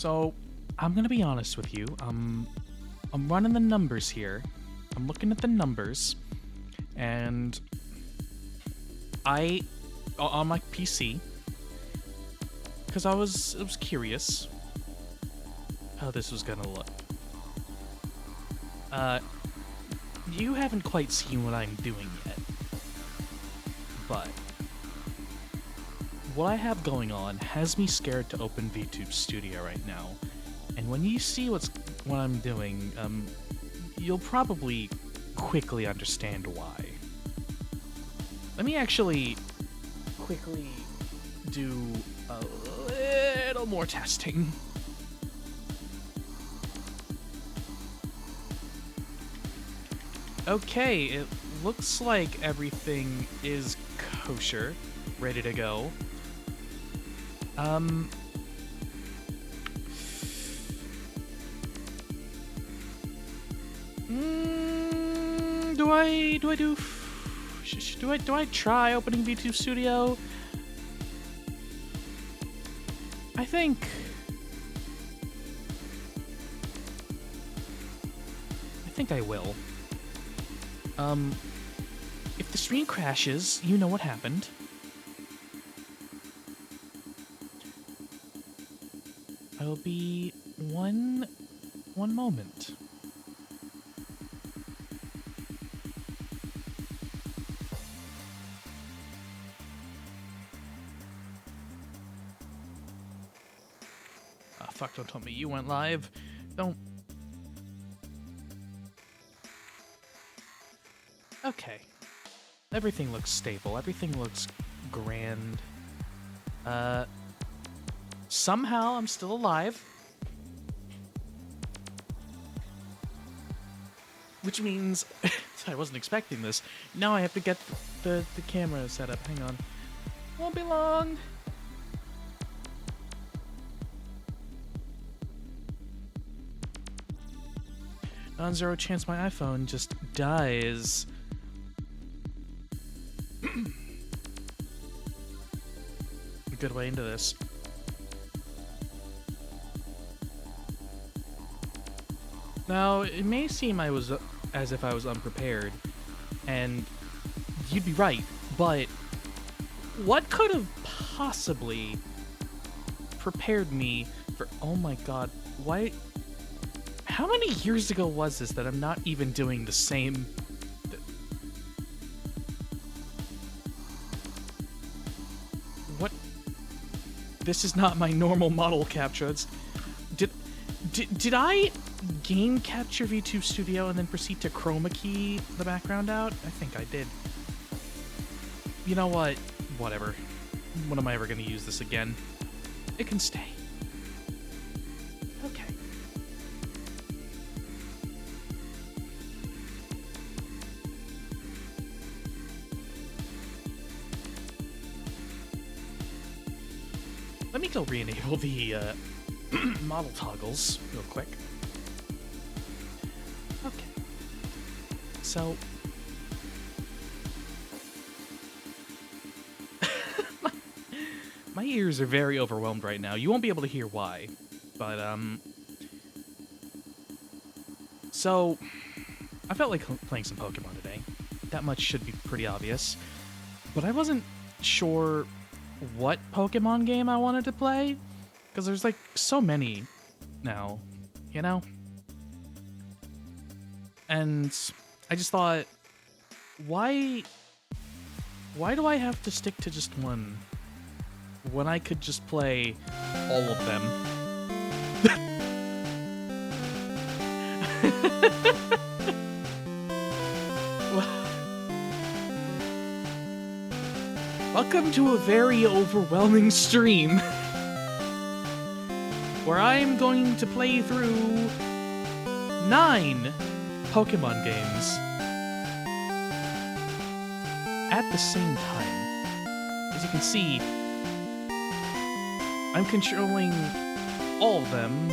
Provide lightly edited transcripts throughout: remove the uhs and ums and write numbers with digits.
So, I'm gonna be honest with you. I'm running the numbers here. I'm looking at the numbers, and on my PC, because I was curious how this was gonna look. You haven't quite seen what I'm doing yet, but what I have going on has me scared to open VTube Studio right now. And when you see what I'm doing, you'll probably quickly understand why. Let me actually quickly do a little more testing. Okay, it looks like everything is kosher, ready to go. Do I try opening VTube Studio? I think I will. If the stream crashes, you know what happened. I'll be one moment. Ah, fuck, don't tell me you went live. Don't. Okay. Everything looks stable. Everything looks grand. Somehow I'm still alive. Which means I wasn't expecting this. Now I have to get the camera set up. Hang on. Won't be long. Non-zero chance my iPhone just dies. A good way into this. Now, it may seem as if I was unprepared, and you'd be right, but what could have possibly prepared me for, oh my god, why, how many years ago was this that I'm not even doing the same? What? This is not my normal model capture. Did I game capture VTube Studio and then proceed to chroma key the background out? I think I did. You know what? Whatever. When am I ever going to use this again? It can stay. Okay. Let me go re-enable the model toggles real quick. Okay. So my ears are very overwhelmed right now. You won't be able to hear why, but so I felt like playing some Pokemon today. That much should be pretty obvious. But I wasn't sure what Pokemon game I wanted to play, because there's like so many now, you know? And I just thought, why do I have to stick to just one when I could just play all of them? Welcome to a very overwhelming stream where I'm going to play through 9 Pokemon games at the same time. As you can see, I'm controlling all of them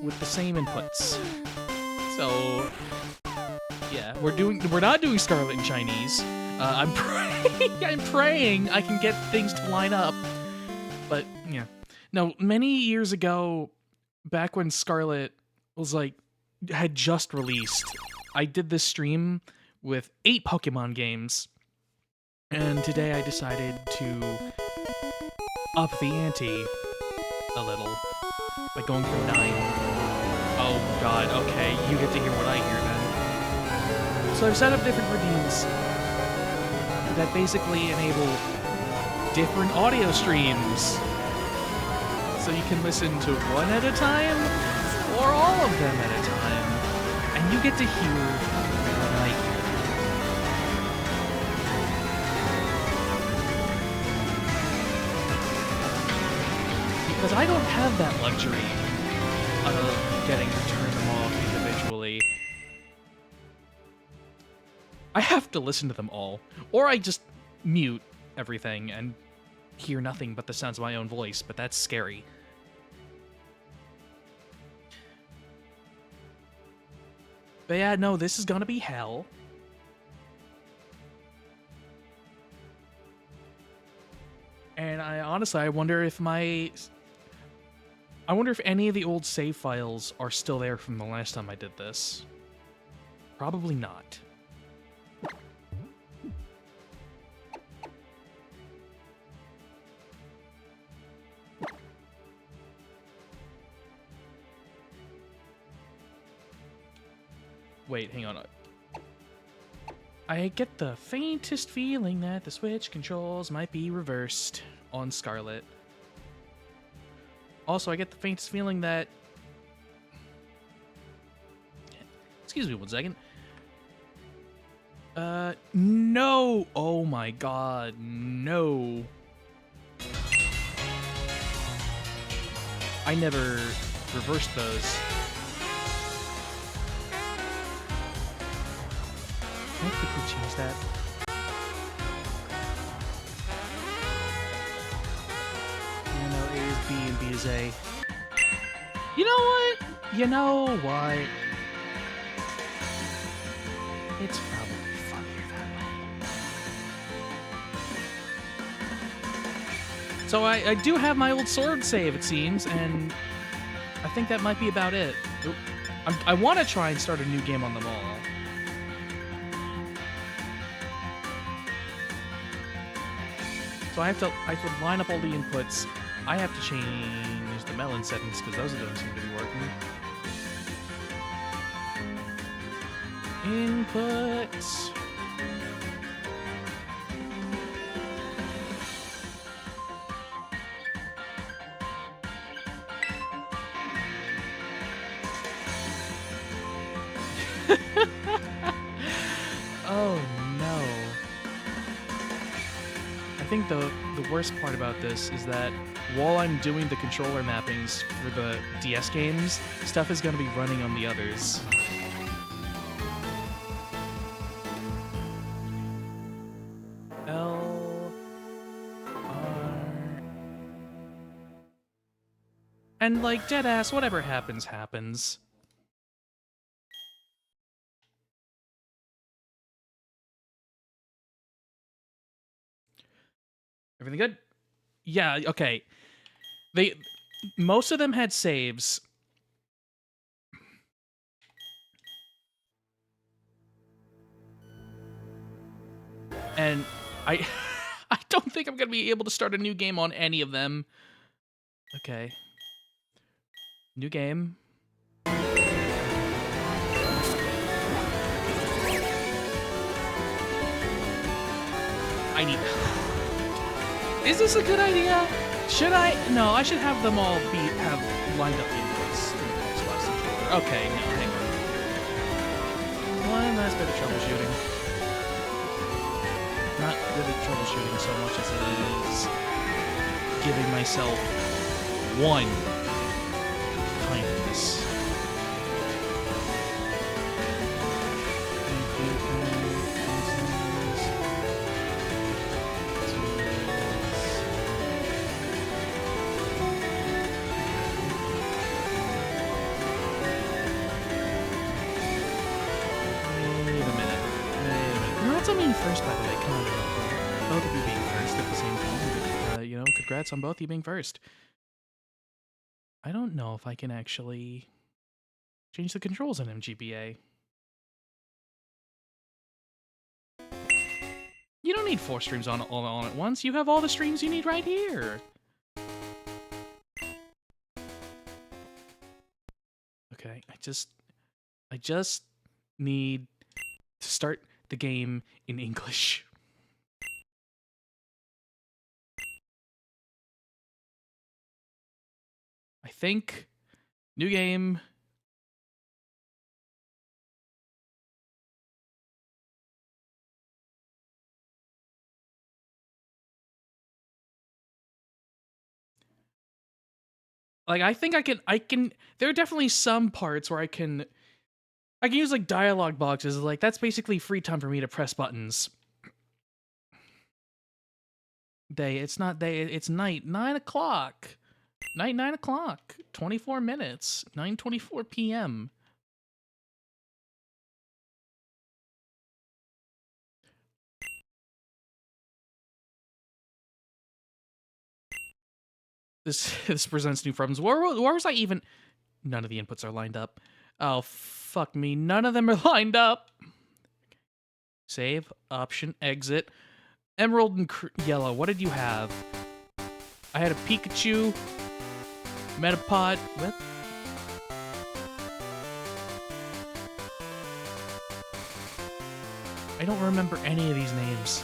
with the same inputs. So, yeah, we're not doing Scarlet in Chinese. I'm praying I can get things to line up. But, yeah. No, many years ago, back when Scarlet was like had just released, I did this stream with 8 Pokemon games, and today I decided to up the ante a little by going from 9. Oh god, okay, you get to hear what I hear then. So I've set up different redeems that basically enable different audio streams. So you can listen to one at a time, or all of them at a time, and you get to hear what I hear. Because I don't have that luxury of getting to turn them off individually. I have to listen to them all, or I just mute everything and hear nothing but the sounds of my own voice, but that's scary. But yeah, no, this is gonna be hell. And I wonder if any of the old save files are still there from the last time I did this. Probably not. Wait, hang on. I get the faintest feeling that the Switch controls might be reversed on Scarlet. Also, I get the faintest feeling that... Excuse me one second. No! Oh my god, no. I never reversed those. Can I quickly change that? You know, A is B and B is A. You know what? You know what? It's probably funnier that way. So I do have my old sword save, it seems, and I think that might be about it. Oop. I want to try and start a new game on them all. So I have to line up all the inputs. I have to change the melon settings because those don't seem to be working. Inputs. Oh no. I think the worst part about this is that while I'm doing the controller mappings for the DS games, stuff is going to be running on the others. L R. And like deadass, whatever happens, happens. Everything good? Yeah, okay. Most of them had saves. And I I don't think I'm going to be able to start a new game on any of them. Okay. New game. I need... Is this a good idea? Should I? No, I should have them all have lined up inputs in the Xbox controller. Okay, no, hang on. One last bit of troubleshooting. Not really troubleshooting so much as it is giving myself one kindness. First, by the way, come on, both of you being first at the same time. You know, congrats on both of you being first. I don't know if I can actually change the controls in MGBA. You don't need 4 streams on all at once. You have all the streams you need right here. Okay, I just need to start the game in English. I think new game. Like, I think I can, there are definitely some parts where I can use, like, dialogue boxes. Like, that's basically free time for me to press buttons. It's not day, it's night, 9 o'clock. Night, 9 o'clock, 24 minutes, 9:24 p.m. This presents new problems. Where was I even? None of the inputs are lined up. Oh, fuck me. None of them are lined up. Save, option, exit. Emerald and yellow, what did you have? I had a Pikachu, Metapod, what? I don't remember any of these names.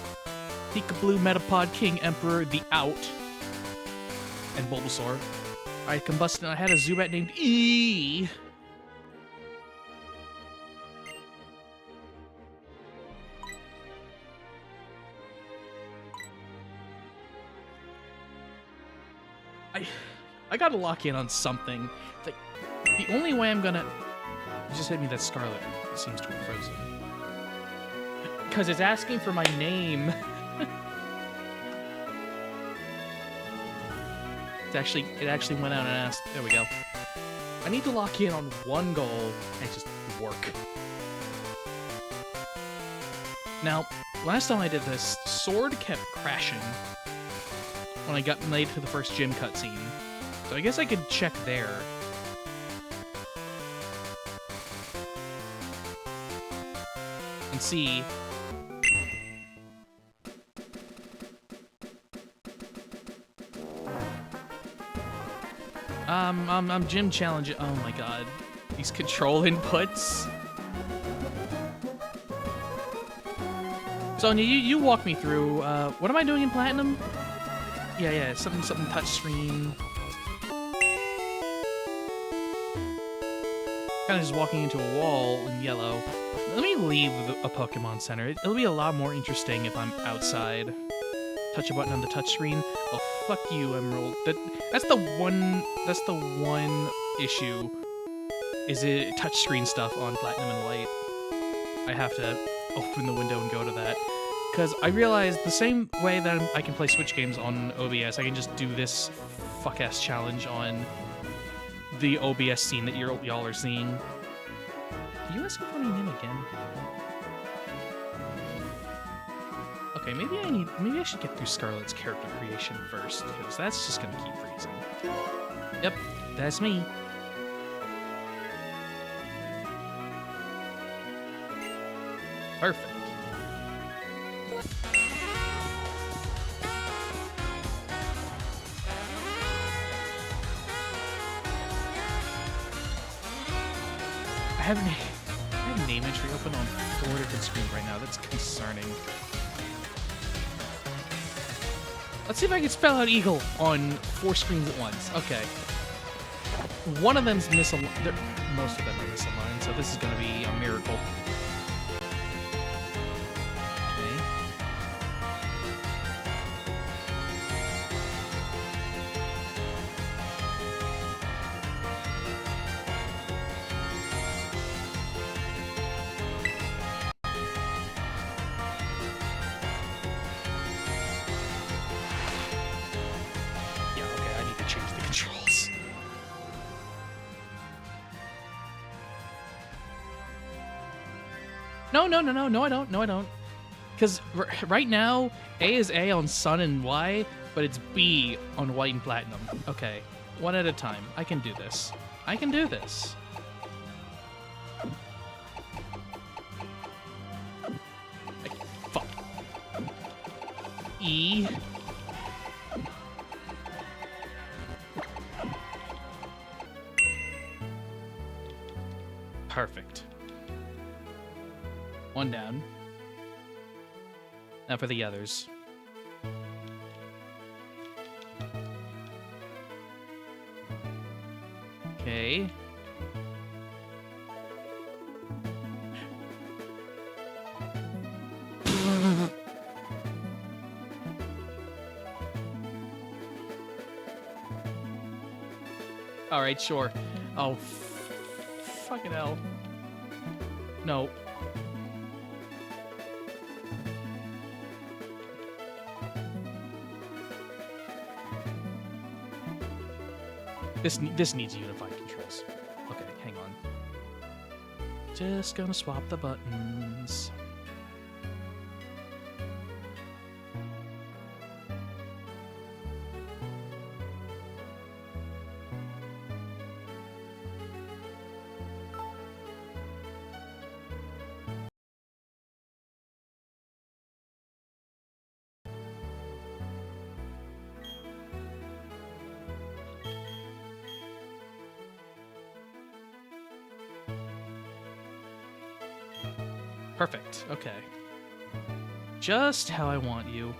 Pikablue, Metapod, King, Emperor, the Out, and Bulbasaur. I combusted and I had a Zubat named E. I gotta lock in on something. Like, the only way I'm gonna... You just hit me that Scarlet seems to have frozen. Because it's asking for my name. It actually went out and asked. There we go. I need to lock in on one goal and just work. Now, last time I did this, Sword kept crashing when I got made to the first gym cutscene. So I guess I could check there. And see. I'm gym challenge. Oh my god. These control inputs. So you walk me through, what am I doing in Platinum? Yeah, something touchscreen. Kind of just walking into a wall in yellow. Let me leave a Pokemon Center. It'll be a lot more interesting if I'm outside. Touch a button on the touchscreen. Oh, fuck you, Emerald. That's the one issue. Is it touchscreen stuff on Platinum and White? I have to open the window and go to that. Because I realized the same way that I can play Switch games on OBS, I can just do this fuck-ass challenge on the OBS scene that y'all are seeing. Are you asking for my name again? Okay, maybe I should get through Scarlet's character creation first, because that's just gonna keep freezing. Yep, that's me. Perfect. I have name entry open on 4 different screens right now. That's concerning. Let's see if I can spell out Eagle on 4 screens at once. Okay. One of them's misaligned. Most of them are misaligned, so this is going to be a miracle. Okay. Controls. No, I don't. Because right now, A is A on Sun and Y, but it's B on White and Platinum. Okay. One at a time. I can do this. I can do this. Fuck. E. Perfect. One down. Now for the others. Okay. All right, sure. Oh, fucking hell. No. This needs unified controls. Okay, hang on. Just gonna swap the buttons. Perfect. Okay. Just how I want you.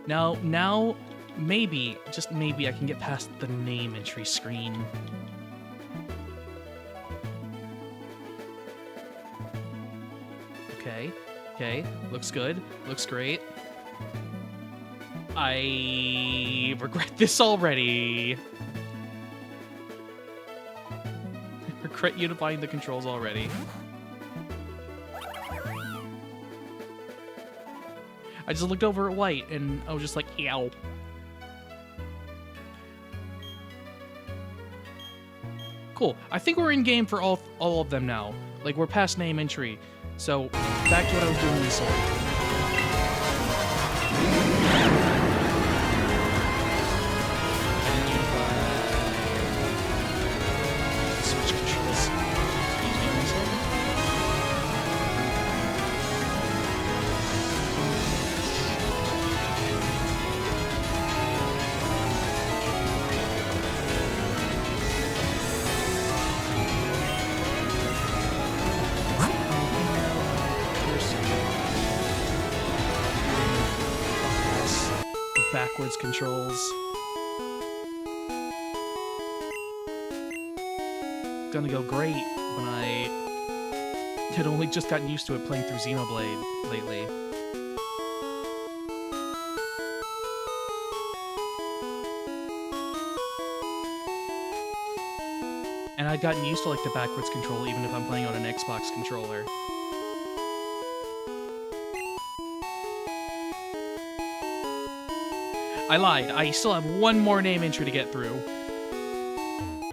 Now, maybe, just maybe I can get past the name entry screen. Okay, looks good, looks great. I regret this already. I regret unifying the controls already. I just looked over at White, and I was just like, ew. Cool. I think we're in game for all of them now. Like, we're past name entry. So, back to what I was doing in Sword. Backwards controls. Gonna go great when I had only just gotten used to it playing through Xenoblade lately. And I'd gotten used to like the backwards control even if I'm playing on an Xbox controller. I lied. I still have one more name entry to get through.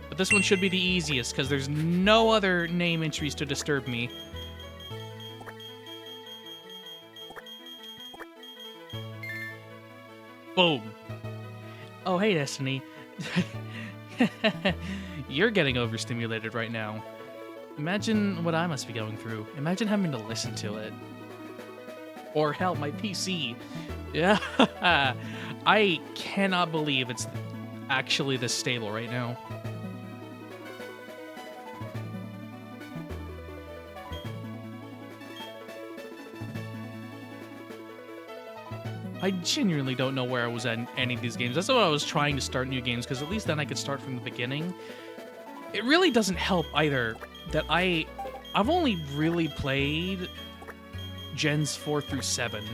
But this one should be the easiest, because there's no other name entries to disturb me. Boom. Oh, hey, Destiny. You're getting overstimulated right now. Imagine what I must be going through. Imagine having to listen to it. Or hell, my PC. Yeah. I cannot believe it's actually this stable right now. I genuinely don't know where I was at in any of these games. That's why I was trying to start new games, because at least then I could start from the beginning. It really doesn't help either that I've only really played Gens 4 through 7.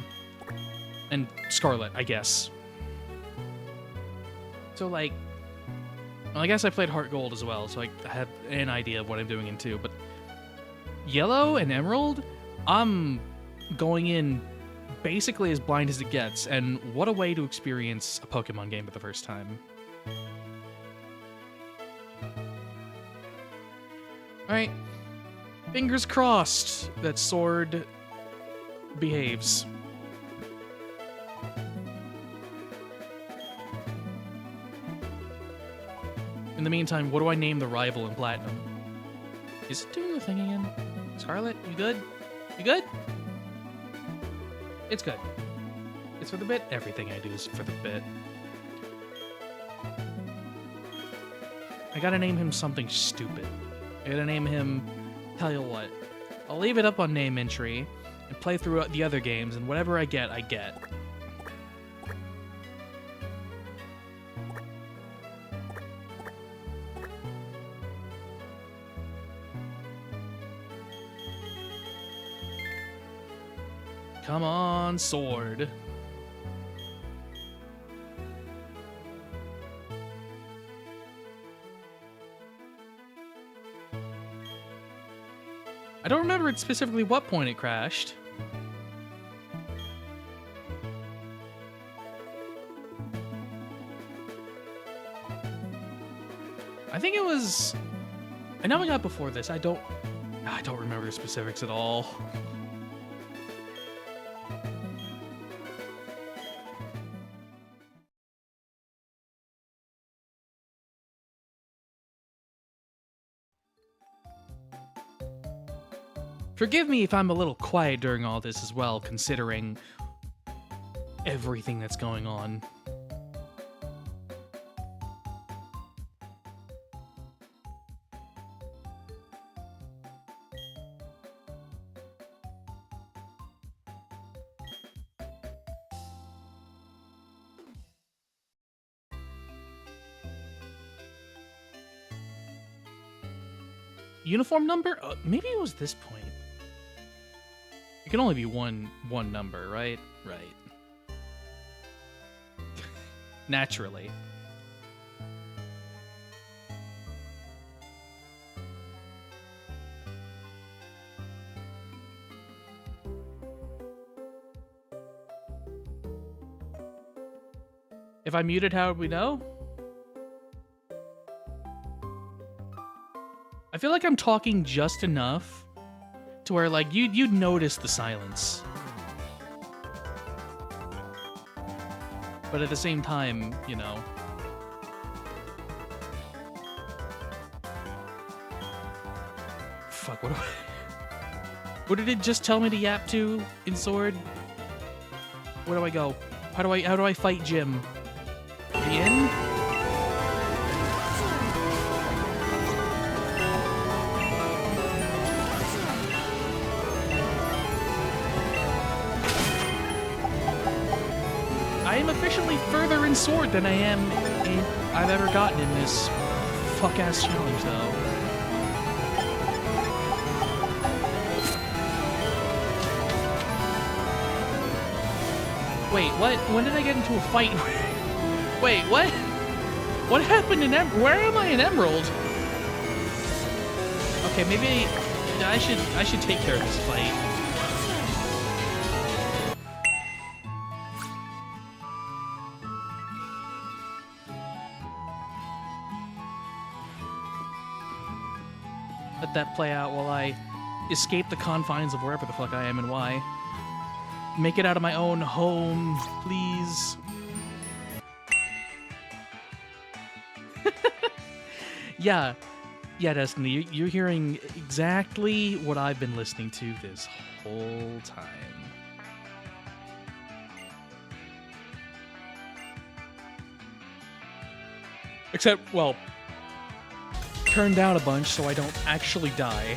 And Scarlet, I guess. So, like, well, I guess I played Heart Gold as well, so I have an idea of what I'm doing in 2. But Yellow and Emerald, I'm going in basically as blind as it gets, and what a way to experience a Pokemon game for the first time. Alright. Fingers crossed that Sword behaves. the meantime, what do I name the rival in Platinum? Is it doing the thing again? Scarlet, you good? You good? It's good. It's for the bit. Everything I do is for the bit. I gotta name him something stupid. I gotta name him... Tell you what. I'll leave it up on name entry and play through the other games, and whatever I get, I get. Come on, sword. I don't remember specifically what point it crashed. I think it was... I know I got before this. I don't remember the specifics at all. Forgive me if I'm a little quiet during all this as well, considering everything that's going on. Uniform number? Maybe it was this point. It can only be one number, right? Right. Naturally. If I muted, how would we know? I feel like I'm talking just enough to where, like, you'd notice the silence. But at the same time, you know. Fuck, what do I... What did it just tell me to yap to in Sword? Where do I go? How do I fight Jim? The inn? I am efficiently further in Sword than I am I've ever gotten in this fuck-ass challenge, though. Wait, what? When did I get into a fight? Wait, what? What happened in Where am I in Emerald? Okay, maybe I should take care of this fight. Let that play out while I escape the confines of wherever the fuck I am and why. Make it out of my own home, please. Yeah, Destiny, you're hearing exactly what I've been listening to this whole time. Except, well, turn down a bunch so I don't actually die.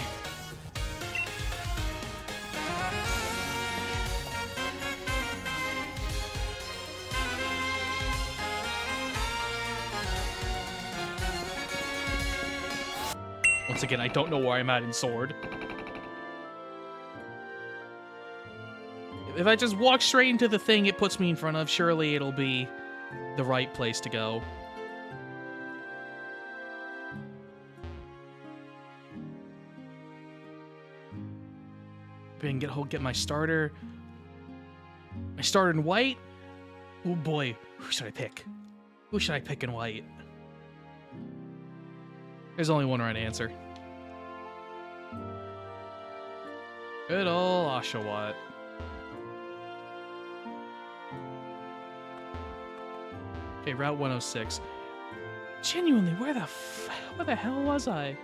Once again, I don't know where I'm at in Sword. If I just walk straight into the thing it puts me in front of, surely it'll be the right place to go. If I can get my starter. My starter in white? Oh boy, who should I pick? Who should I pick in white? There's only one right answer. Good ol' Oshawott. Okay, Route 106. Genuinely, where the hell was I?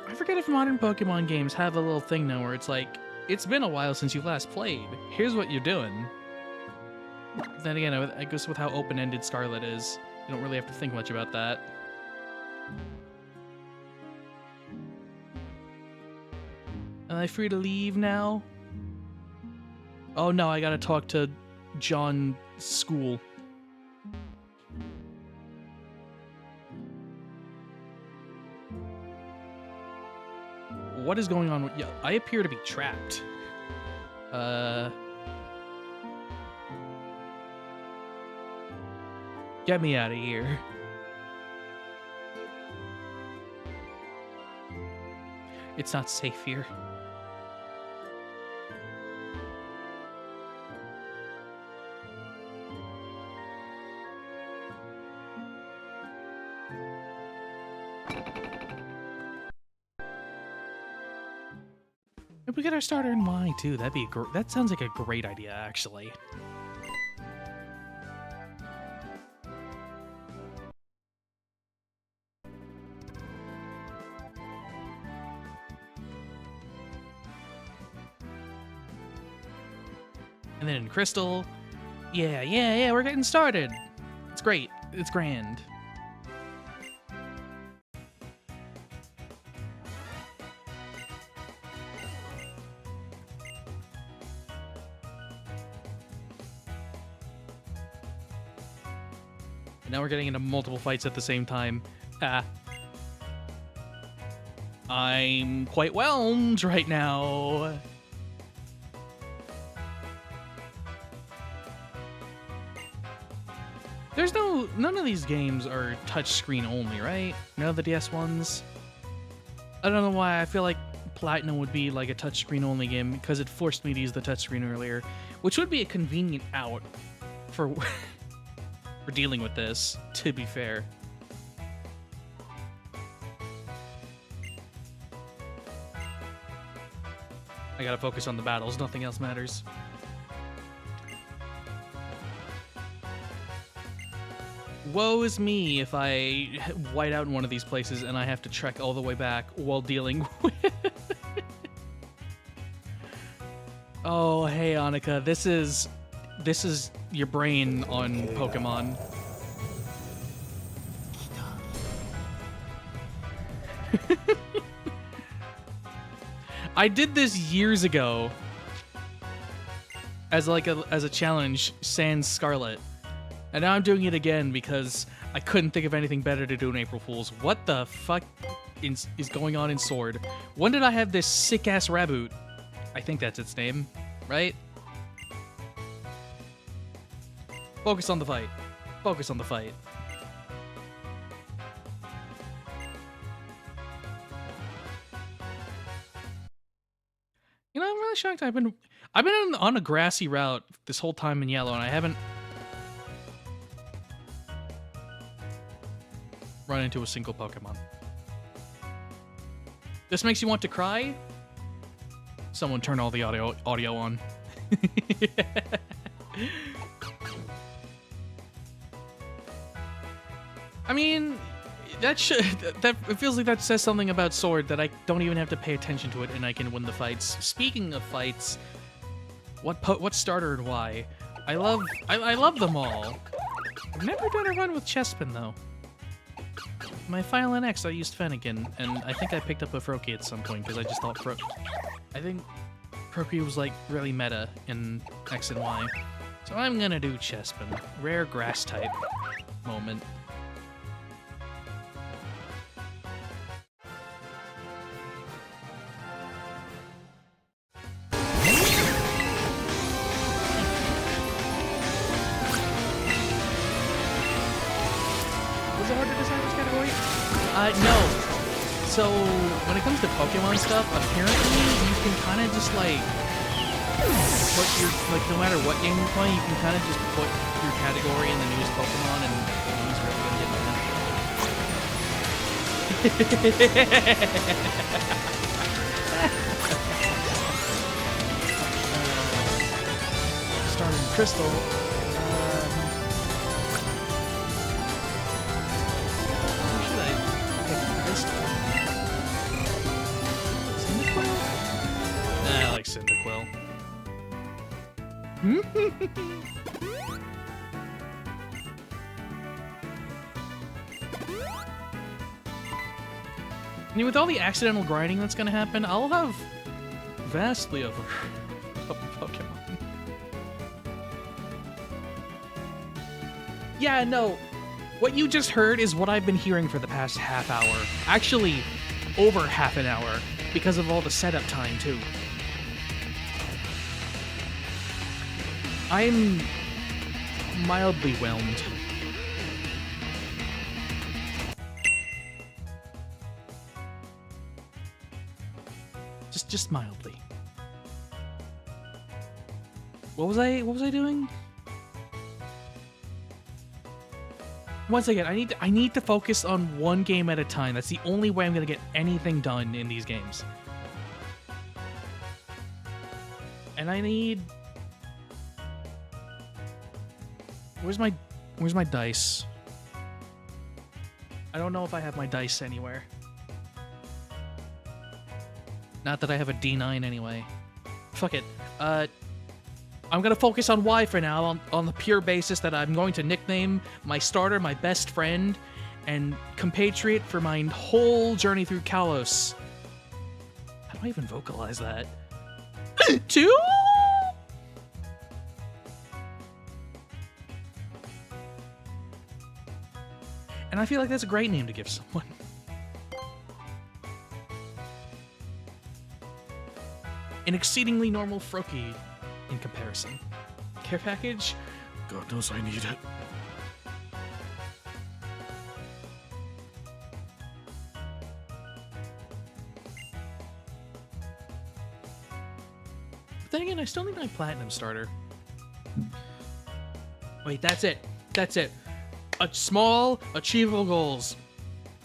I forget if modern Pokemon games have a little thing now where it's like, it's been a while since you last played. Here's what you're doing. Then again, I guess with how open-ended Scarlet is, you don't really have to think much about that. Am I free to leave now? Oh no, I gotta talk to John School. What is going on? Yeah, I appear to be trapped. Get me out of here. It's not safe here. If we get our starter in Y too, that sounds like a great idea, actually. And then in Crystal, yeah, we're getting started. It's great. It's grand. And now we're getting into multiple fights at the same time. I'm quite whelmed right now. None of these games are touchscreen only, right? None of the DS ones. I don't know why. I feel like Platinum would be like a touchscreen only game because it forced me to use the touchscreen earlier, which would be a convenient out for for dealing with this, to be fair. I gotta focus on the battles. Nothing else matters. Woe is me if I white out in one of these places and I have to trek all the way back while dealing with... Oh, hey, Annika. This is your brain on Pokemon. I did this years ago as a challenge, Sans Scarlet. And now I'm doing it again because I couldn't think of anything better to do in April Fool's. What the fuck is going on in Sword? When did I have this sick-ass Raboot? I think that's its name, right? Focus on the fight. Focus on the fight. You know, I'm really shocked. I've been on a grassy route this whole time in Yellow, and I haven't run into a single Pokemon. This makes you want to cry? Someone turn all the audio on. I mean, that it feels like that says something about Sword that I don't even have to pay attention to it and I can win the fights. Speaking of fights, what starter and why? I love them all. I've never done a run with Chespin though. My Final NX, I used Fennekin, and I think I picked up a Froakie at some point because I just thought I think Froakie was like really meta in X and Y. So I'm gonna do Chespin. Rare grass type moment. Was it hard to decide which category? No. So, when it comes to Pokemon stuff, apparently you can kind of just like put your, like, no matter what game you play, you can kind of just put your category in the newest Pokemon and it's really gonna get mad. Starting Crystal. Cyndaquil. I mean, with all the accidental grinding that's gonna happen, I'll have vastly over Pokemon. Yeah, no. What you just heard is what I've been hearing for the past half hour. Actually, over half an hour, because of all the setup time, too. I'm mildly whelmed. Just mildly. What was I doing? Once again, I need to focus on one game at a time. That's the only way I'm gonna get anything done in these games. And I need... Where's my dice? I don't know if I have my dice anywhere. Not that I have a D9 anyway. Fuck it. I'm gonna focus on Y for now, on the pure basis that I'm going to nickname my starter my best friend and compatriot for my whole journey through Kalos. How do I even vocalize that? 2? And I feel like that's a great name to give someone. An exceedingly normal Froakie in comparison. Care package? God knows I need it. But then again, I still need my Platinum starter. Wait, that's it. That's it. Small, achievable goals.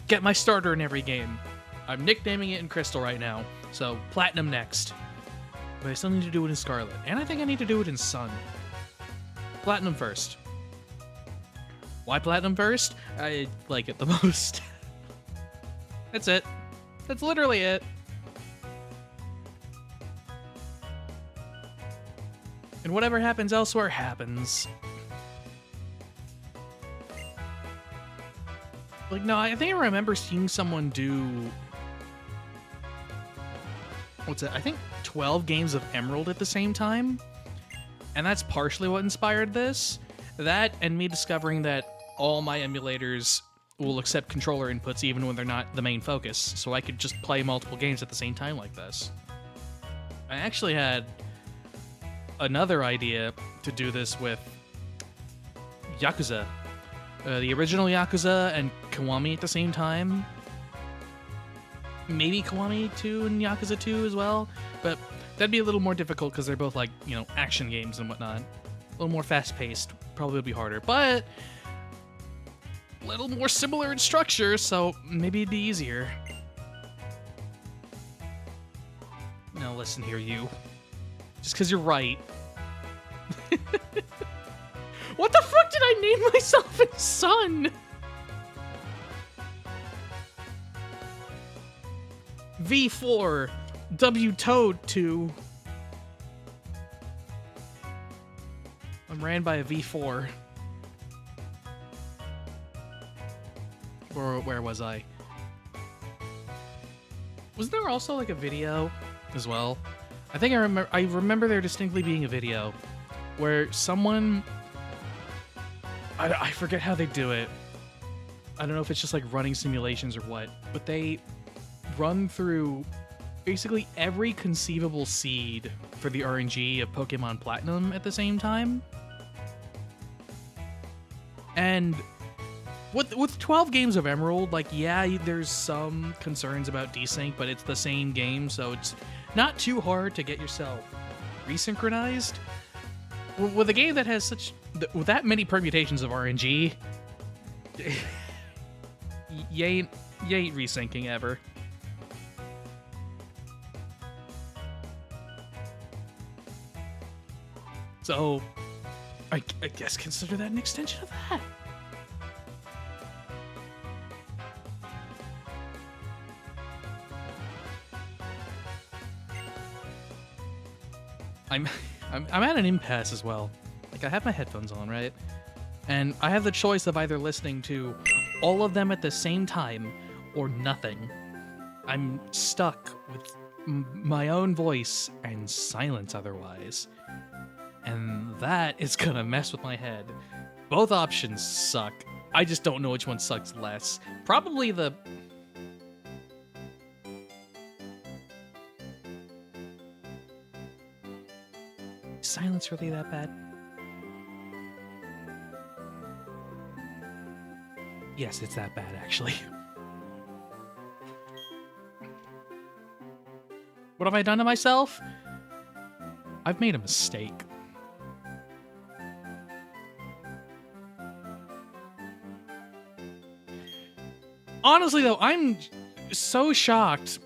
Get my starter in every game. I'm nicknaming it in Crystal right now, so Platinum next. But I still need to do it in Scarlet. And I think I need to do it in Sun. Platinum first. Why Platinum first? I like it the most. That's it. That's literally it. And whatever happens elsewhere happens. Like, no, I think I remember seeing someone do... What's it? I think 12 games of Emerald at the same time. And that's partially what inspired this. That and me discovering that all my emulators will accept controller inputs even when they're not the main focus. So I could just play multiple games at the same time like this. I actually had another idea to do this with Yakuza. The original Yakuza and Kiwami at the same time. Maybe Kiwami 2 and Yakuza 2 as well, but that'd be a little more difficult because they're both, like, you know, action games and whatnot. A little more fast-paced, probably would be harder, but a little more similar in structure, so maybe it'd be easier. Now listen here, you. Just because you're right. What the fuck did I name myself in Sun? V4 W Toad 2. I'm ran by a V4. Or where was I? Was there also like a video as well? I think I remember there distinctly being a video where someone, I forget how they do it. I don't know if it's just like running simulations or what, but they run through basically every conceivable seed for the RNG of Pokemon Platinum at the same time. And with 12 games of Emerald, like, yeah, there's some concerns about desync, but it's the same game, so it's not too hard to get yourself resynchronized. With a game that has with that many permutations of RNG, you ain't resyncing ever. So, I guess consider that an extension of that. I'm, I'm at an impasse as well. Like, I have my headphones on, right? And I have the choice of either listening to all of them at the same time or nothing. I'm stuck with my own voice and silence otherwise. And that is gonna mess with my head. Both options suck. I just don't know which one sucks less. Probably the... Is silence really that bad? Yes, it's that bad, actually. What have I done to myself? I've made a mistake. Honestly, though, I'm so shocked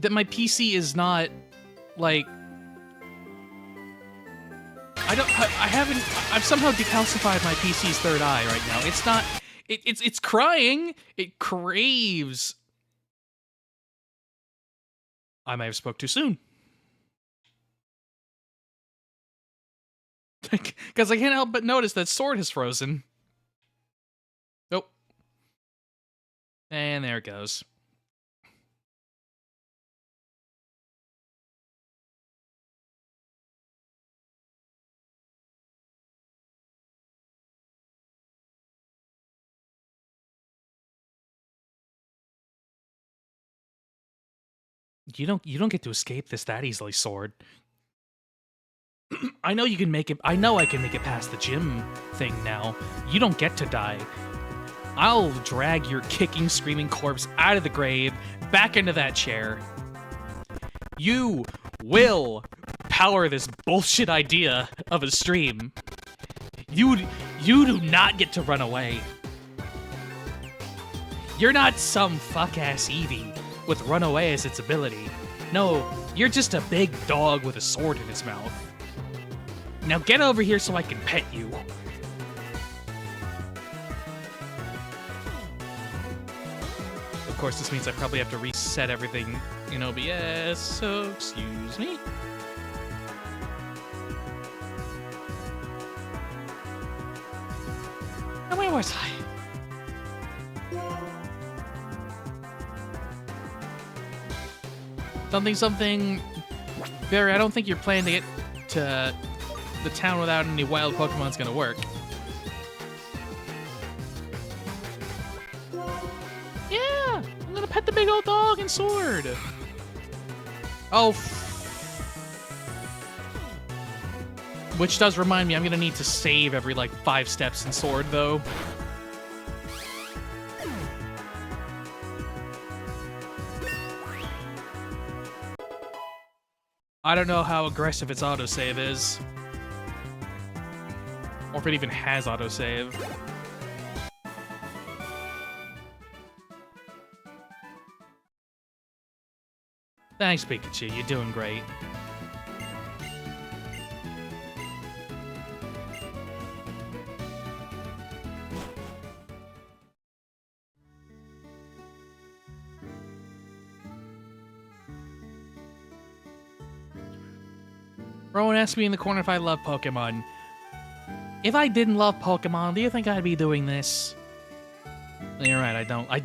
that my PC is not, like... I've somehow decalcified my PC's third eye right now. It's not... It's crying. It craves. I might have spoke too soon. Because I can't help but notice that sword has frozen. Nope. And there it goes. You don't get to escape this that easily, sword. I know you can make it. I know I can make it past the gym thing now. You don't get to die. I'll drag your kicking, screaming corpse out of the grave, back into that chair. You will power this bullshit idea of a stream. You do not get to run away. You're not some fuck-ass Eevee with run away as its ability. No, you're just a big dog with a sword in its mouth. Now get over here so I can pet you. Of course, this means I probably have to reset everything in OBS, so excuse me. Now, where was I? Something. Barry, I don't think your plan to get to the town without any wild Pokemon's gonna work. Yeah! I'm gonna pet the big old dog and sword! Oh. Which does remind me, I'm gonna need to save every, like, 5 steps in sword, though. I don't know how aggressive its autosave is. Or if it even has autosave. Thanks, Pikachu. You're doing great. Rowan asked me in the corner if I love Pokemon. If I didn't love Pokemon, do you think I'd be doing this? You're right, I don't. I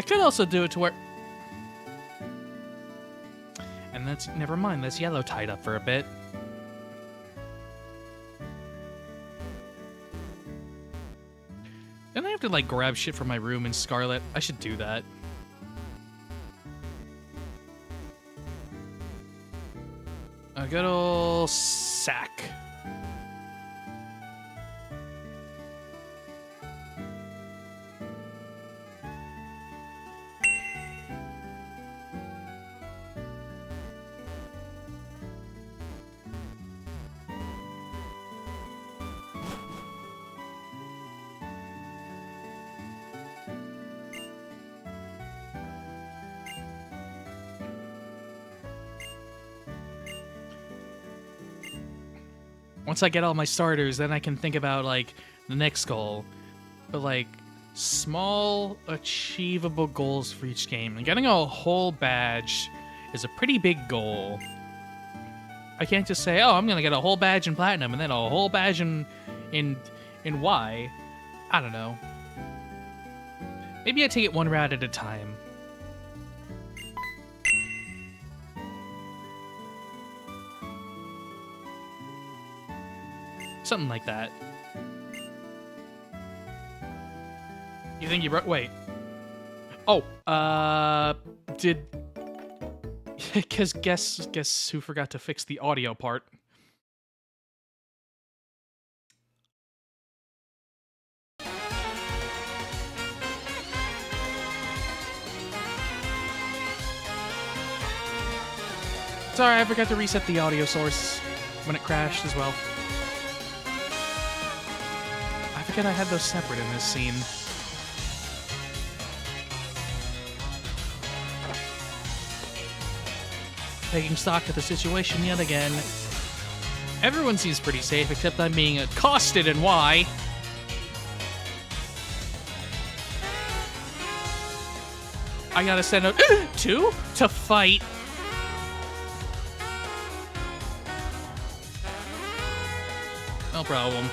could also do it to where... And that's... Never mind, that's yellow tied up for a bit. Don't I have to, like, grab shit from my room in Scarlet? I should do that. A good ol' sack. Once I get all my starters, then I can think about, like, the next goal. But, like, small, achievable goals for each game. And getting a whole badge is a pretty big goal. I can't just say, oh, I'm gonna get a whole badge in Platinum and then a whole badge in Y. I don't know. Maybe I take it one route at a time. Something like that. You think you brought... Wait. Oh, did... Because guess who forgot to fix the audio part? Sorry, I forgot to reset the audio source when it crashed as well. I forget I had those separate in this scene. Taking stock of the situation yet again. Everyone seems pretty safe, except I'm being accosted in Y. I gotta send out two to fight. No problem.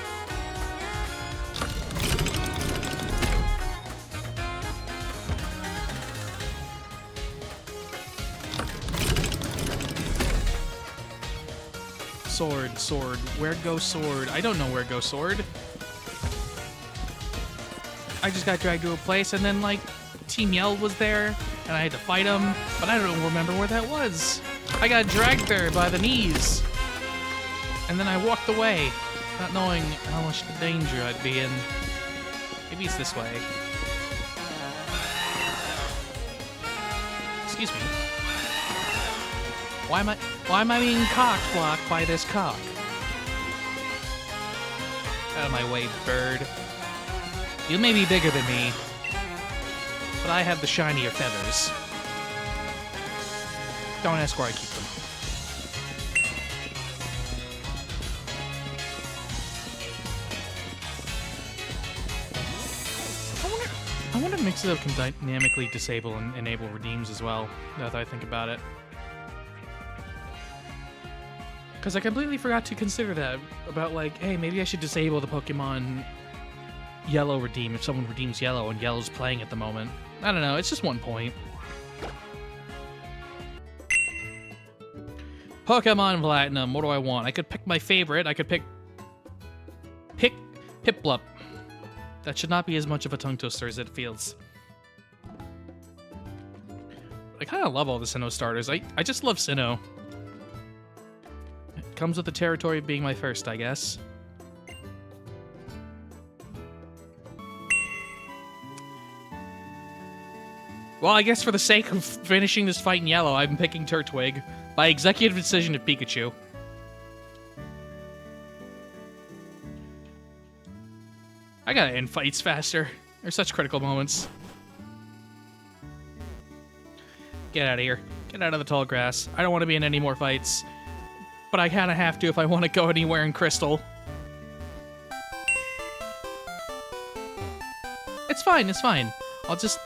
Sword. Where'd go sword? I don't know where go sword. I just got dragged to a place and then, like, Team Yell was there and I had to fight him, but I don't remember where that was. I got dragged there by the knees. And then I walked away, not knowing how much danger I'd be in. Maybe it's this way. Excuse me. Why am I being cock-blocked by this cock? Out of my way, bird. You may be bigger than me, but I have the shinier feathers. Don't ask where I keep them. I wonder if Mix-It Up can dynamically disable and enable redeems as well, now that I think about it. Because I completely forgot to consider that, about like, hey, maybe I should disable the Pokemon Yellow redeem if someone redeems Yellow and Yellow's playing at the moment. I don't know, it's just one point. Pokemon Platinum, what do I want? I could pick my favorite, I could pick Piplup. That should not be as much of a tongue twister as it feels. I kind of love all the Sinnoh starters. I just love Sinnoh. Comes with the territory of being my first, I guess. Well, I guess for the sake of finishing this fight in Yellow, I'm picking Turtwig by executive decision of Pikachu. I gotta end fights faster. They're such critical moments. Get out of here. Get out of the tall grass. I don't want to be in any more fights. But I kind of have to if I want to go anywhere in Crystal. It's fine, it's fine. I'll just...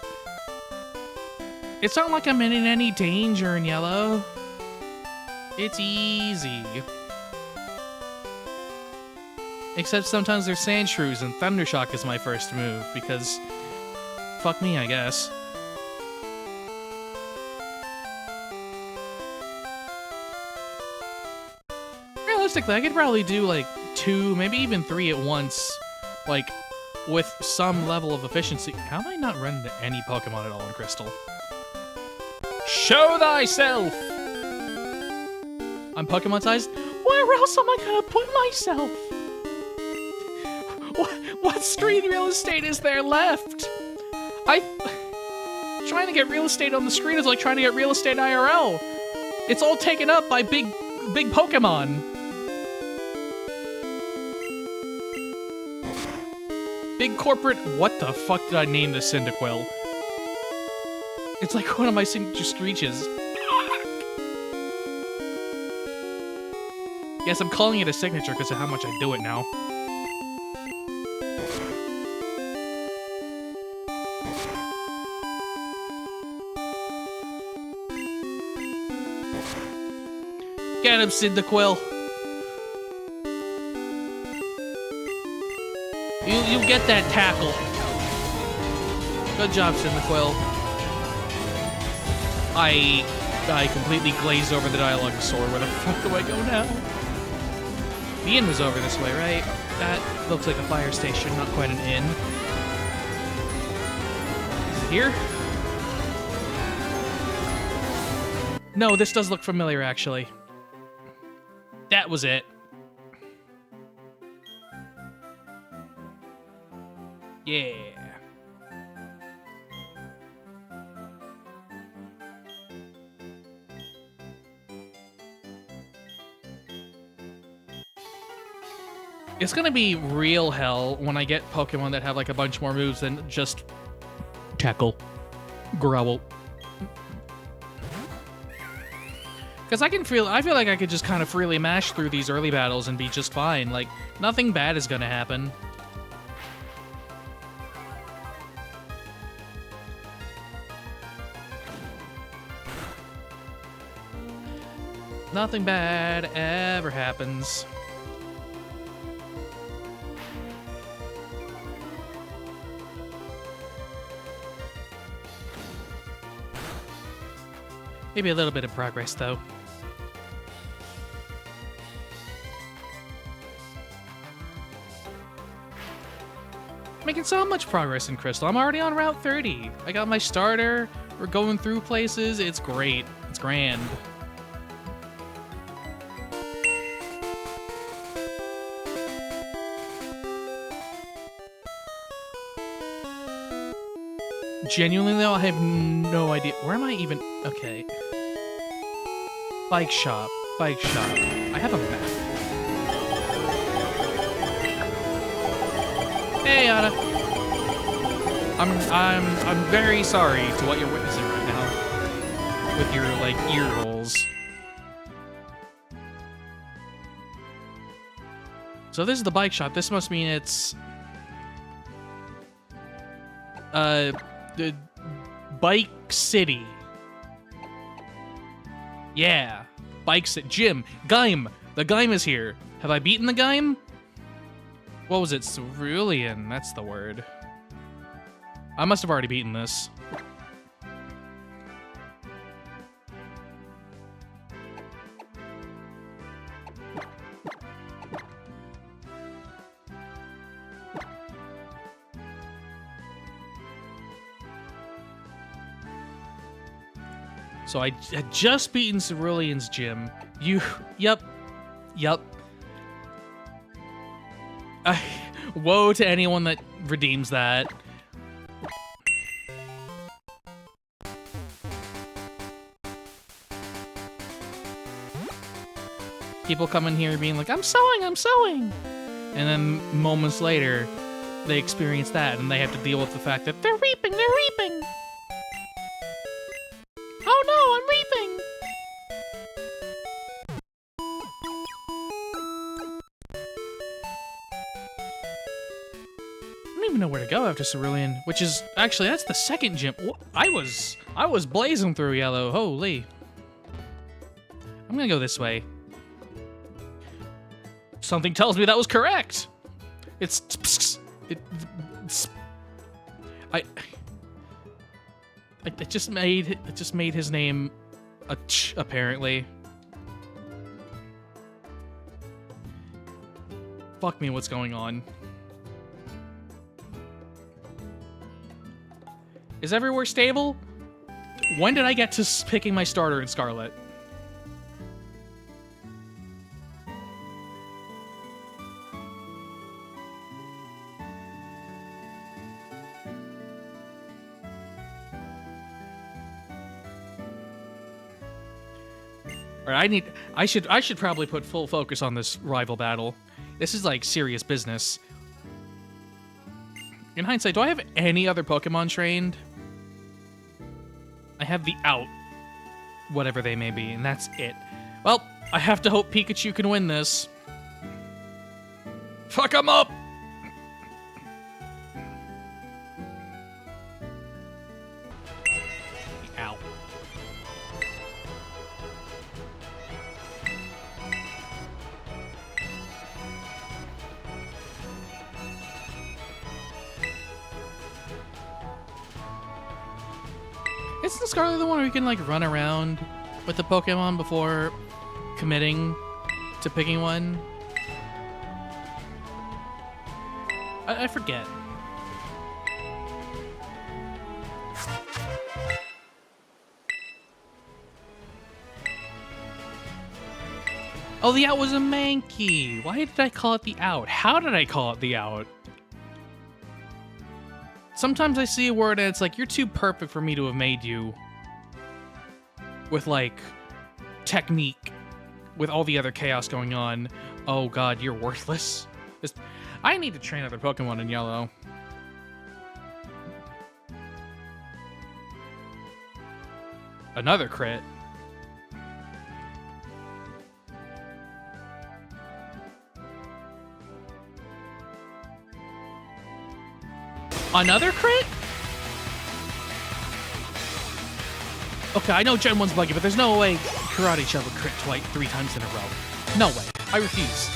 It's not like I'm in any danger in Yellow. It's easy. Except sometimes there's Sandshrews and Thundershock is my first move, because... Fuck me, I guess. Realistically, I could probably do, like, 2, maybe even 3 at once, like, with some level of efficiency. How am I not running into any Pokemon at all in Crystal? Show thyself! I'm Pokemon-sized? Where else am I gonna put myself? What screen real estate is there left? Trying to get real estate on the screen is like trying to get real estate IRL. It's all taken up by big Pokemon. Big corporate... What the fuck did I name this Cyndaquil? It's like one of my signature screeches. Yes, I'm calling it a signature because of how much I do it now. Get him, Cyndaquil. You get that tackle. Good job, Cyndaquil. I completely glazed over the dialogue of Sword. Where the fuck do I go now? The inn was over this way, right? That looks like a fire station, not quite an inn. Is it here? No, this does look familiar, actually. That was it. Yeah. It's gonna be real hell when I get Pokemon that have like a bunch more moves than just Tackle, Growl. Because I feel like I could just kind of freely mash through these early battles and be just fine. Like, nothing bad is gonna happen. Nothing bad ever happens. Maybe a little bit of progress, though. Making so much progress in Crystal. I'm already on Route 30. I got my starter. We're going through places. It's great. It's grand. Genuinely, though, I have no idea. Where am I even? Okay. Bike shop. Bike shop. I have a map. Hey, Anna. I'm very sorry to what you're witnessing right now. With your, like, ear holes. So this is the bike shop. This must mean it's... The Bike City. Yeah. Bike City. Gym. Gaim. The Gaim is here. Have I beaten the Gaim? What was it? Cerulean. That's the word. I must have already beaten this. So I had just beaten Cerulean's gym. Yep. Woe to anyone that redeems that. People come in here being like, I'm sewing! And then moments later, they experience that and they have to deal with the fact that they're reaping! Oh no, I'm reaping! I don't even know where to go after Cerulean, which is actually that's the second gym. I was blazing through yellow. Holy! I'm gonna go this way. Something tells me that was correct. It just made his name a ch, apparently. Fuck me, what's going on? Is everywhere stable? When did I get to picking my starter in Scarlet? Alright, I should probably put full focus on this rival battle. This is like serious business. In hindsight, do I have any other Pokemon trained? I have the out, whatever they may be, and that's it. Well, I have to hope Pikachu can win this. Fuck him up! Ow. Isn't Scarlet the one where you can, like, run around with the Pokemon before committing to picking one? I forget. Oh, the out was a Mankey. Why did I call it the out? How did I call it the out? Sometimes I see a word and it's like, you're too perfect for me to have made you. With, like, technique. With all the other chaos going on. Oh god, you're worthless. I need to train other Pokemon in Yellow. Another crit. Another crit? Okay, I know Gen 1's buggy, but there's no way Karate Chop would crit 3 times in a row. No way. I refuse.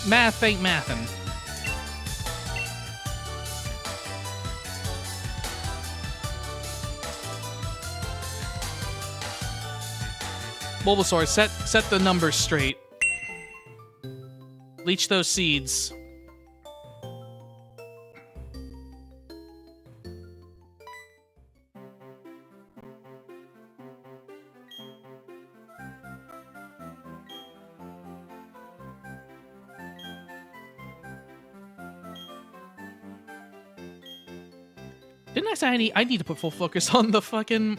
Math ain't mathin'. Bulbasaur, set the numbers straight. Leech those seeds. Didn't I say I need to put full focus on the fucking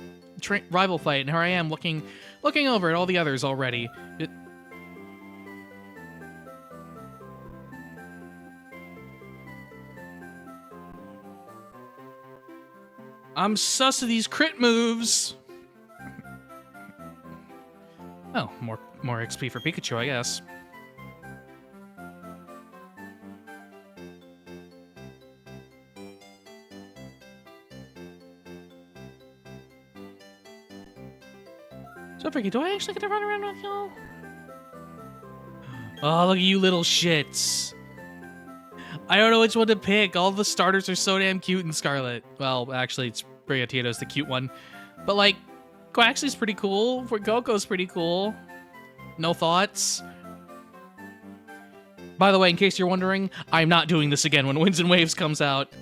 rival fight, and here I am looking over at all the others already. I'm sus of these crit moves. Oh, more XP for Pikachu, I guess. So freaky, do I actually get to run around with y'all? Oh, look at you little shits. I don't know which one to pick. All the starters are so damn cute in Scarlet. Well, actually, it's Brigatito's the cute one. But, like, Quaxly's pretty cool. Goko's pretty cool. No thoughts? By the way, in case you're wondering, I'm not doing this again when Winds and Waves comes out.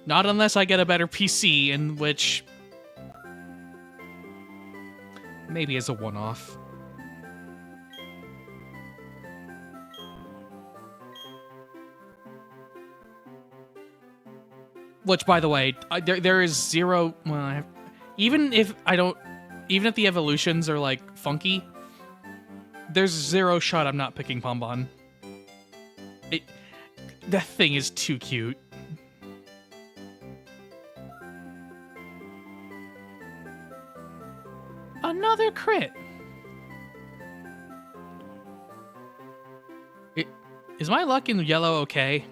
Not unless I get a better PC, in which... maybe as a one-off. Which, by the way, there is zero... well, even if the evolutions are, like, funky, there's zero shot I'm not picking Pombon. That thing is too cute. Another crit. Is my luck in Yellow okay?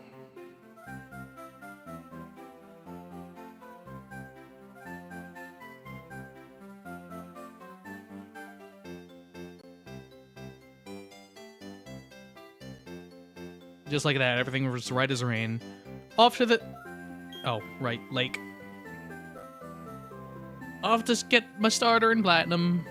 Just like that, everything was right as rain. Off to the... oh, right, lake. Off to get my starter in Platinum.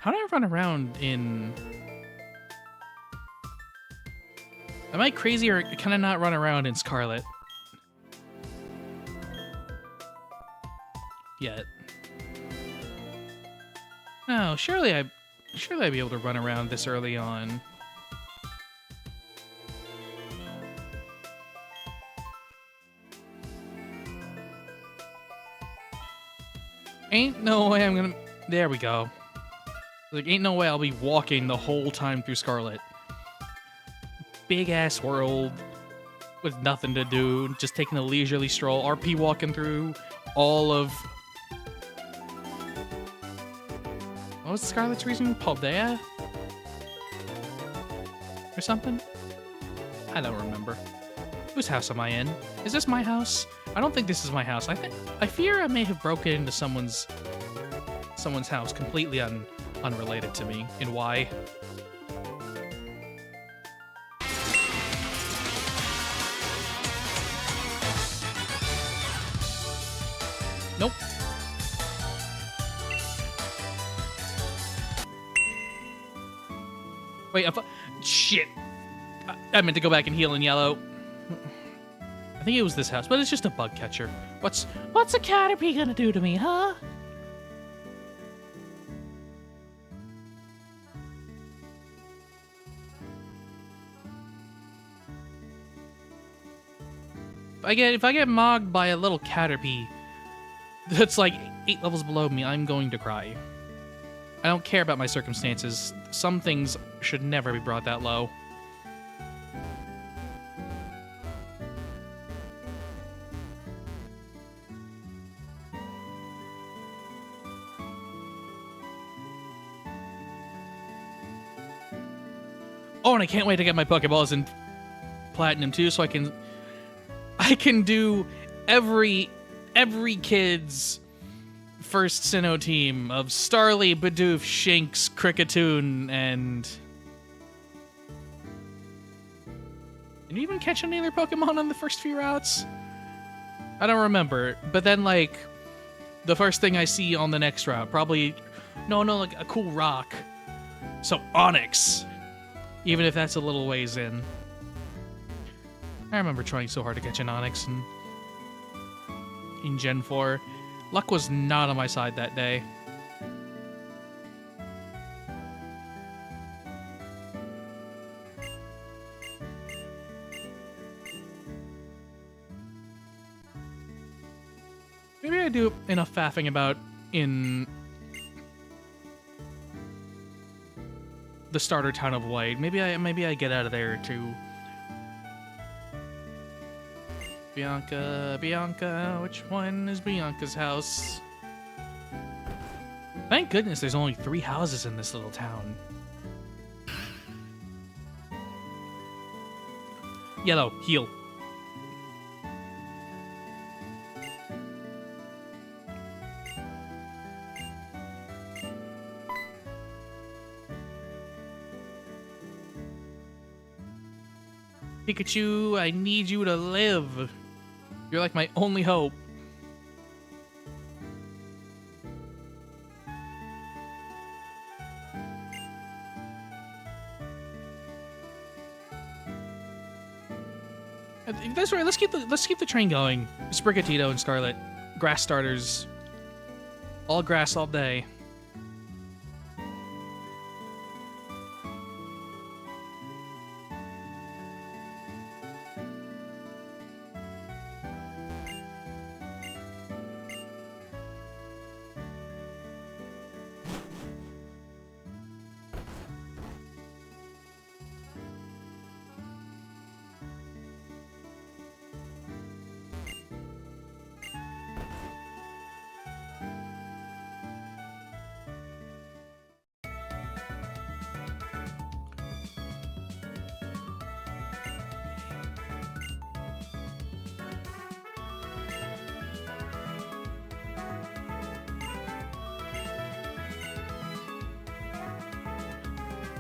How do I run around in... am I crazy or can I not run around in Scarlet? Yet. No, surely I'd be able to run around this early on. Ain't no way I'm gonna... there we go. Like, ain't no way I'll be walking the whole time through Scarlet. Big ass world with nothing to do, just taking a leisurely stroll. RP walking through all of. What was Scarlet's reason? Paldea? Or something? I don't remember. Whose house am I in? Is this my house? I don't think this is my house. I fear I may have broken into someone's house completely unrelated to me. And why? Nope. Wait, shit. I meant to go back and heal in yellow. I think it was this house, but it's just a bug catcher. What's a Caterpie gonna do to me, huh? If I get mogged by a little Caterpie that's like 8 levels below me, I'm going to cry. I don't care about my circumstances. Some things should never be brought that low. Oh, and I can't wait to get my Pokeballs in Platinum too, so I can do every kid's first Sinnoh team of Starly, Bidoof, Shinx, Kricketune, and... Did you even catch any other Pokemon on the first few routes? I don't remember. But then, like, the first thing I see on the next route, probably... No, like a cool rock. So, Onix. Even if that's a little ways in. I remember trying so hard to catch an Onix in Gen 4. Luck was not on my side that day. Maybe I do enough faffing about in the starter town of White. Maybe I get out of there too. Bianca, which one is Bianca's house? Thank goodness there's only 3 houses in this little town. Yellow, heal. Pikachu, I need you to live. You're like my only hope. That's right. Let's keep the train going. Sprigatito and Scarlet, grass starters. All grass all day.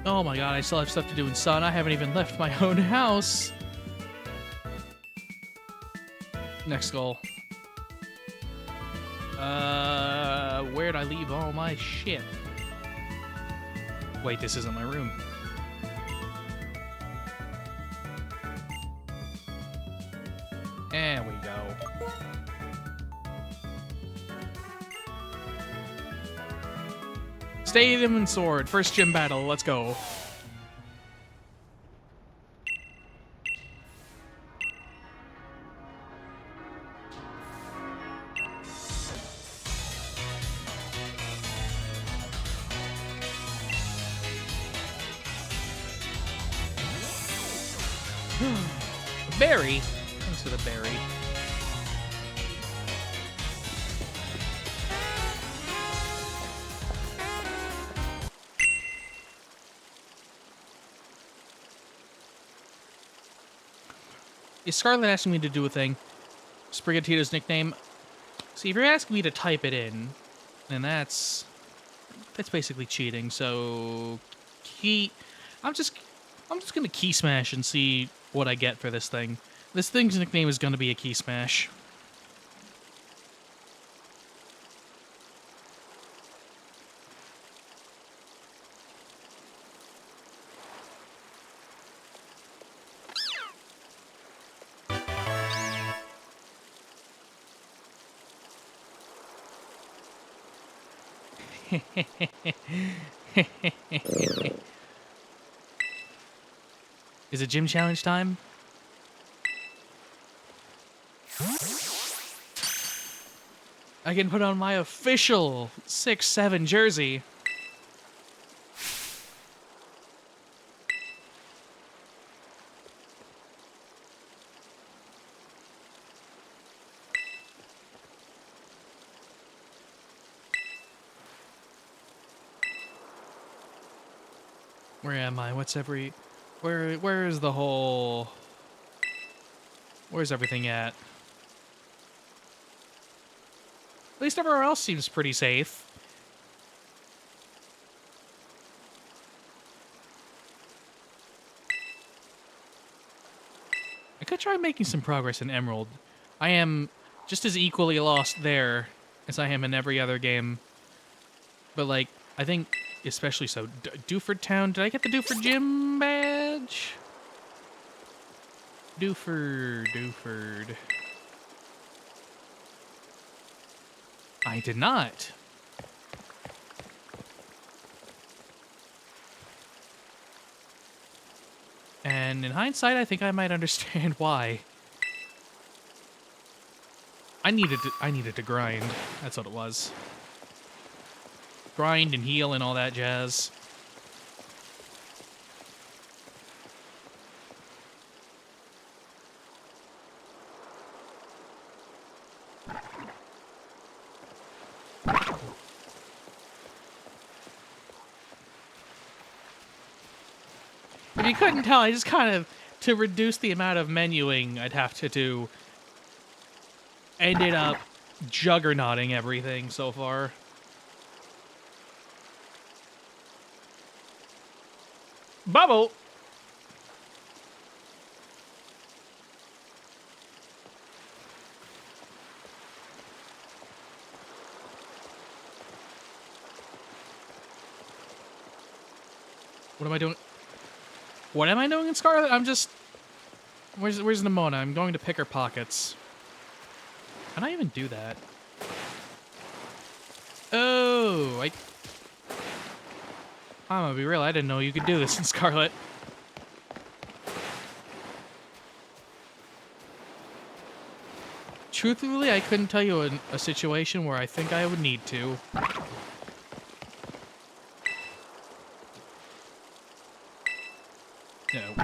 Oh my god, I still have stuff to do in Sun. I haven't even left my own house. Next goal. Where'd I leave all my shit? Wait, this isn't my room. There we go. Stadium and Sword. First gym battle. Let's go. Berry. Thanks for the berry. Is Scarlet asking me to do a thing? Sprigatito's nickname. See, if you're asking me to type it in, then that's basically cheating. So, key. I'm just gonna key smash and see what I get for this thing. This thing's nickname is gonna be a key smash. Is it gym challenge time? I can put on my official 6'7" jersey. Where am I? What's every... Where is the whole... Where's everything at? At least everywhere else seems pretty safe. I could try making some progress in Emerald. I am just as equally lost there as I am in every other game. But, like, I think especially so. Dewford Town. Did I get the Dewford Gym badge? Dewford. I did not. And in hindsight, I think I might understand why. I needed to grind. That's what it was. Grind and heal and all that jazz. If you couldn't tell, I just kind of, to reduce the amount of menuing I'd have to do, ended up juggernauting everything so far. Bubble! What am I doing? What am I doing in Scarlet? I'm just... Where's Nemona? I'm going to pick her pockets. Can I even do that? Oh, I'm gonna be real, I didn't know you could do this in Scarlet. Truthfully, I couldn't tell you a situation where I think I would need to. No.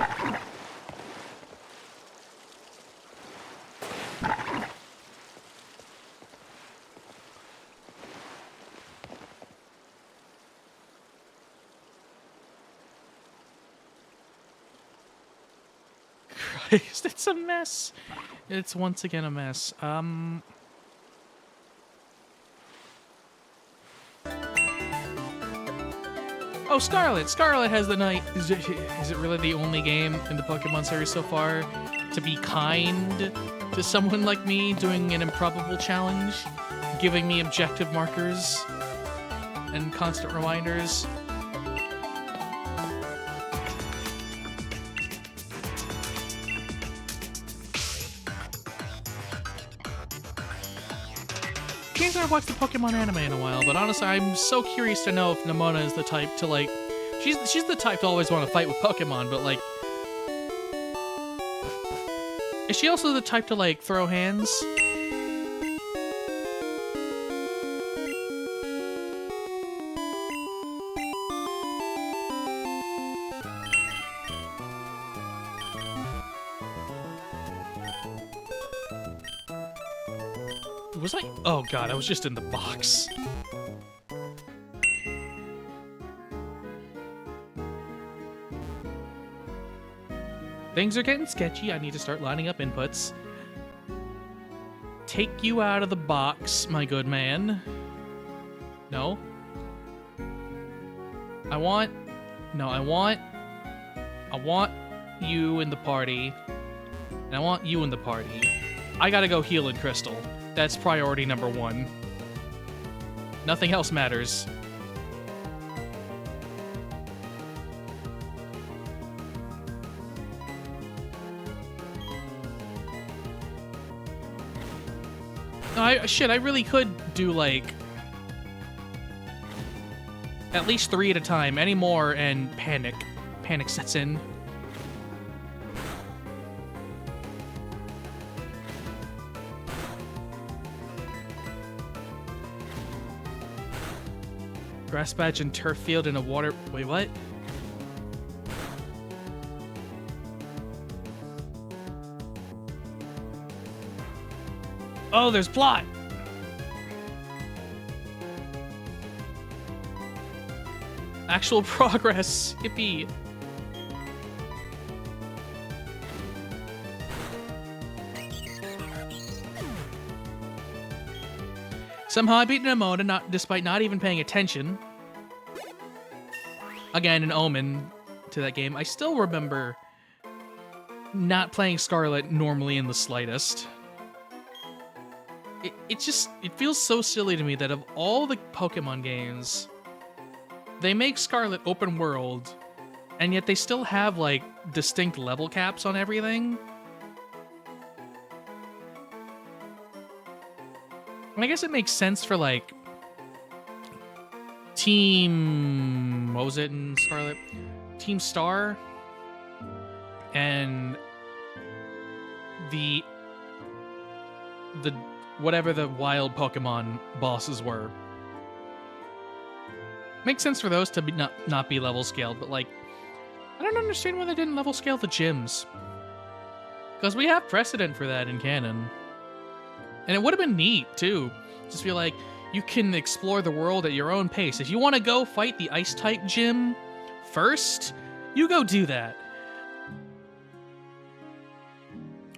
Christ, it's a mess. It's once again a mess. Oh, Scarlet! Scarlet has the night. Is it really the only game in the Pokemon series so far to be kind to someone like me doing an improbable challenge, giving me objective markers and constant reminders? I've watched the Pokemon anime in a while, but honestly, I'm so curious to know if Nemona is the type to, like... She's the type to always want to fight with Pokemon, but, like... Is she also the type to, like, throw hands? Was I? Oh god, I was just in the box. Things are getting sketchy. I need to start lining up inputs. Take you out of the box, my good man. No. I want you in the party. And I want you in the party. I gotta go heal in Crystal. That's priority number 1. Nothing else matters. No, I really could do, like, at least 3 at a time. Any more, and panic sets in. Grass patch and turf field in a water... Wait, what? Oh, there's plot! Actual progress. Yippee. Somehow I beat Nemona despite not even paying attention. Again, an omen to that game. I still remember not playing Scarlet normally in the slightest. It feels so silly to me that of all the Pokemon games, they make Scarlet open world, and yet they still have, like, distinct level caps on everything. And I guess it makes sense for, like, Team... What was it in Scarlet? Team Star? And the whatever the wild Pokemon bosses were. Makes sense for those to be not be level scaled, but, like, I don't understand why they didn't level scale the gyms. Because we have precedent for that in canon. And it would have been neat, too. Just feel like you can explore the world at your own pace. If you want to go fight the Ice-type gym first, you go do that.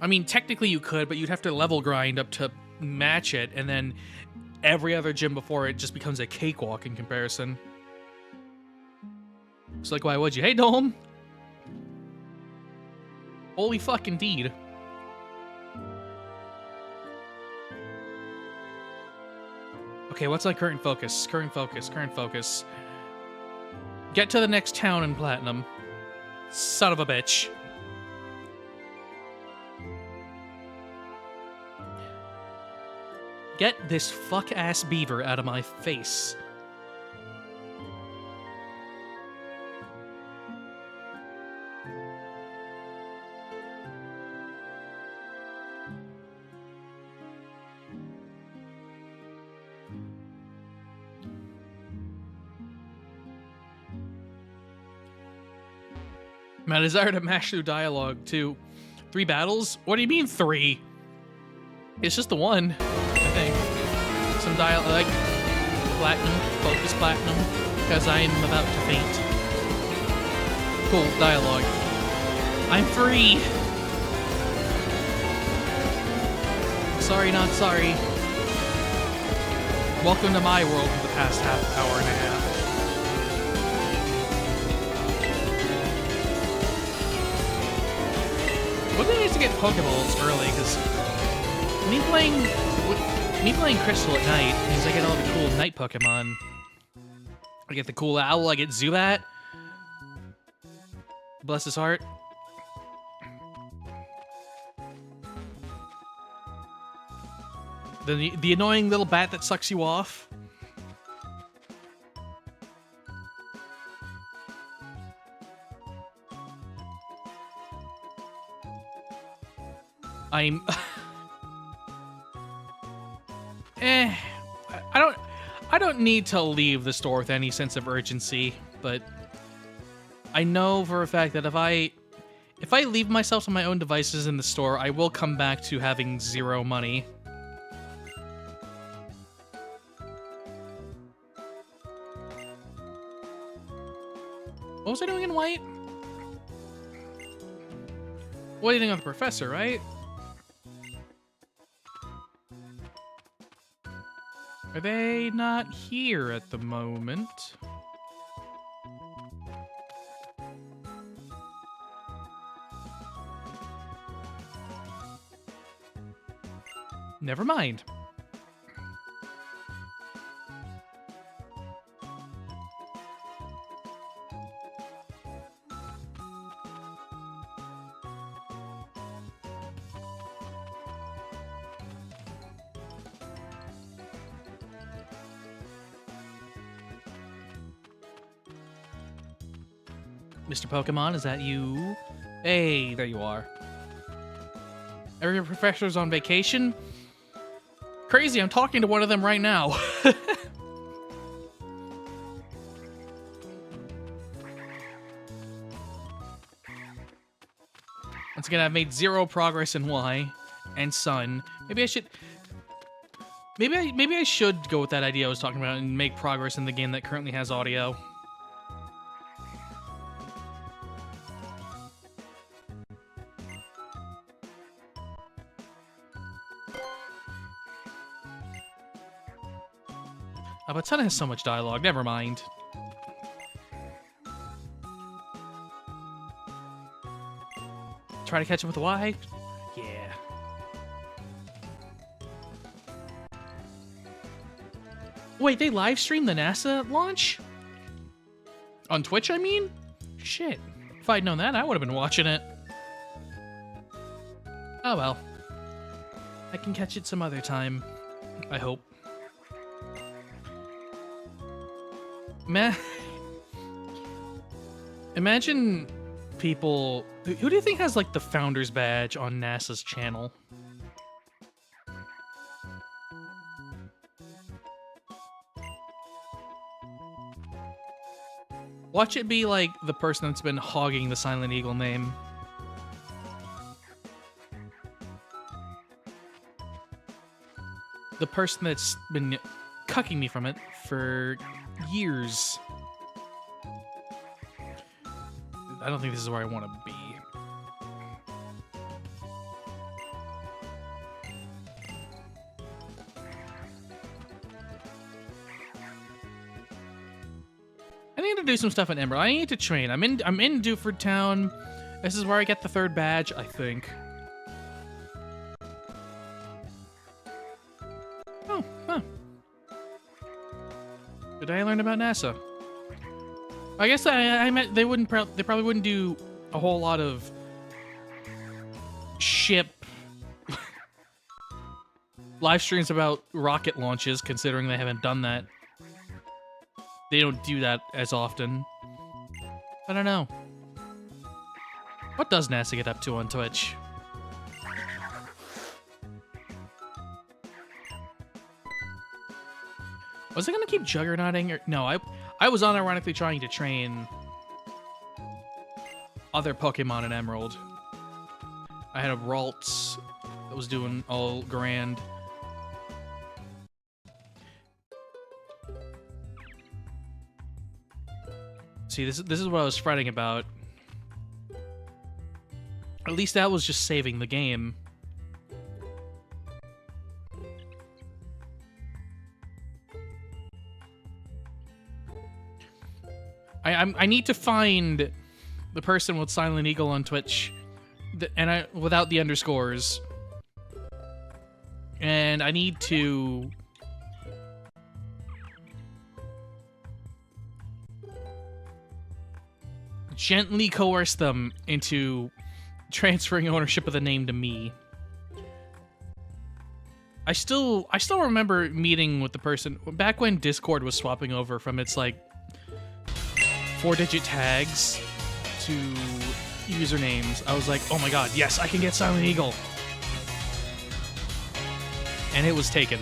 I mean, technically you could, but you'd have to level grind up to match it, and then every other gym before it just becomes a cakewalk in comparison. It's like, why would you? Hey, Dome! Holy fuck, indeed. Okay, what's my current focus? Current focus. Get to the next town in Platinum. Son of a bitch. Get this fuck-ass beaver out of my face. My desire to mash through dialogue to 3 battles? What do you mean 3? It's just the one, I think. Some dialogue, like platinum, focus platinum, because I am about to faint. Cool dialogue. I'm free. Sorry, not sorry. Welcome to my world for the past hour and a half. Would be nice to get Pokeballs early, because me playing Crystal at night means I get all the cool night Pokemon. I get the cool owl, I get Zubat. Bless his heart. The annoying little bat that sucks you off. I don't need to leave the store with any sense of urgency, but I know for a fact that if I leave myself to my own devices in the store, I will come back to having 0 money. What was I doing in white? Waiting on the professor, right? Are they not here at the moment? Never mind. Mr. Pokemon, is that you? Hey, there you are. Are your professors on vacation? Crazy, I'm talking to one of them right now. Once again, I've made 0 progress in Y and Sun. Maybe I should... Maybe I should go with that idea I was talking about and make progress in the game that currently has audio. Oh, but Sun has so much dialogue, never mind. Try to catch up with Y? Yeah. Wait, they live streamed the NASA launch? On Twitch, I mean? Shit. If I'd known that, I would have been watching it. Oh well. I can catch it some other time. I hope. Imagine people... Who do you think has, like, the Founder's Badge on NASA's channel? Watch it be, like, the person that's been hogging the Silent Eagle name. The person that's been cucking me from it for years. I don't think this is where I want to be. I need to do some stuff in Emerald. I need to train. I'm in Dewford Town. This is where I get the 3rd badge, I think. Oh, huh. Today I learned about NASA. I guess I meant they probably wouldn't do a whole lot of ship live streams about rocket launches, considering they haven't done that. They don't do that as often. I don't know. What does NASA get up to on Twitch? Was I gonna keep juggernauting? Or no, I was unironically trying to train other Pokemon in Emerald. I had a Ralts that was doing all grand. See, this is what I was fretting about. At least that was just saving the game. I need to find the person with Silent Eagle on Twitch, and without the underscores. And I need to gently coerce them into transferring ownership of the name to me. I still remember meeting with the person back when Discord was swapping over from its like 4-digit tags to usernames. I was like, oh my god, yes, I can get Silent Eagle. And it was taken.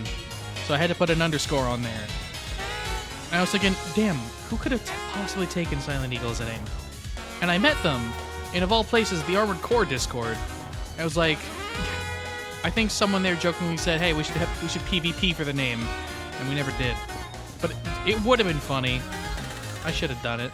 So I had to put an underscore on there. And I was thinking, damn, who could have possibly taken Silent Eagle as a name? And I met them in, of all places, the Armored Core Discord. I was like, I think someone there jokingly said, hey, we should PvP for the name. And we never did. But it would have been funny. I should have done it.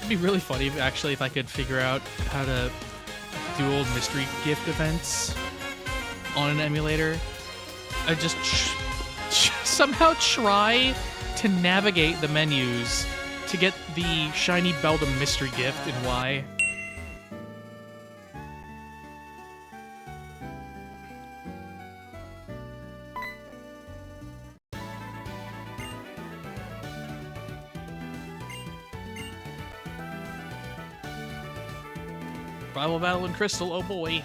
It'd be really funny if I could figure out how to do old mystery gift events on an emulator. I just somehow try to navigate the menus to get the shiny Beldum mystery gift in Y. Rival Battle in Crystal, oh boy.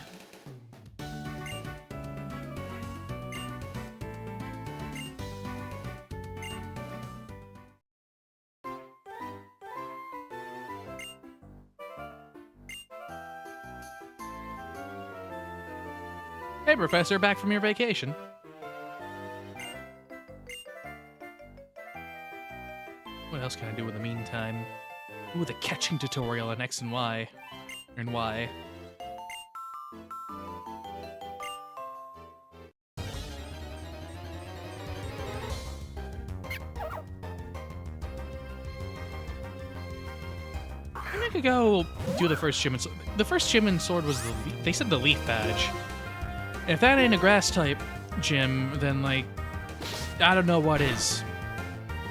Hey, Professor, back from your vacation. What else can I do in the meantime? Ooh, the catching tutorial on X and Y. And Y. Maybe I could go do the first gym. The first gym and sword was they said the leaf badge. If that ain't a grass type gym, then like I don't know what is.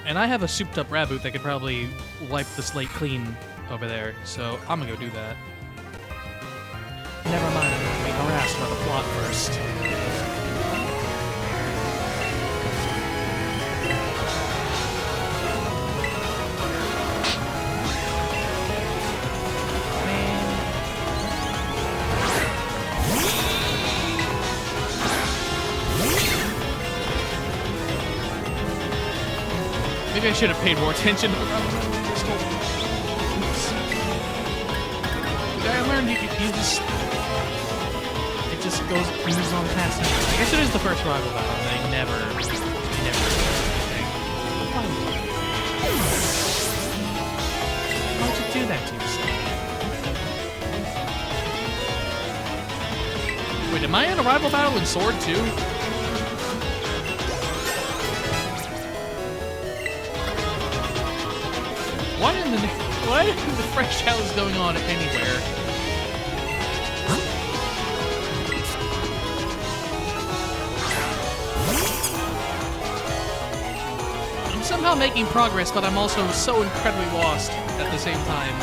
And I have a souped up Raboot that could probably wipe the slate clean over there, so I'm gonna go do that. Never mind, I'm gonna be harassed by the plot first. Maybe I should have paid more attention to the crystal. Oops. I learned you just... It just moves on past me. I guess it is the first rival battle, and I never do anything. Why'd you do that to yourself? Wait, am I in a rival battle in Sword too? What in the fresh hell is going on anywhere? I'm somehow making progress, but I'm also so incredibly lost at the same time.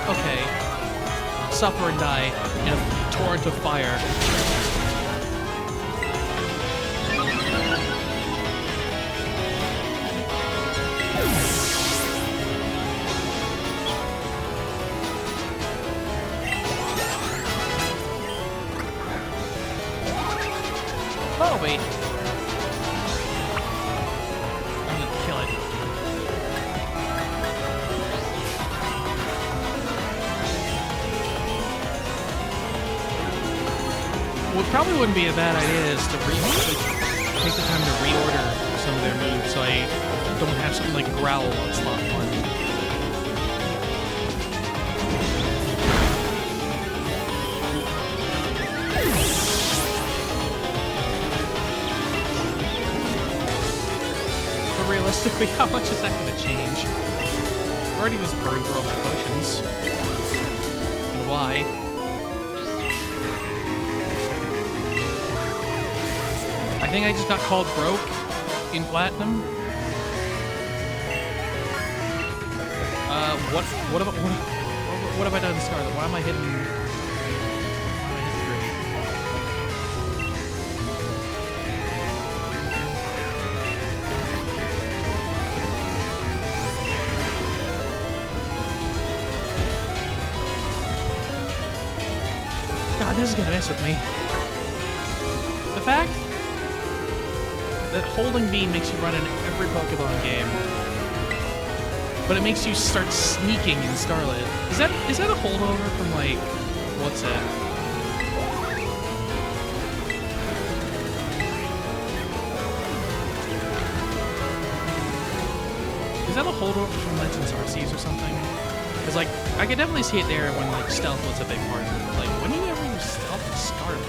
Okay. Suffer and die in a torrent of fire. Oh, wait. I'm gonna kill it. What probably wouldn't be a bad idea is to take the time to reorder some of their moves so I don't have something like Growl on slot 1. Realistically, how much is that going to change? I've already was burned through all my potions. And why? I think I just got called broke in Platinum. What have I done in Scarlet? Why am I hitting... God, this is gonna mess with me. The fact that holding B makes you run in every Pokemon game, but it makes you start sneaking in Scarlet. Is that a holdover from like what's that? Is that a holdover from Legends Arceus or something? Because like I could definitely see it there when like stealth was a big part of it. But, like when do you ever use stealth in Scarlet?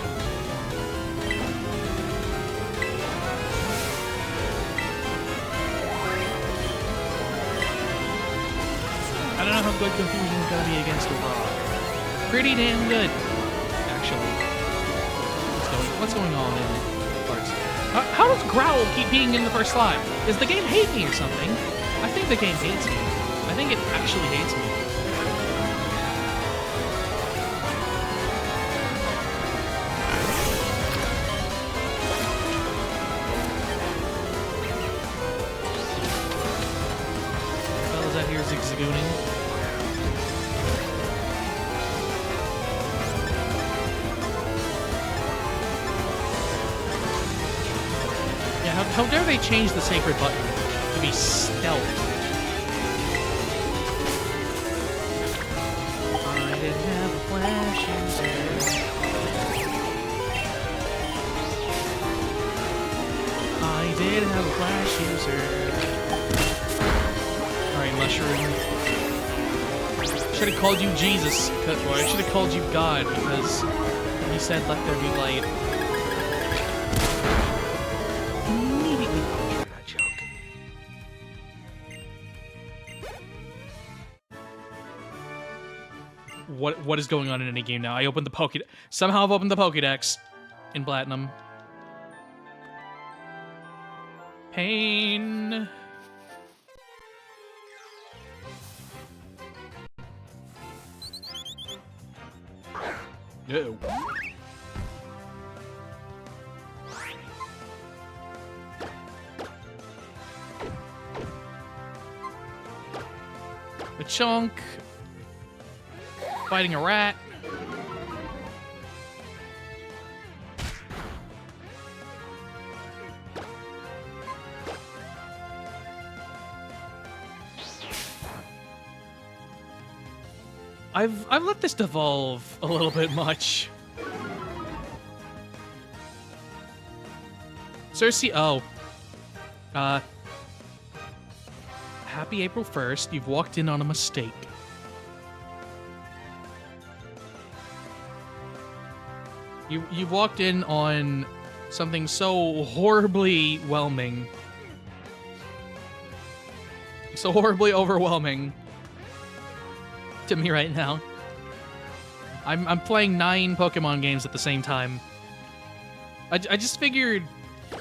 I don't know how good confusion is gonna be against a rock. Pretty damn good, actually. What's going on in parts? How does Growl keep being in the first slot? Does the game hate me or something? I think the game hates me. I think it actually hates me. What is that here zigzagooning? Yeah, how dare they change the sacred button to be stealth? I didn't have a flash user. I did have a flash user. Alright, mushroom. Should have called you Jesus. Or I should have called you God because he said let there be light. Immediately butchered that joke. What is going on in any game now? I opened the Pokédex. Somehow I've opened the Pokédex in Platinum. Pain. No. A chunk. Fighting a rat. I've let this devolve a little bit much. Cersei, oh. Happy April 1st, you've walked in on a mistake. You've walked in on something so horribly whelming. So horribly overwhelming to me right now. I'm playing 9 Pokemon games at the same time. I just figured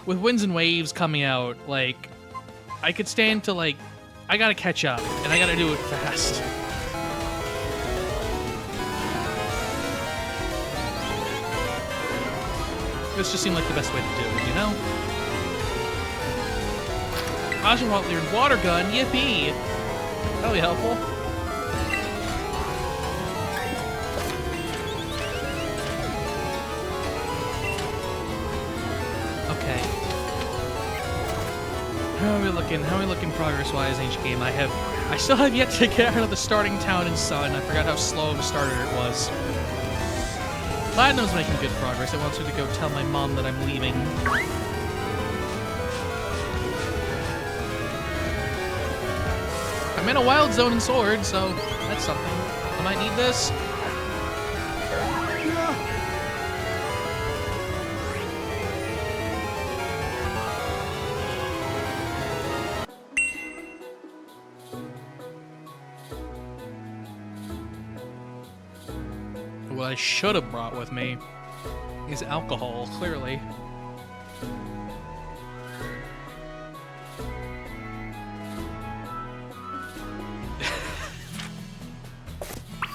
with Winds and Waves coming out, like, I could stand to, like, I gotta catch up, and I gotta do it fast. This just seemed like the best way to do it, you know? Oshawott learned Water Gun, yippee! That'll be helpful. Okay. How are we looking? How are we looking progress-wise, Ancient Game? I still have yet to get out of the starting town in Sun. I forgot how slow of a starter it was. Platinum's making good progress. I want her to go tell my mom that I'm leaving. I'm in a wild zone in Sword, so that's something. I might need this. What I should have brought with me is alcohol, clearly.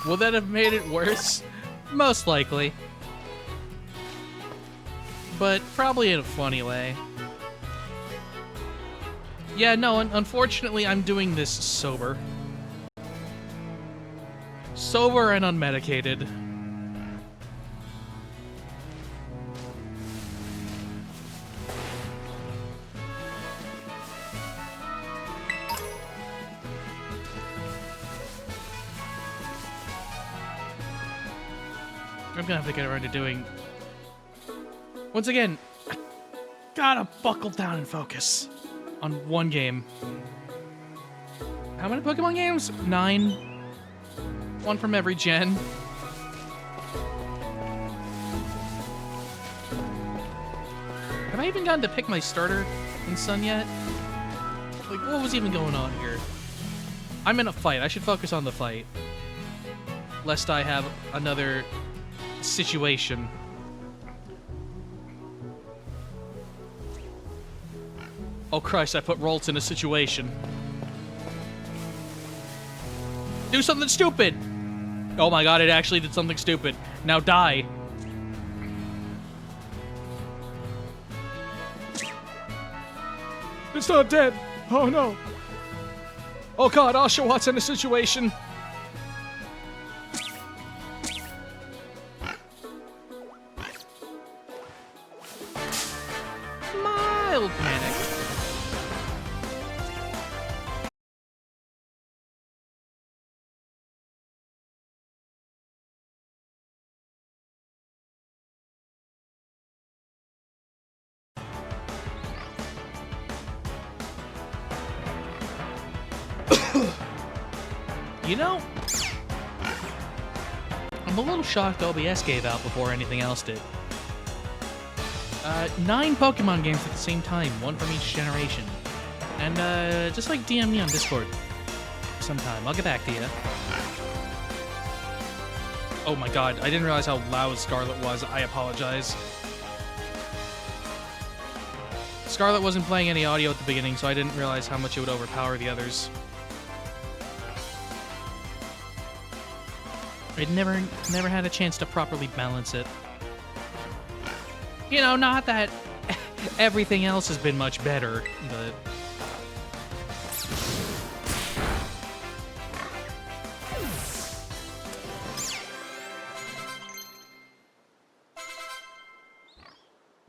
Will that have made it worse? Most likely. But probably in a funny way. Yeah, no, unfortunately I'm doing this sober. Sober and unmedicated. I'm gonna have to get around to doing... Once again, I gotta buckle down and focus on one game. How many Pokemon games? 9. One from every gen. Have I even gotten to pick my starter in Sun yet? Like, what was even going on here? I'm in a fight. I should focus on the fight. Lest I have another situation. Oh Christ, I put Roltz in a situation. Do something stupid! Oh my god, it actually did something stupid. Now die. It's not dead. Oh no. Oh god, Oshawott in a situation. Mild panic. You know, I'm a little shocked OBS gave out before anything else did. 9 Pokemon games at the same time, 1 from each generation. And just like DM me on Discord sometime. I'll get back to you. Oh my god, I didn't realize how loud Scarlet was. I apologize. Scarlet wasn't playing any audio at the beginning, so I didn't realize how much it would overpower the others. I'd never had a chance to properly balance it. You know, not that everything else has been much better, but...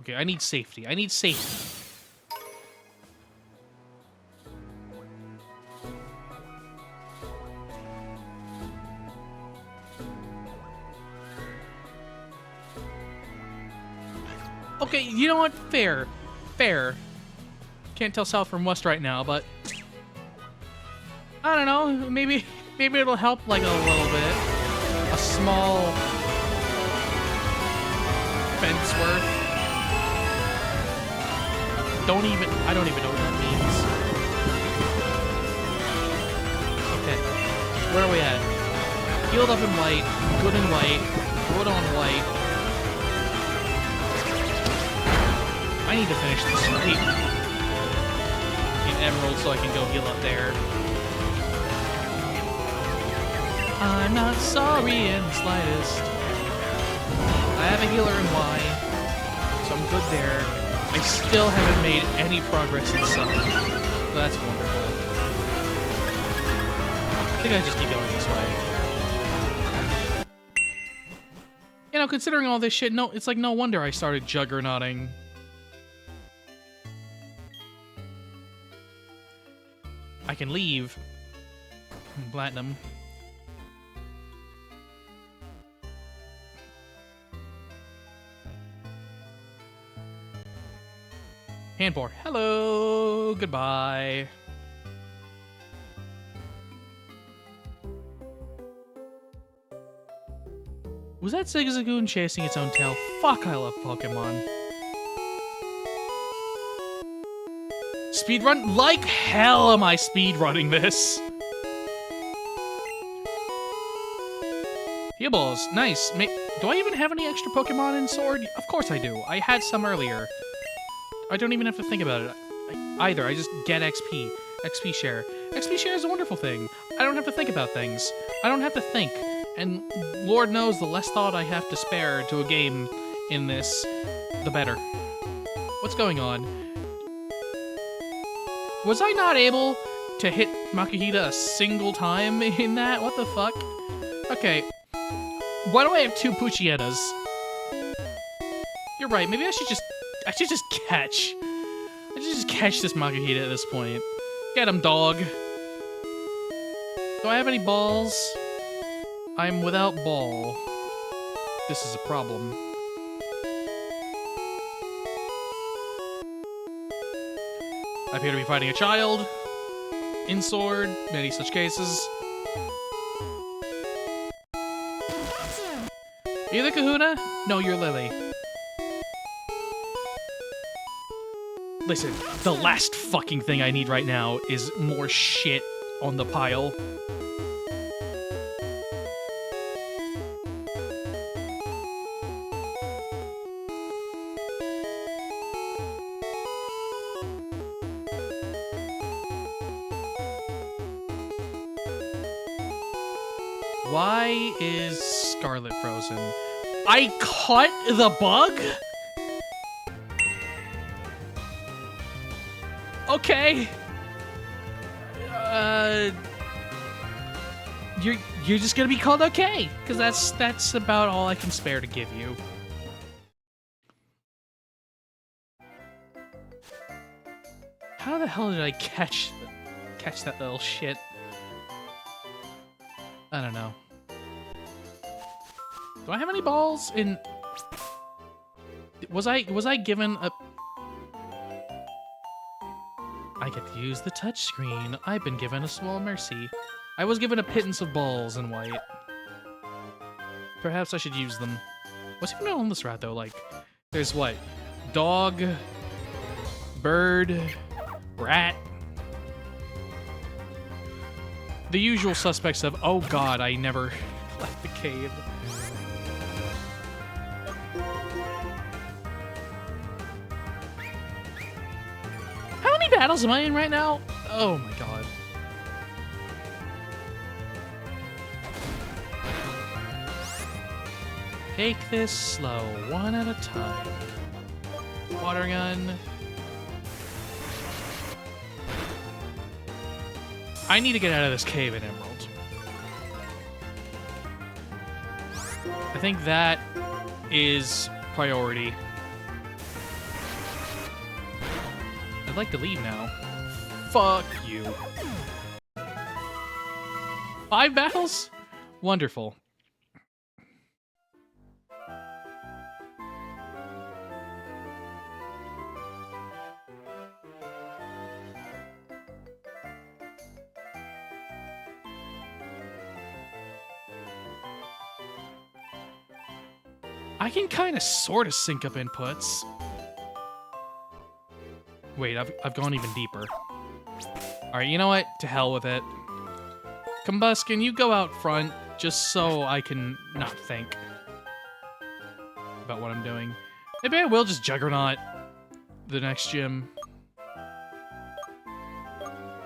Okay, I need safety. I need safety. Okay, you know what? Fair. Fair. Can't tell south from west right now, but... I don't know. Maybe it'll help, like, a little bit. A small... fence worth. I don't even know what that means. Okay. Where are we at? Healed up in white. Good in white. Good on white. I need to finish this fight in Emerald so I can go heal up there. I'm not sorry in the slightest. I have a healer in Y, so I'm good there. I still haven't made any progress in Sun, so that's wonderful. I think I just keep going this way. You know, considering all this shit, no, it's like no wonder I started juggernauting. I can leave. Platinum. Handbore. Hello. Goodbye. Was that Zigzagoon chasing its own tail? Fuck, I love Pokemon. Speedrun? Like hell am I speedrunning this. Heal balls. Nice. Do I even have any extra Pokemon in Sword? Of course I do. I had some earlier. I don't even have to think about it either. I just get XP. XP share. XP share is a wonderful thing. I don't have to think about things. I don't have to think. And Lord knows the less thought I have to spare to a game in this, the better. What's going on? Was I not able to hit Makuhita a single time in that? What the fuck? Okay. Why do I have 2 Poochyenas? You're right, maybe I should just catch. I should just catch this Makuhita at this point. Get him, dog. Do I have any balls? I'm without ball. This is a problem. I appear to be fighting a child. In Sword, many such cases. Are you the Kahuna? No, you're Lily. Listen, the last fucking thing I need right now is more shit on the pile. Why is Scarlet frozen? I caught the bug? Okay. You're just gonna be called okay, because that's about all I can spare to give you. How the hell did I catch that little shit? I don't know. Do I have any balls in? Was I given a? I get to use the touchscreen. I've been given a small mercy. I was given a pittance of balls in white. Perhaps I should use them. What's even on this route though? Like, there's what? Dog, bird, rat. The usual suspects of, oh god, I never left the cave. How many battles am I in right now? Oh my god. Take this slow, one at a time. Water gun. I need to get out of this cave in Emerald. I think that is priority. I'd like to leave now. Fuck you. 5 battles? Wonderful. I can kind of sort of sync up inputs. Wait, I've gone even deeper. Alright, you know what? To hell with it. Combust, can you go out front just so I can not think about what I'm doing? Maybe I will just Juggernaut the next gym.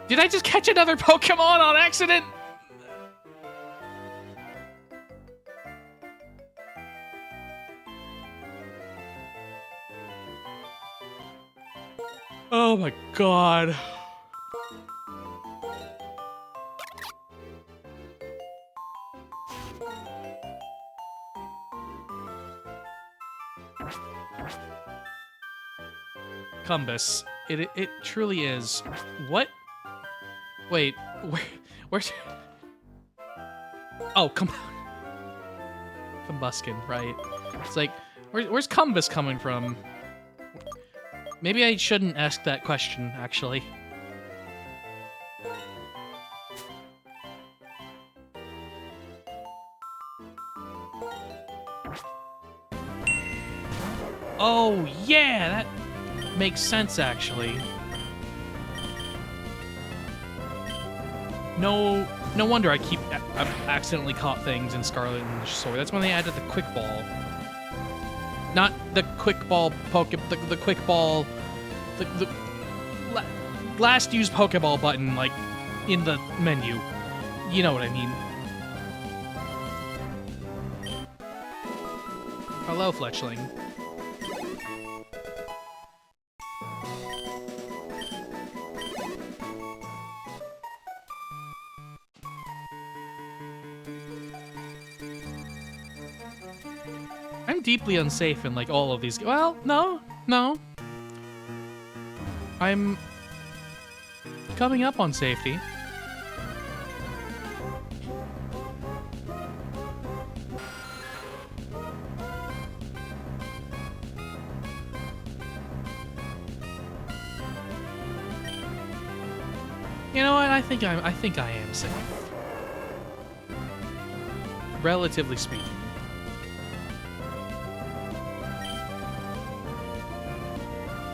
Did I just catch another Pokemon on accident? Oh my god. Cumbus. It truly is. What? Wait, where's... Oh, Combuskin, right. It's like, where's Cumbus coming from? Maybe I shouldn't ask that question, actually. Oh, yeah, that makes sense, actually. No wonder I've accidentally caught things in Scarlet and Sword. That's when they added the Quick Ball. Not the Quick Ball the Quick Ball, the last used Pokeball button, like, in the menu. You know what I mean. Hello, Fletchling. I'm deeply unsafe in, like, all of these. Well, no. I'm coming up on safety. You know what? I think I am safe. Relatively speaking.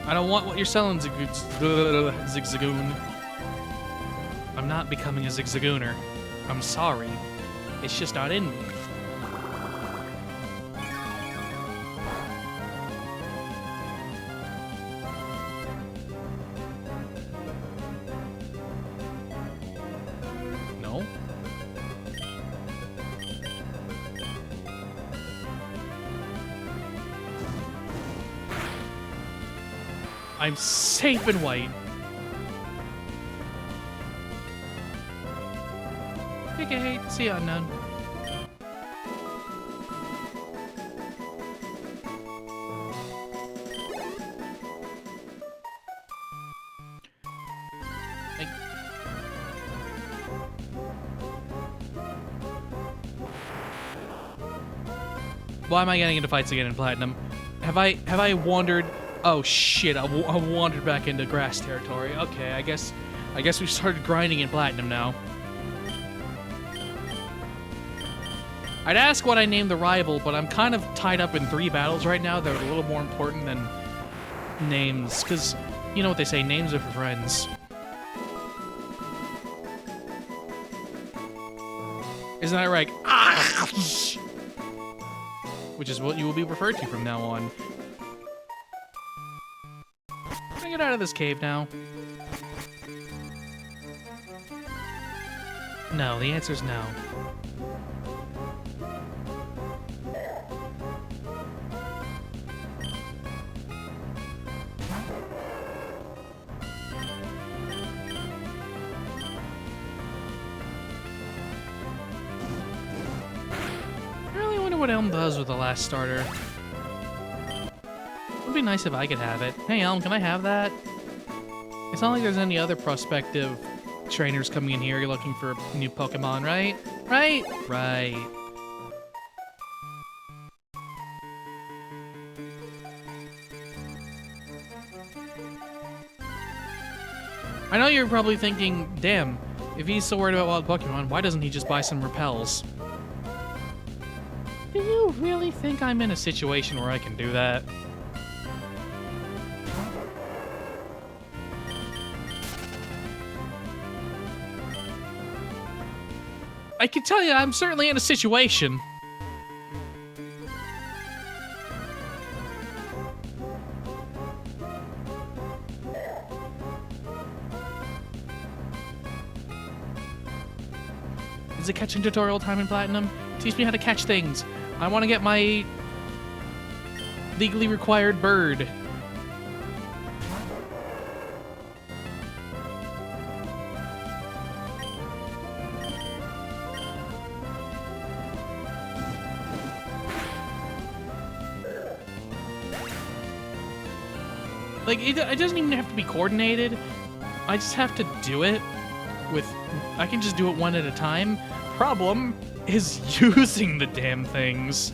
I don't want what you're selling, Zigzagoon. I'm not becoming a Zigzagooner. I'm sorry. It's just not in me. No? I'm safe and white. Okay, see ya, Unknown. Why am I getting into fights again in Platinum? Have I wandered? Oh shit! I wandered back into grass territory. Okay, I guess we started grinding in Platinum now. I'd ask what I named the rival, but I'm kind of tied up in 3 battles right now that are a little more important than names, because you know what they say, names are for friends. Isn't that right? Which is what you will be referred to from now on. Can I get out of this cave now? No, the answer's no. What Elm does with the last starter. It would be nice if I could have it. Hey Elm, can I have that? It's not like there's any other prospective trainers coming in here looking for new Pokemon, right? Right? Right. I know you're probably thinking, damn, if he's so worried about wild Pokemon, why doesn't he just buy some repels? Do you really think I'm in a situation where I can do that? I can tell you I'm certainly in a situation. Is it catching tutorial time in Platinum? Teach me how to catch things. I want to get my legally required bird. Like, it doesn't even have to be coordinated. I just have to do it with... I can just do it one at a time. Problem is using the damn things.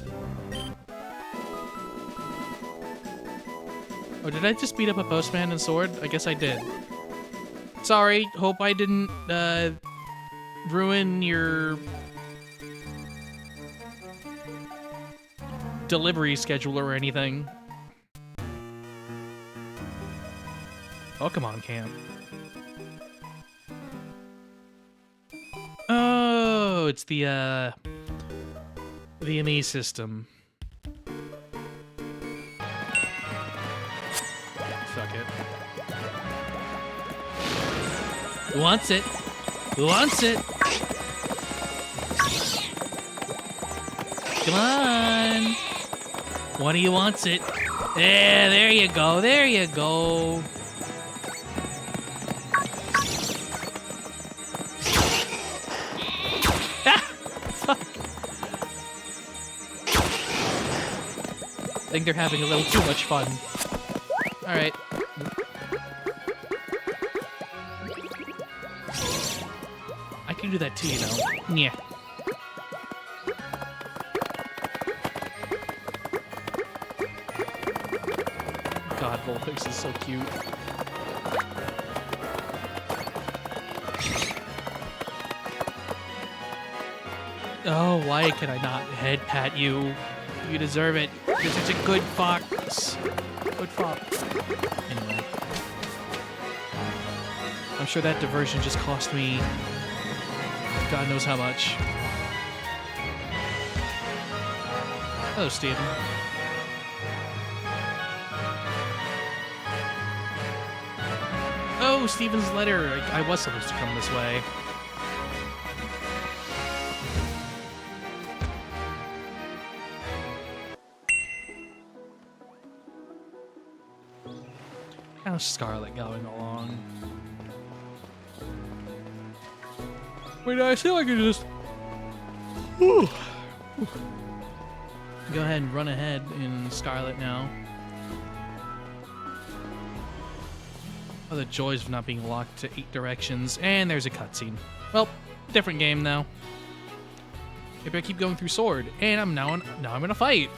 Oh, did I just beat up a postman and sword? I guess I did. Sorry, hope I didn't, ruin your delivery schedule or anything. Pokemon Camp. Oh, it's the VME system. Fuck it. Who wants it? Who wants it? Come on. One of you wants it. Yeah, there you go. There you go. I think they're having a little too much fun. Alright. I can do that too, you know. Yeah. God, Vulpix is so cute. Oh, why can I not head pat you? You deserve it. You're such a good fox. Good fox. Anyway. I'm sure that diversion just cost me God knows how much. Hello, Steven. Oh, Steven's letter. I was supposed to come this way. How's Scarlet going along? Wait, I feel like I just... Whew. Go ahead and run ahead in Scarlet now. Oh, the joys of not being locked to 8 directions. And there's a cutscene. Well, different game now. Maybe I keep going through Sword. And I'm now I'm in a fight.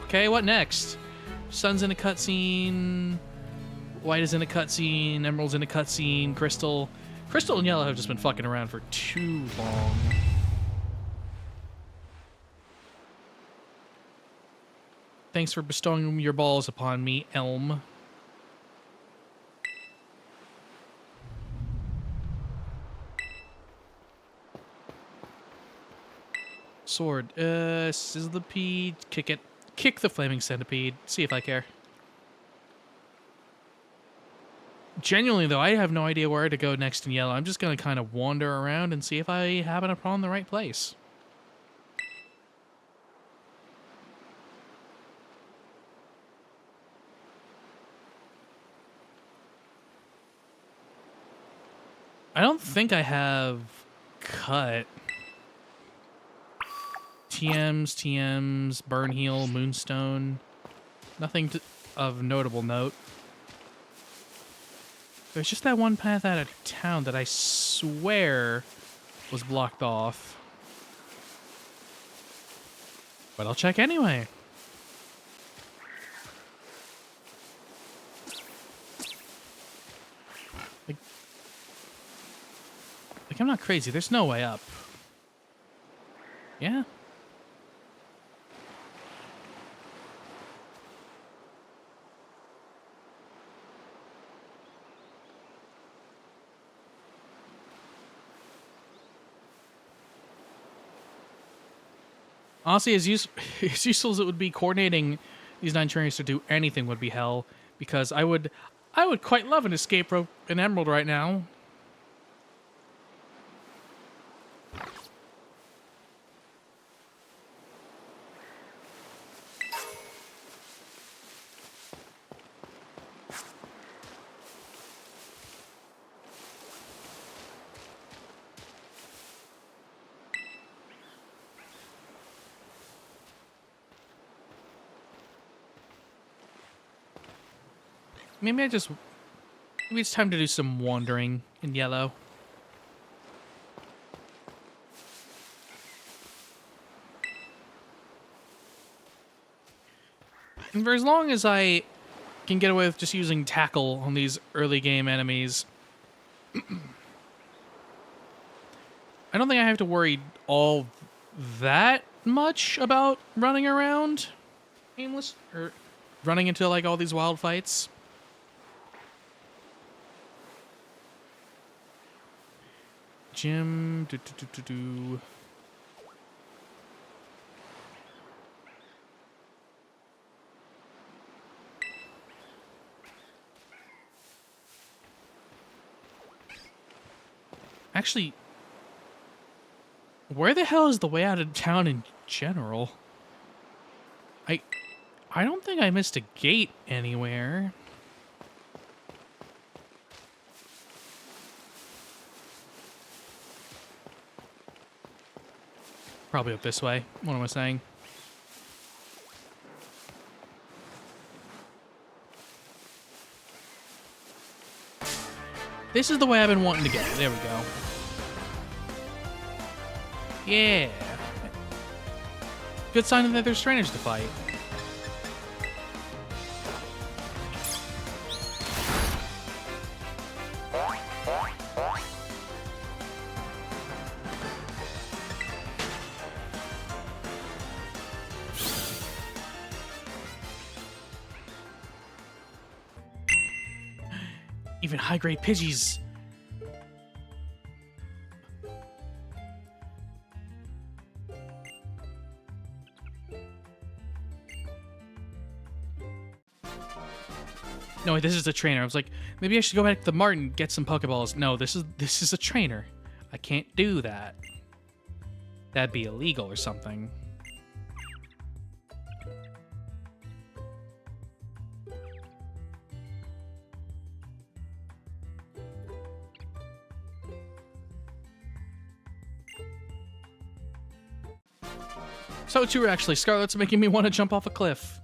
Okay, what next? Sun's in a cutscene. White is in a cutscene. Emerald's in a cutscene. Crystal and Yellow have just been fucking around for too long. Thanks for bestowing your balls upon me, Elm. Sword. Sizzlipede. Kick it. Kick the flaming centipede. See if I care. Genuinely, though, I have no idea where to go next in Yellow. I'm just going to kind of wander around and see if I happen upon the right place. I don't think I have cut. TMs, Burn Heal, Moonstone. Nothing of notable note. There's just that one path out of town that I swear was blocked off. But I'll check anyway. Like I'm not crazy. There's no way up. Yeah. Honestly, as useful as it would be, coordinating these 9 trainers to do anything would be hell, because I would quite love an escape rope in Emerald right now. Maybe it's time to do some wandering in Yellow. And for as long as I can get away with just using tackle on these early game enemies, I don't think I have to worry all that much about running around aimless or running into like all these wild fights. Gym. Actually, where the hell is the way out of town in general? I don't think I missed a gate anywhere. Probably up this way. What am I saying? This is the way I've been wanting to go. There we go. Yeah. Good sign that there's trainers to fight. Even high-grade Pidgeys No, wait, this is a trainer. I was like, maybe I should go back to the Mart and get some Pokeballs. No, this is a trainer. I can't do that. That'd be illegal or something. So too, actually, Scarlet's making me want to jump off a cliff.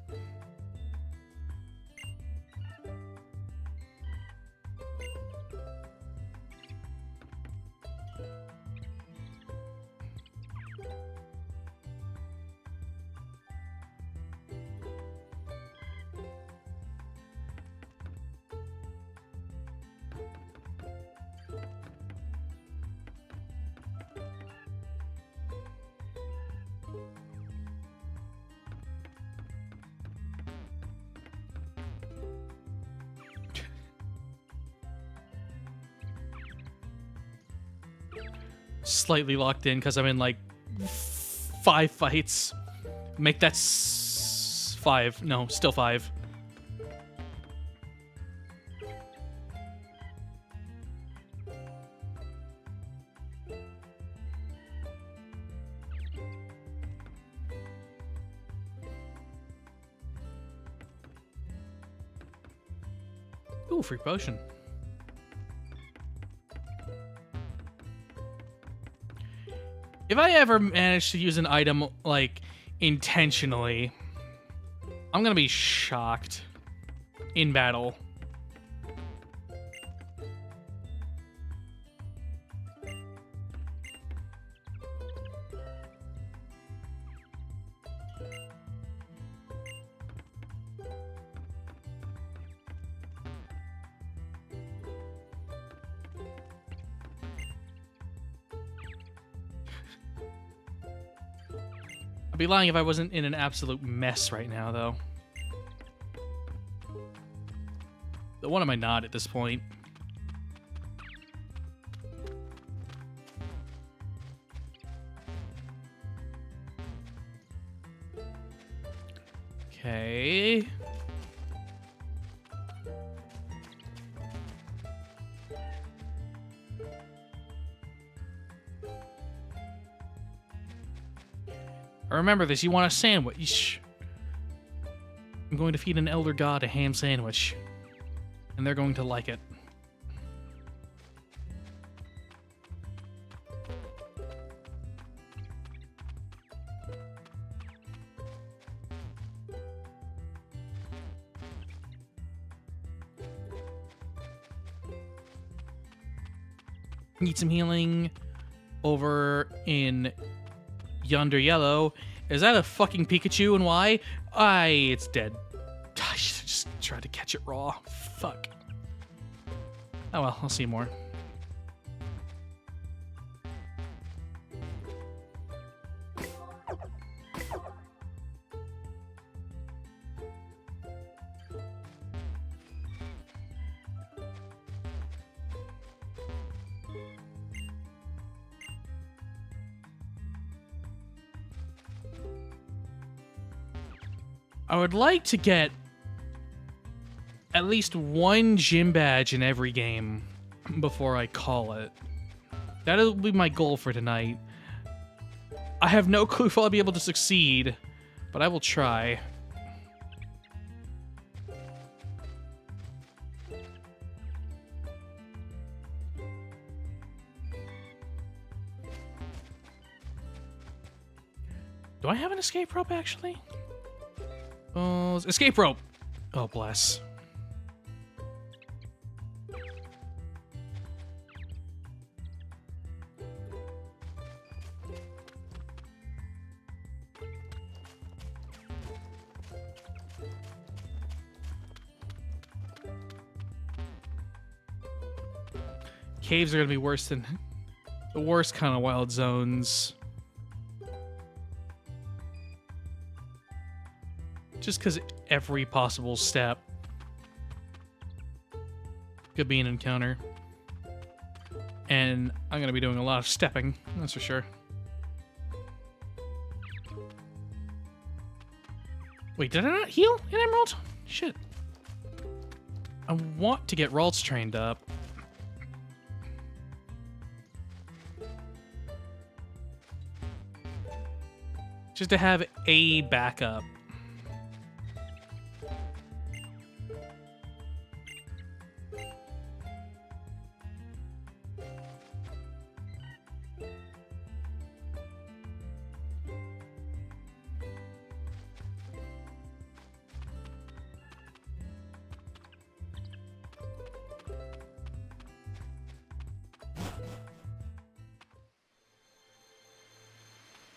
Slightly locked in because I'm in like 5 fights. Make that 5. No, still 5. Ooh, free potion. If I ever manage to use an item, like, intentionally, I'm gonna be shocked in battle. I'd be lying if I wasn't in an absolute mess right now, though. But what am I not at this point? Okay. Remember this, you want a sandwich. I'm going to feed an elder god a ham sandwich. And they're going to like it. Need some healing over in Yonder Yellow. Is that a fucking Pikachu, and why? It's dead. I should just tried to catch it raw. Fuck. Oh well, I'll see more. I would like to get at least one gym badge in every game before I call it. That'll be my goal for tonight. I have no clue if I'll be able to succeed, but I will try. Do I have an escape rope, actually? Oh, escape rope! Oh, bless. Caves are gonna be worse than the worst kind of wild zones. Just because every possible step could be an encounter. And I'm going to be doing a lot of stepping, that's for sure. Wait, did I not heal in Emerald? Shit. I want to get Ralts trained up. Just to have a backup.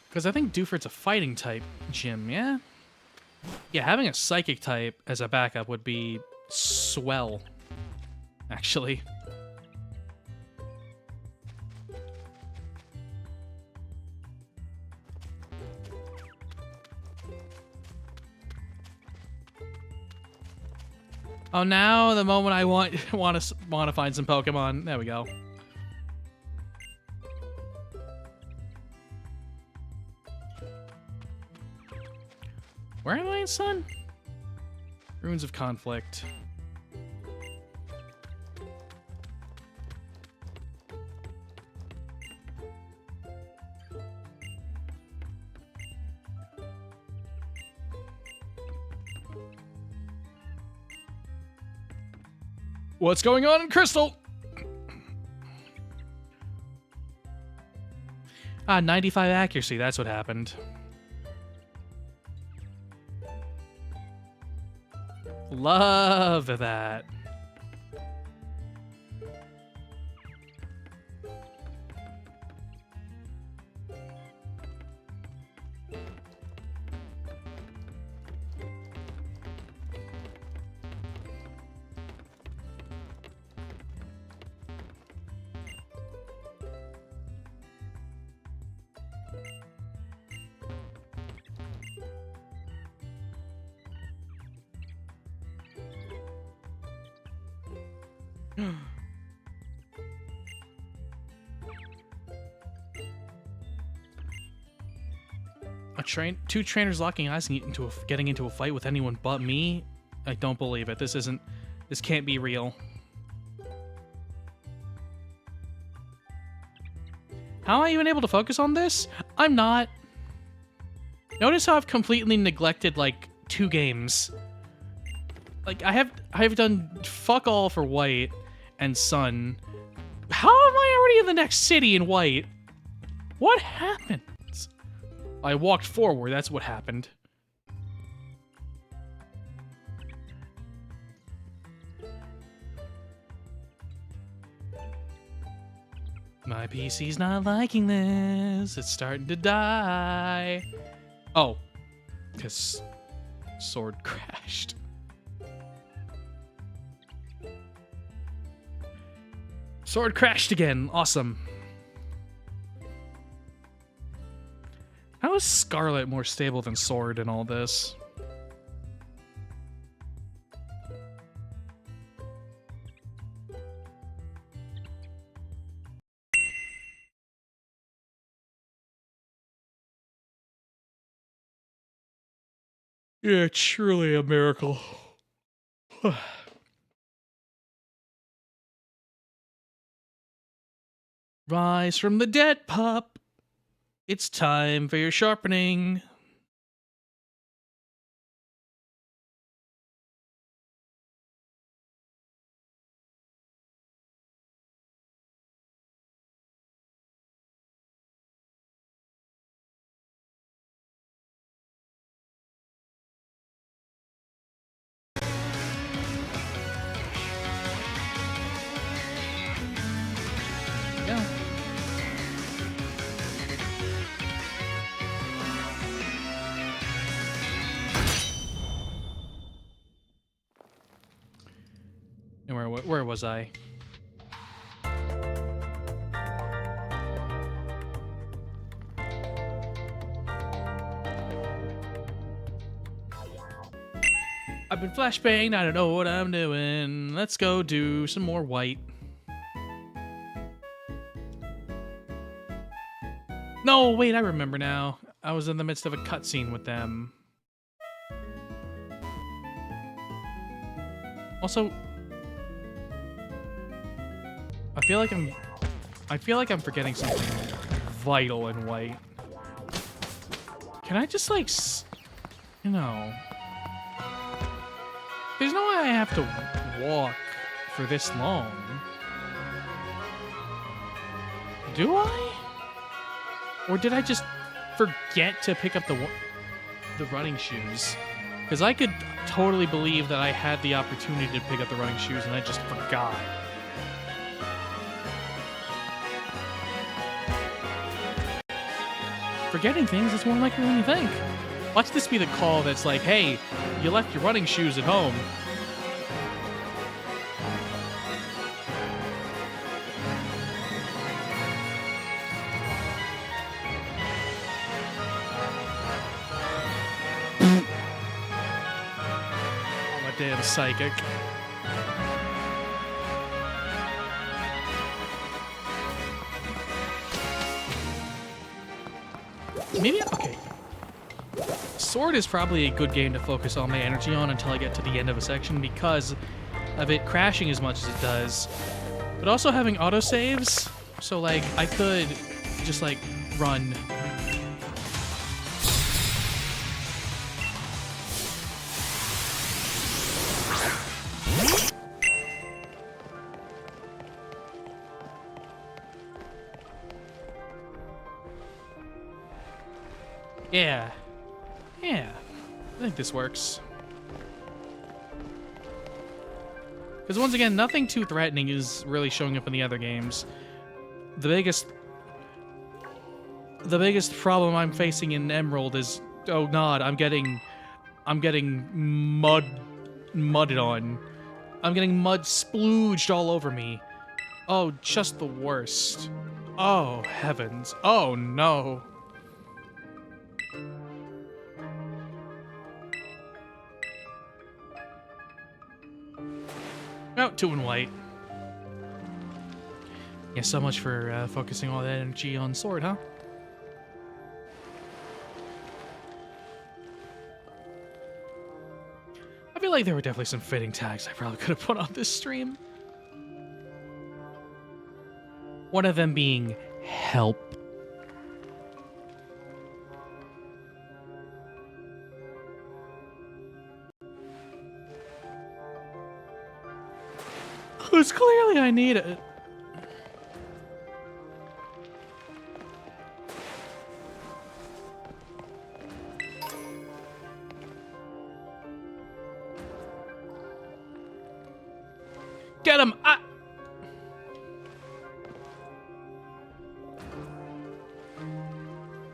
Because I think Dewford's a fighting type gym, yeah? Yeah, having a psychic type as a backup would be swell, actually. Oh, now the moment I want to find some Pokemon. There we go. Where am I, son? Ruins of Conflict. What's going on in Crystal? 95 accuracy, that's what happened. Love that. Two trainers locking eyes and getting into a fight with anyone but me? I don't believe it. This can't be real. How am I even able to focus on this? I'm not. Notice how I've completely neglected, like, 2 games. Like, I have done fuck all for White and Sun. How am I already in the next city in White? What happened? I walked forward, that's what happened. My PC's not liking this. It's starting to die. Oh, because Sword crashed. Sword crashed again. Awesome. How is Scarlet more stable than Sword in all this? Yeah, truly a miracle. Rise from the dead, pup. It's time for your sharpening. Yeah. And where was I? I've been flashbanged, I don't know what I'm doing. Let's go do some more White. No, wait, I remember now. I was in the midst of a cutscene with them. Also, I feel like I'm forgetting something vital in white. Can I just like, you know, there's no way I have to walk for this long. Do I? Or did I just forget to pick up the running shoes? Because I could totally believe that I had the opportunity to pick up the running shoes and I just forgot. Forgetting things is more likely than you think. Watch this be the call that's like, hey, you left your running shoes at home. I'm a damn psychic. Maybe, okay. Sword is probably a good game to focus all my energy on until I get to the end of a section because of it crashing as much as it does. But also having autosaves, so like I could just like run. Yeah. Yeah. I think this works. Because once again, nothing too threatening is really showing up in the other games. The biggest problem I'm facing in Emerald is, oh god, I'm getting mudded on. I'm getting mud splooged all over me. Oh, just the worst. Oh, heavens. Oh, no. Oh, 2 in white. Yeah, so much for focusing all that energy on sword, huh? I feel like there were definitely some fitting tags I probably could have put on this stream. One of them being help. Because clearly I need it. Get him!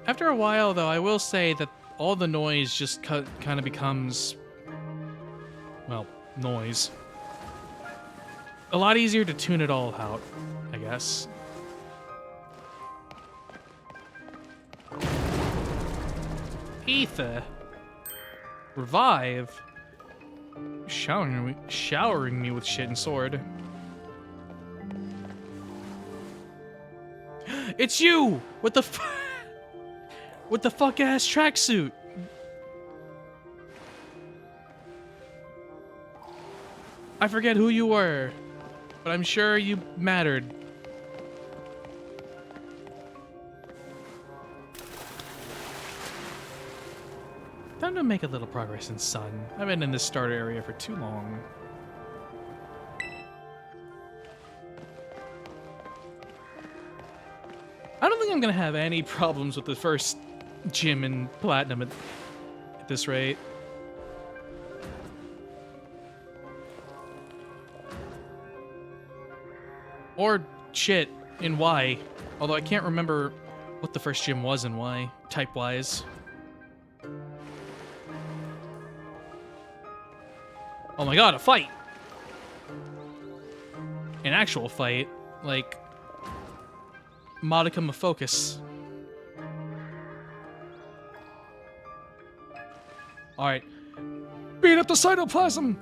After a while, though, I will say that all the noise just kind of becomes, well, noise. A lot easier to tune it all out, I guess. Ether. Revive. Showering me with shit and sword. It's you! What the What the fuck ass tracksuit? I forget who you were, but I'm sure you mattered. Time to make a little progress in Sun. I've been in this starter area for too long. I don't think I'm gonna have any problems with the first gym in Platinum at this rate. Or shit in Y. Although I can't remember what the first gym was in Y, type-wise. Oh my god, a fight! An actual fight. Like, modicum of focus. Alright. Beat up the cytoplasm!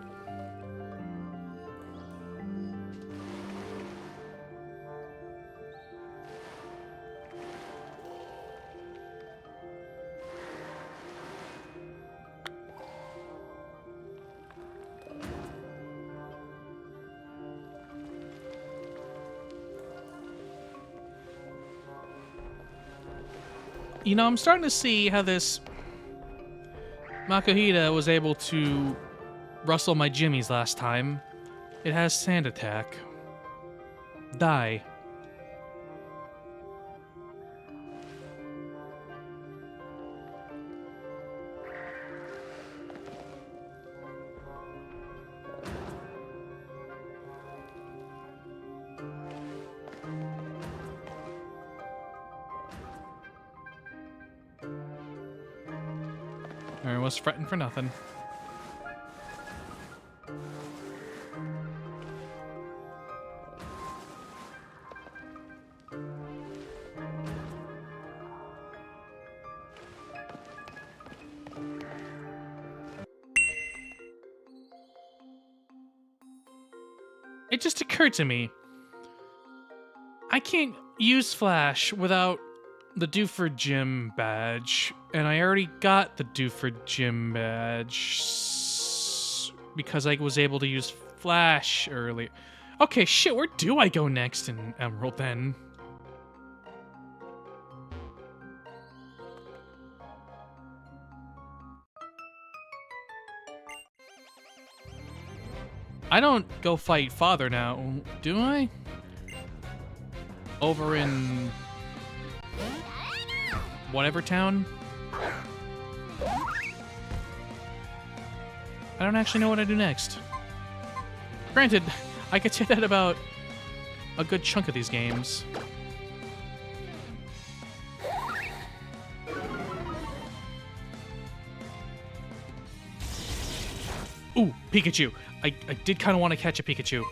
You know, I'm starting to see how this Makuhita was able to rustle my jimmies last time. It has sand attack. Die. I was fretting for nothing. It just occurred to me. I can't use Flash without the Dewford Gym badge, and I already got the Dewford Gym badge because I was able to use Flash earlier. Okay, shit, where do I go next in Emerald then? I don't go fight Father now, do I? Over in whatever town? I don't actually know what I do next. Granted, I could say that about a good chunk of these games. Ooh, Pikachu. I did kind of want to catch a Pikachu.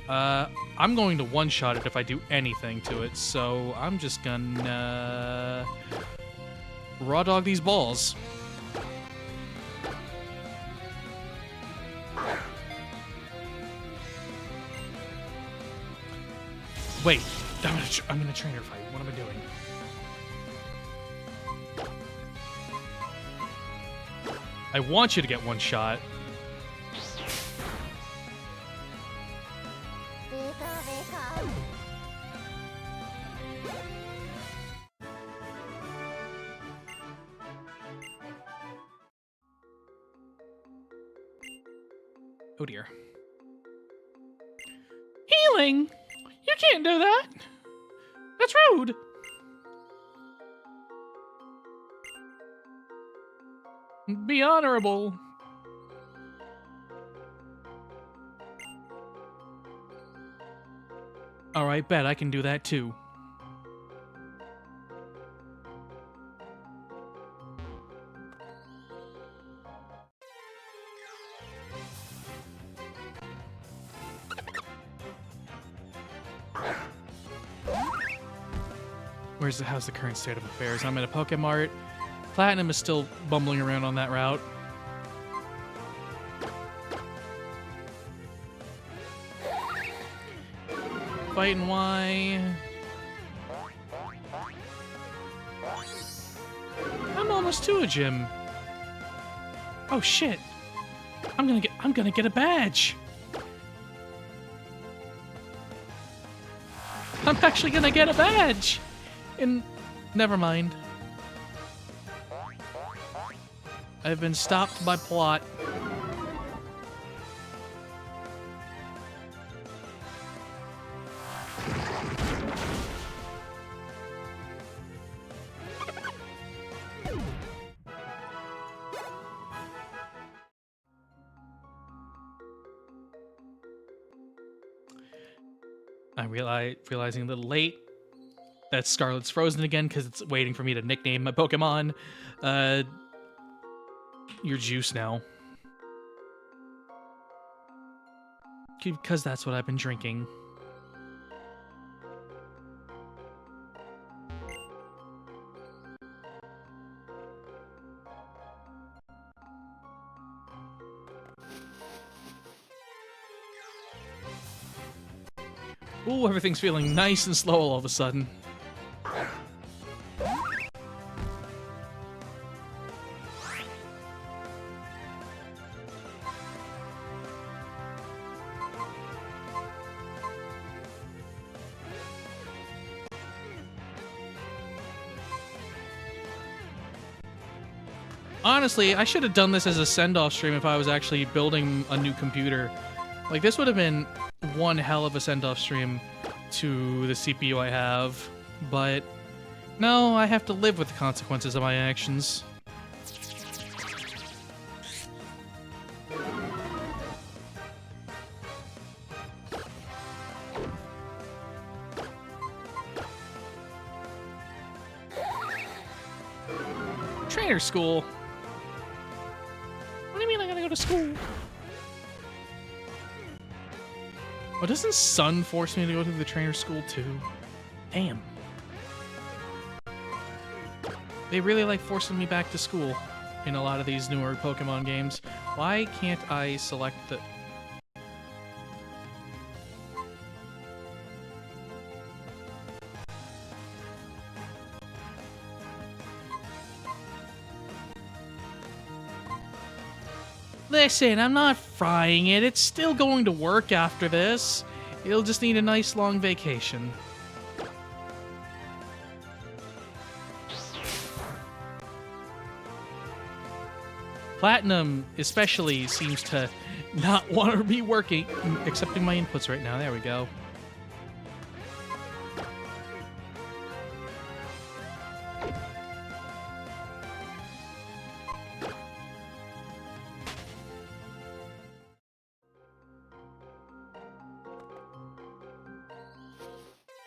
I'm going to one-shot it if I do anything to it, so I'm just gonna raw dog these balls. Wait, I'm gonna trainer fight. What am I doing? I want you to get one shot. Oh dear. Healing? You can't do that. That's rude. Be honorable. Alright, bet I can do that too. How's the current state of affairs? I'm at a Pokemart. Platinum is still bumbling around on that route. Fighting Y. I'm almost to a gym. Oh shit. I'm gonna get a badge. I'm actually gonna get a badge. And never mind. I've been stopped by plot. Realizing a little late that Scarlet's frozen again because it's waiting for me to nickname my Pokemon. Your juice now. Because that's what I've been drinking. Ooh, everything's feeling nice and slow all of a sudden. Honestly, I should have done this as a send-off stream if I was actually building a new computer. Like, this would have been one hell of a send-off stream to the CPU I have. But, no, I have to live with the consequences of my actions. Trainer school. What do you mean I gotta go to school? Oh, doesn't Sun force me to go to the trainer school too? Damn. They really like forcing me back to school in a lot of these newer Pokemon games. Why can't I select the... Listen, I'm not frying it. It's still going to work after this. It'll just need a nice long vacation. Platinum especially seems to not want to be working, accepting my inputs right now. There we go.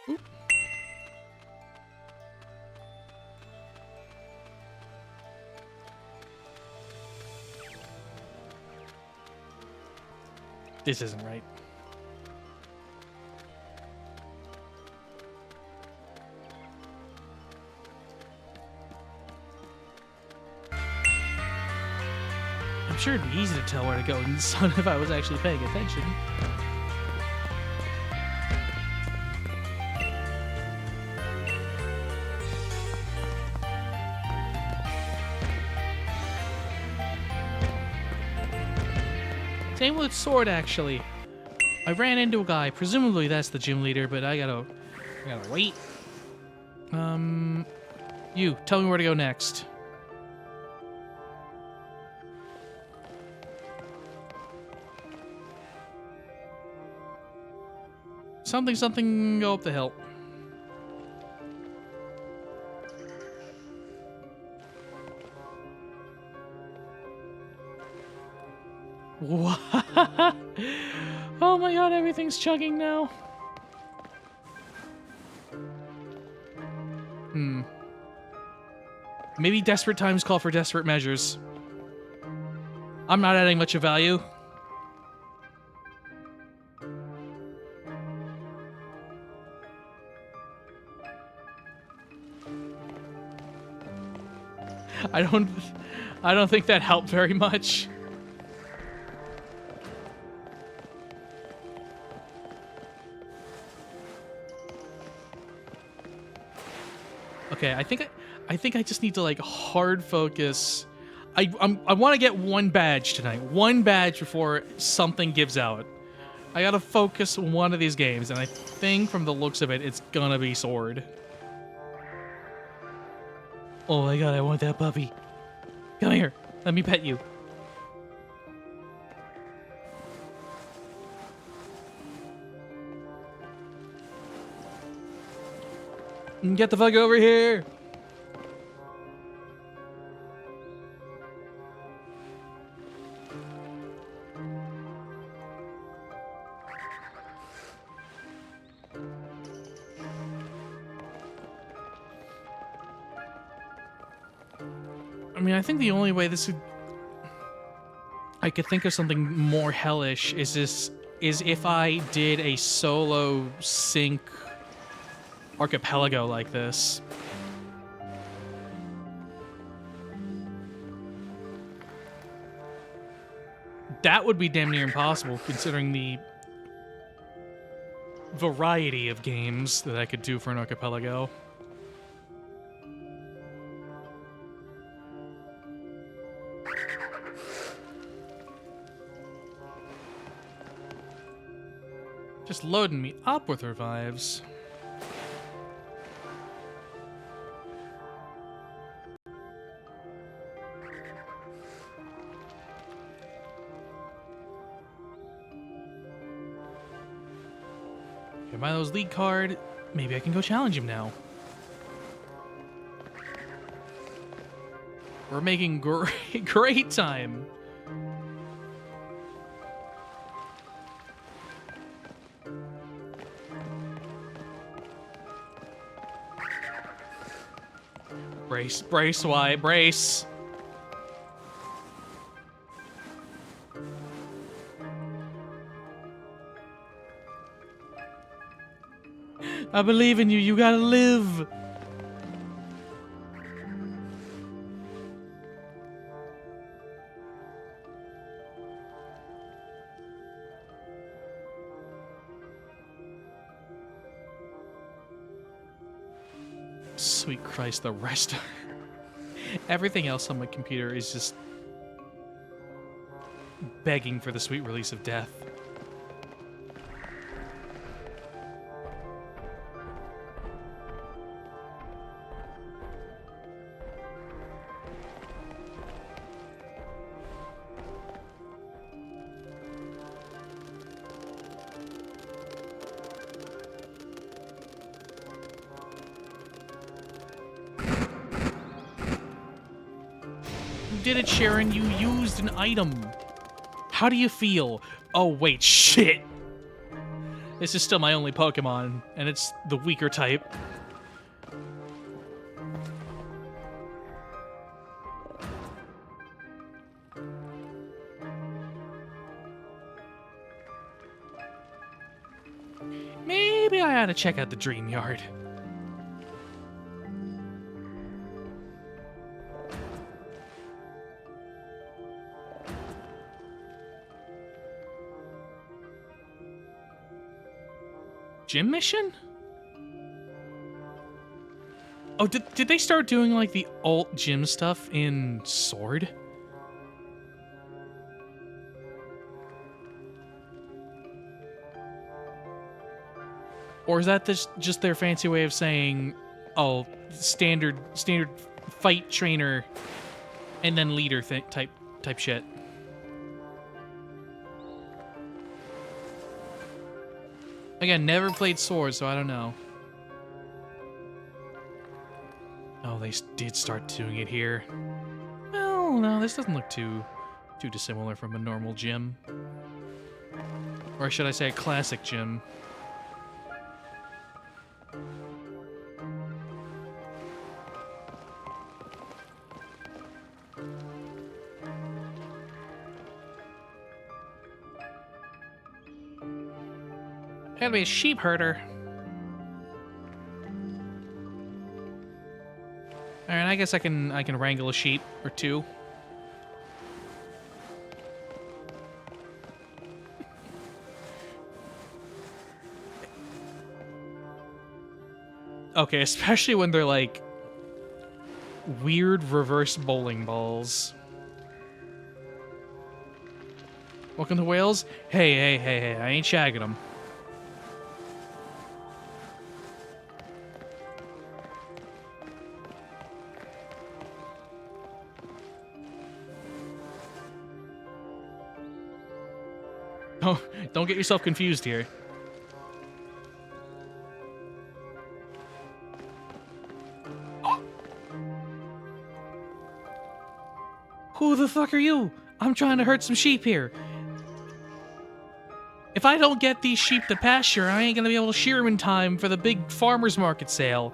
Oop. This isn't right. I'm sure it'd be easy to tell where to go in the sun if I was actually paying attention. Same with Sword, actually. I ran into a guy. Presumably that's the gym leader, but I gotta wait. You, tell me where to go next. Something, go up the hill. What? Oh my god, everything's chugging now. Maybe desperate times call for desperate measures. I'm not adding much of value. I don't think that helped very much. Okay, I think I just need to like hard focus. I want to get one badge tonight. One badge before something gives out. I gotta focus one of these games, and I think from the looks of it, it's gonna be Sword. Oh my god, I want that puppy. Come here, let me pet you. Get the fuck over here! I mean, I think the only way this would... I could think of something more hellish is if I did a solo sync archipelago like this. That would be damn near impossible, considering the variety of games that I could do for an archipelago. Just loading me up with revives. Get Milo's lead card. Maybe I can go challenge him now. We're making great time. Brace, Wyatt, brace. I believe in you. You gotta live. Sweet Christ, the rest of everything else on my computer is just begging for the sweet release of death. Did it, Sharon. You used an item. How do you feel? Oh, wait, shit. This is still my only Pokemon, and it's the weaker type. Maybe I ought to check out the Dream Yard. Gym mission? Oh, did they start doing like the alt gym stuff in Sword? Or is that just their fancy way of saying, oh, standard fight trainer and then leader type shit? Again, never played Sword, so I don't know. Oh, they did start doing it here. Well, no, this doesn't look too dissimilar from a normal gym. Or should I say a classic gym? Gotta be a sheep herder. Alright, I guess I can wrangle a sheep or two. Okay, especially when they're like weird reverse bowling balls. Welcome to Wales? Hey, I ain't shagging them. Oh, don't get yourself confused here. Who the fuck are you? I'm trying to herd some sheep here. If I don't get these sheep to pasture, I ain't gonna be able to shear them in time for the big farmer's market sale.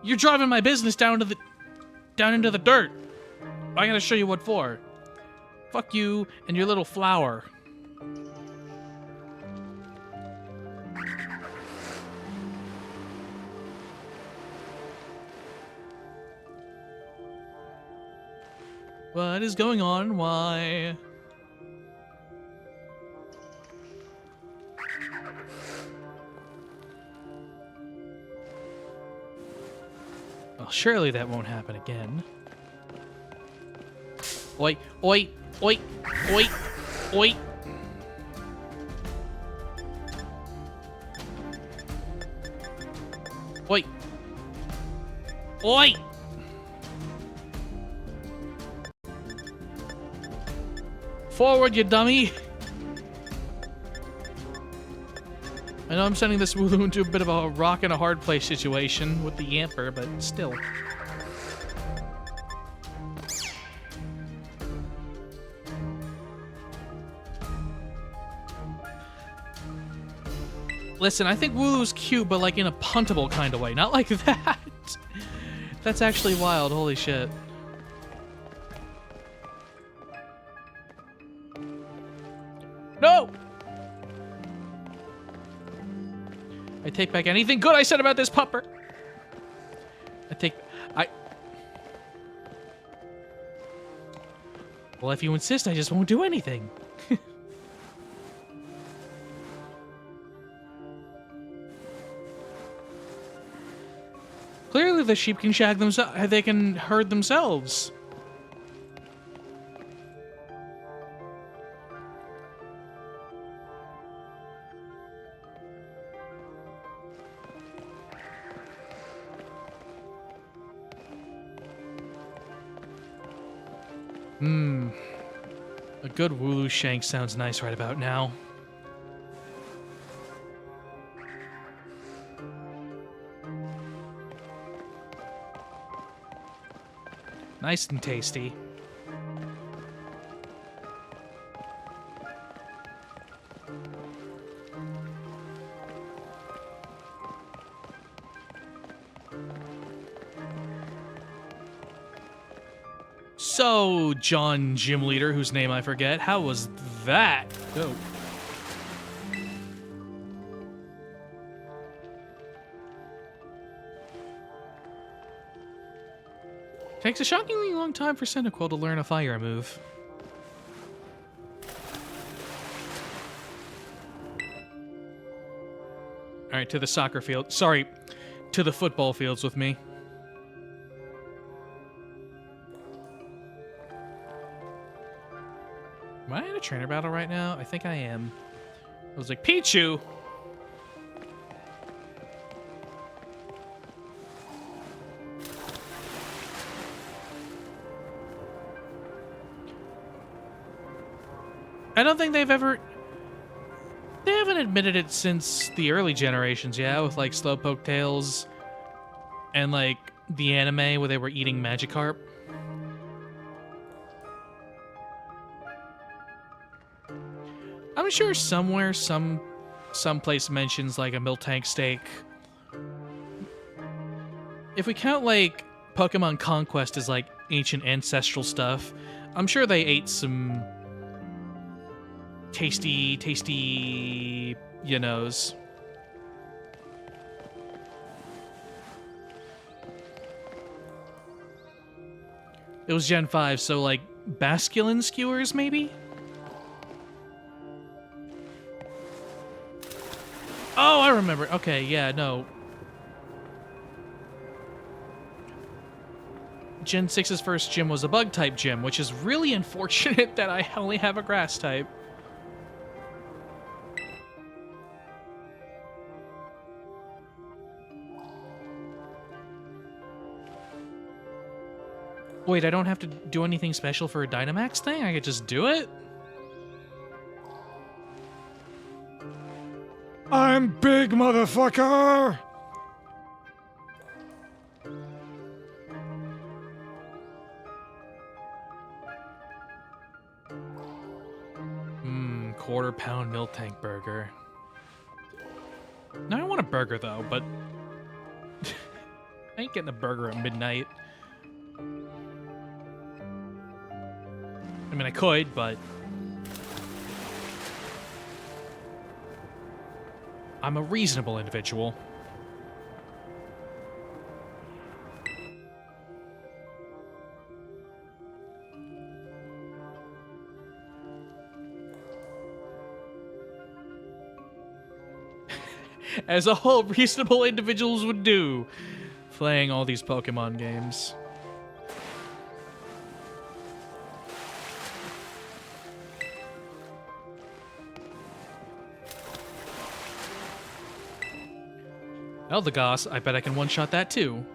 You're driving my business down into the dirt. I gotta show you what for. Fuck you and your little flower. What is going on? Why? Well, surely that won't happen again. Oi, oi, oi, oi, oi. Oi. Oi! Forward, you dummy! I know I'm sending this Wooloo into a bit of a rock and a hard place situation with the Yamper, but still. Listen, I think Wooloo's cute, but like in a puntable kind of way, not like that. That's actually wild, holy shit. No! I take back anything good I said about this pupper. Well, if you insist, I just won't do anything. Clearly the sheep can shag themselves, they can herd themselves. A good Wooloo shank sounds nice right about now. Nice and tasty. So, John Gym Leader, whose name I forget, how was that? Oh. Takes a shockingly long time for Cyndaquil to learn a fire move. Alright, to the soccer field. Sorry, to the football fields with me. Am I in a trainer battle right now? I think I am. I was like, Pichu! I don't think they've ever... They haven't admitted it since the early generations, yeah? With, like, Slowpoke Tales and, like, the anime where they were eating Magikarp. I'm sure somewhere, someplace mentions, like, a Miltank steak. If we count, like, Pokemon Conquest as, like, ancient ancestral stuff, I'm sure they ate some... tasty, you knows. It was Gen 5, so like Basculin skewers, maybe? Oh, I remember. Okay, yeah, no. Gen 6's first gym was a bug-type gym, which is really unfortunate that I only have a grass-type. Wait, I don't have to do anything special for a Dynamax thing? I could just do it? I'm big, motherfucker! Quarter-pound Miltank burger. Now I want a burger, though, but... I ain't getting a burger at midnight. I mean, I could, but... I'm a reasonable individual. As all reasonable individuals would do, playing all these Pokemon games. Eldegoss, I bet I can one-shot that too.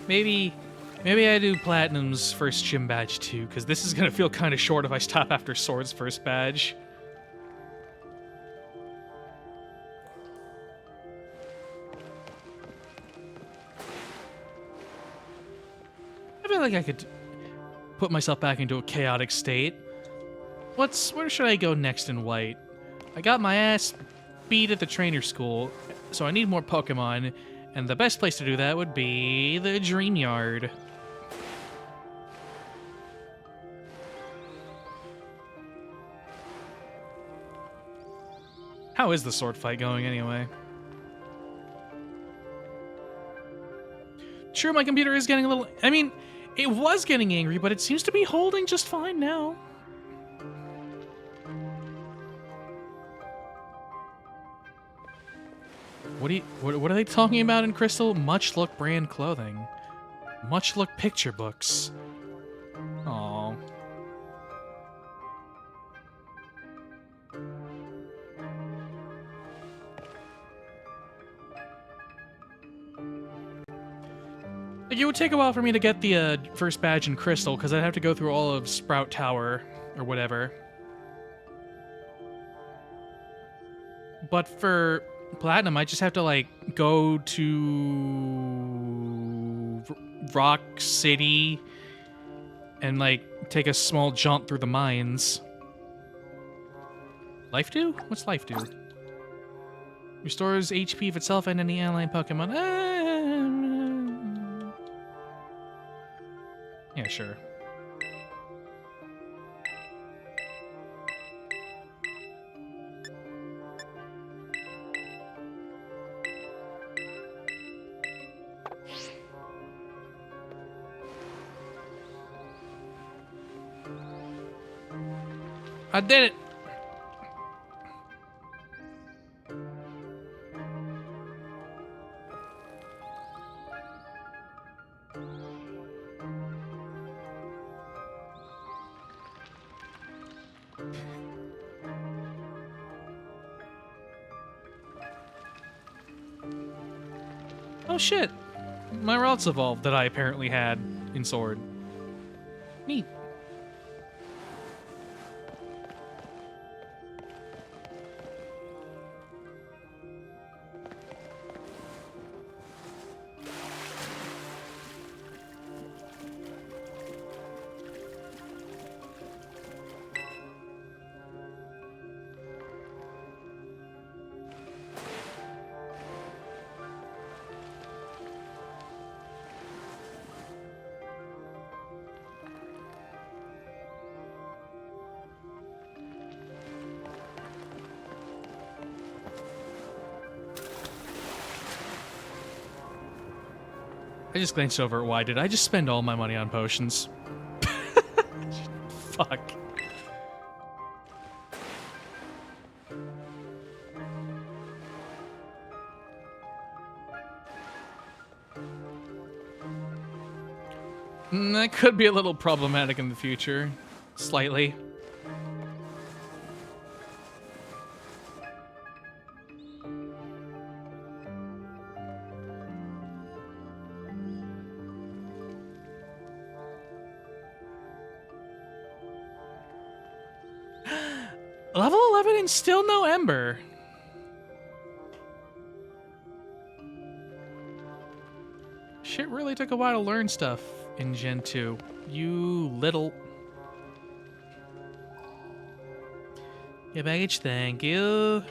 Maybe I do Platinum's first gym badge too, because this is gonna feel kind of short if I stop after Sword's first badge. I feel like I could put myself back into a chaotic state. Where should I go next in White? I got my ass beat at the trainer school, so I need more Pokemon, and the best place to do that would be the Dream Yard. How is the sword fight going anyway? True, my computer is getting a little... I mean, it was getting angry, but it seems to be holding just fine now. What are they talking about in Crystal? Much Look brand clothing. Much Look picture books. Aww. It would take a while for me to get the first badge in Crystal, because I'd have to go through all of Sprout Tower, or whatever. But for Platinum, I just have to, like, go to Rock City and, like, take a small jaunt through the mines. Life Dew? What's Life Dew? Restores HP of itself and any allied Pokemon. Yeah, sure. I did it! Oh shit! My routes evolved that I apparently had in Sword. Neat. I just glanced over at why did I just spend all my money on potions? Fuck. That could be a little problematic in the future. Slightly. Level 11 and still no Ember. Shit really took a while to learn stuff in Gen 2. You little... Yeah, baggage, thank you.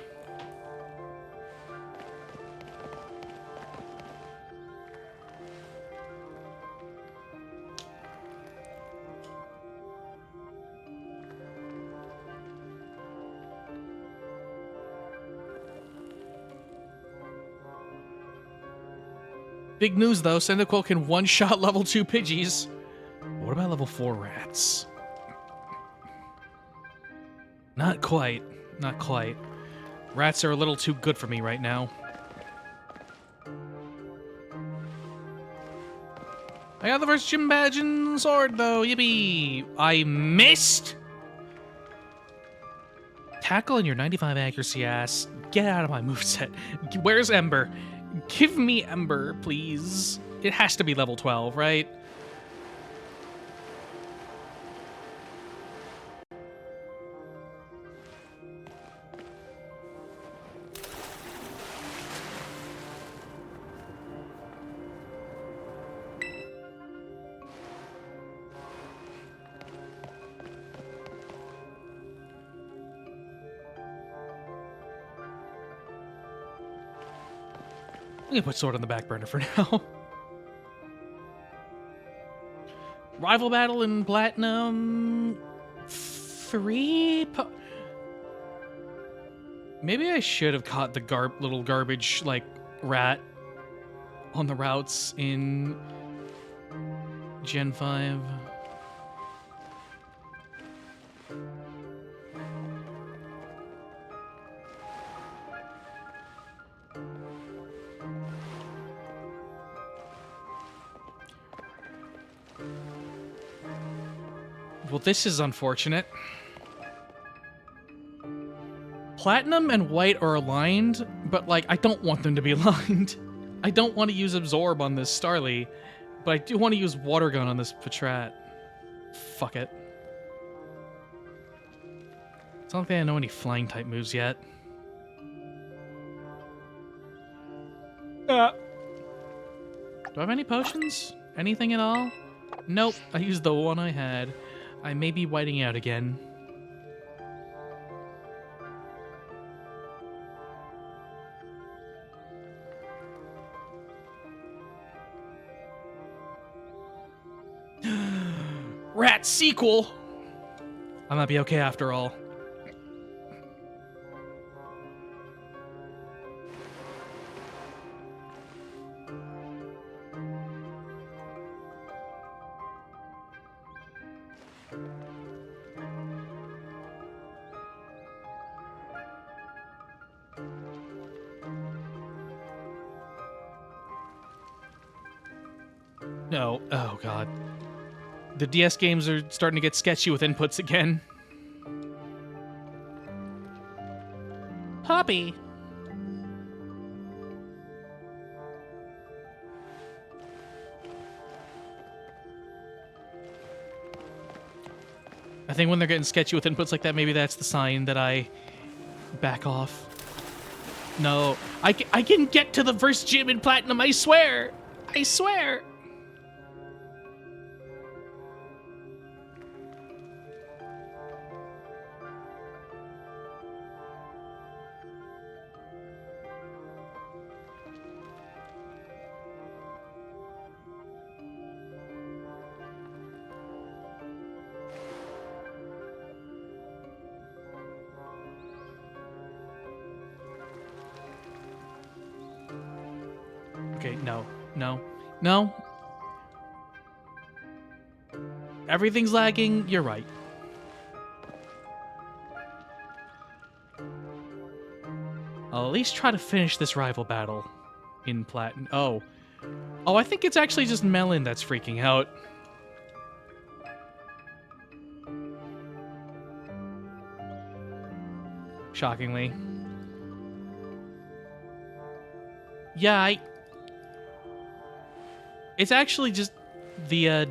Big news, though. Cyndaquil can one-shot level 2 Pidgeys. What about level 4 rats? Not quite. Not quite. Rats are a little too good for me right now. I got the first gym badge and sword, though. Yippee! I missed! Tackle and your 95 accuracy ass. Get out of my moveset. Where's Ember? Give me Ember, please. It has to be level 12, right? I'm gonna put Sword on the back burner for now. Rival battle in Platinum 3? Maybe I should have caught the little garbage, like, rat on the routes in Gen 5. Well, this is unfortunate. Platinum and white are aligned, but, like, I don't want them to be aligned. I don't want to use Absorb on this Starly, but I do want to use Water Gun on this Patrat. Fuck it. It's not like I know any flying type moves yet. Do I have any potions? Anything at all? Nope, I used the one I had. I may be whiting out again. Rat sequel! I might be okay after all. No. Oh, God. The DS games are starting to get sketchy with inputs again. Poppy! I think when they're getting sketchy with inputs like that, maybe that's the sign that I back off. No. I can get to the first gym in Platinum, I swear! I swear! Okay, no. No. No. Everything's lagging. You're right. I'll at least try to finish this rival battle in Platinum. Oh. Oh, I think it's actually just Melon that's freaking out. Shockingly. Yeah, it's actually just the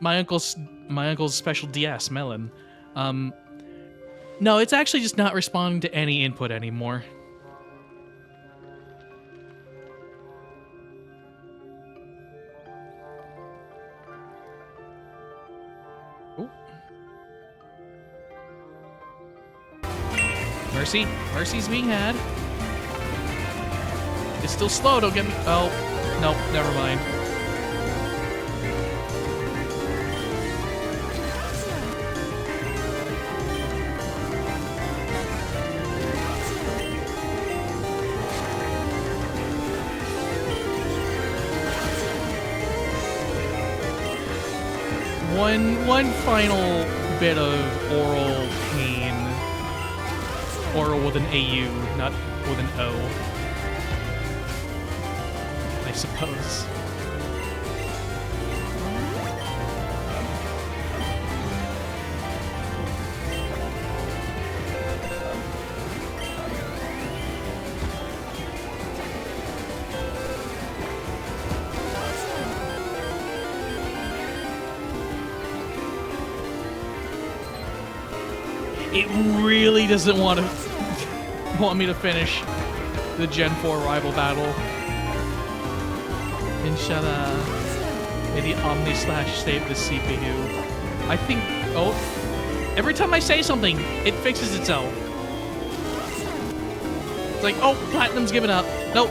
my uncle's special DS, Melon. No, it's actually just not responding to any input anymore. Ooh. Mercy. Mercy's being had. It's still slow, don't get me. Oh, nope, never mind. One final bit of oral pain. Oral with an AU, not with an O. I suppose. It really doesn't want me to finish the Gen 4 rival battle. Inshallah. Maybe Omni Slash save the CPU. I think... Oh. Every time I say something, it fixes itself. It's like, oh, Platinum's giving up. Nope.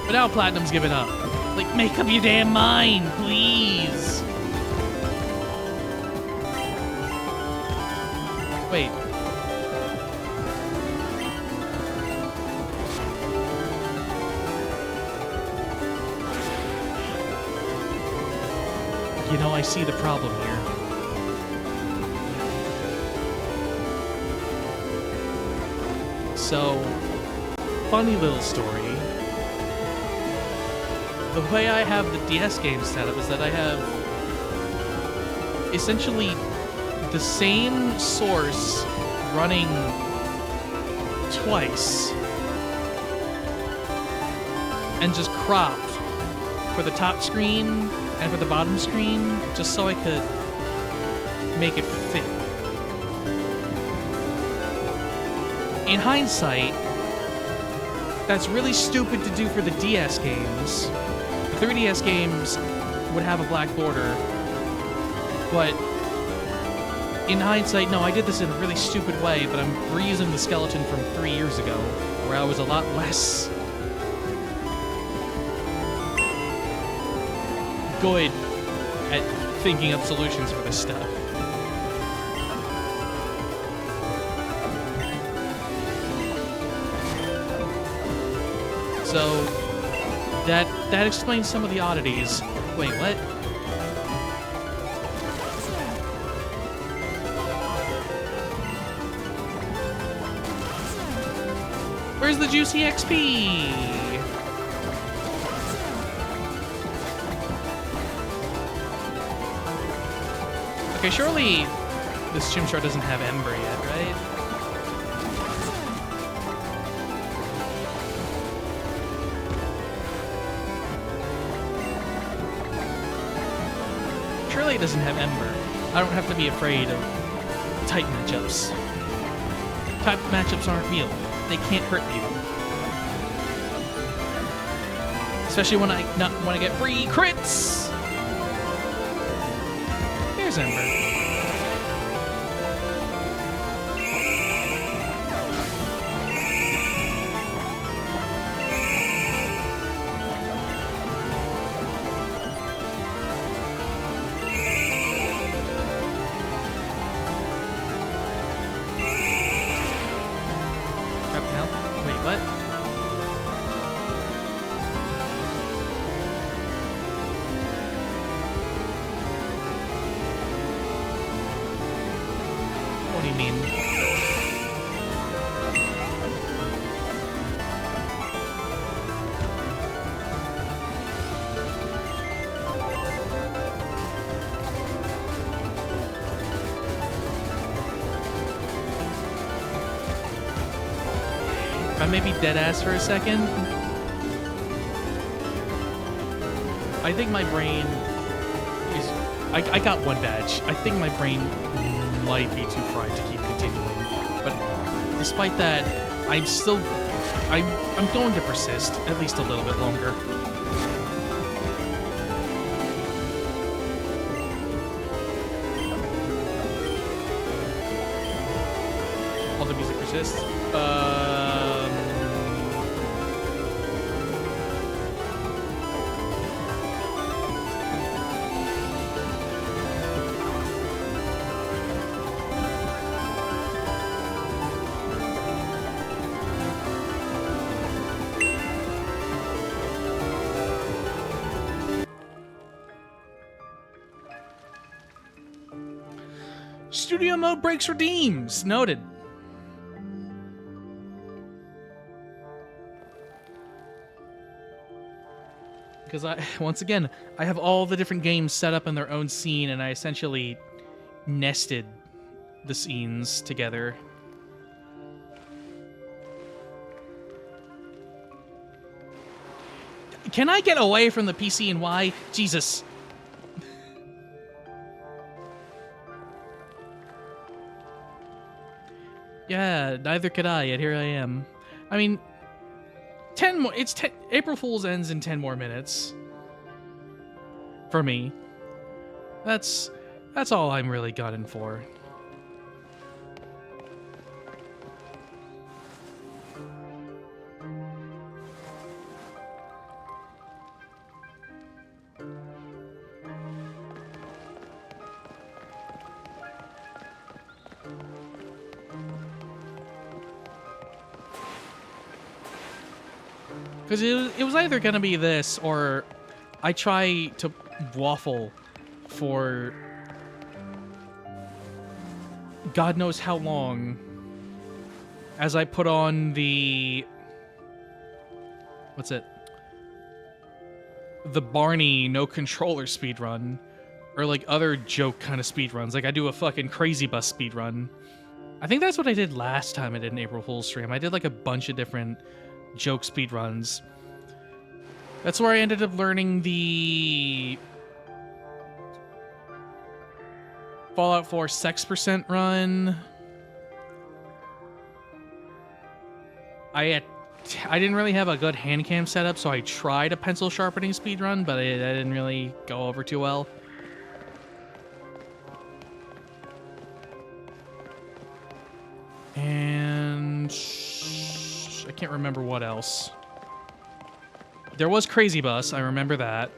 But now Platinum's giving up. Like, make up your damn mind, please. Wait. You know, I see the problem here. So, funny little story. The way I have the DS game set up is that I have essentially the same source running twice and just cropped for the top screen and for the bottom screen, just so I could make it fit. In hindsight, that's really stupid to do for the DS games. The 3DS games would have a black border, but in hindsight, no, I did this in a really stupid way, but I'm reusing the skeleton from 3 years ago, where I was a lot less good at thinking up solutions for this stuff. So that explains some of the oddities. Wait, what? Where's the juicy XP? Okay, surely this Chimchar doesn't have Ember yet, right? Surely it doesn't have Ember. I don't have to be afraid of type matchups. Type matchups aren't real. They can't hurt you. Especially when I get free crits. Here's Ember. I may be dead ass for a second. I think my brain is... I got one badge. I think my brain might be too fried to keep continuing. But despite that, I'm still... I'm going to persist at least a little bit longer. All the music persists. Studio mode breaks redeems. Noted. Because once again, I have all the different games set up in their own scene, and I essentially nested the scenes together. Can I get away from the PC and Y? Jesus. Yeah, neither could I, yet here I am. I mean, 10 more. April Fool's ends in 10 more minutes. For me. That's all I'm really gunning for. Because it was either going to be this, or I try to waffle for God knows how long as I put on the... What's it? The Barney no controller speedrun. Or like other joke kind of speedruns. Like I do a fucking Crazy Bus speedrun. I think that's what I did last time I did an April Fool's stream. I did like a bunch of different joke speedruns. That's where I ended up learning the Fallout 4 sex percent run. I didn't really have a good hand cam setup, so I tried a pencil sharpening speedrun, but it didn't really go over too well. And I can't remember what else. There was Crazy Bus, I remember that.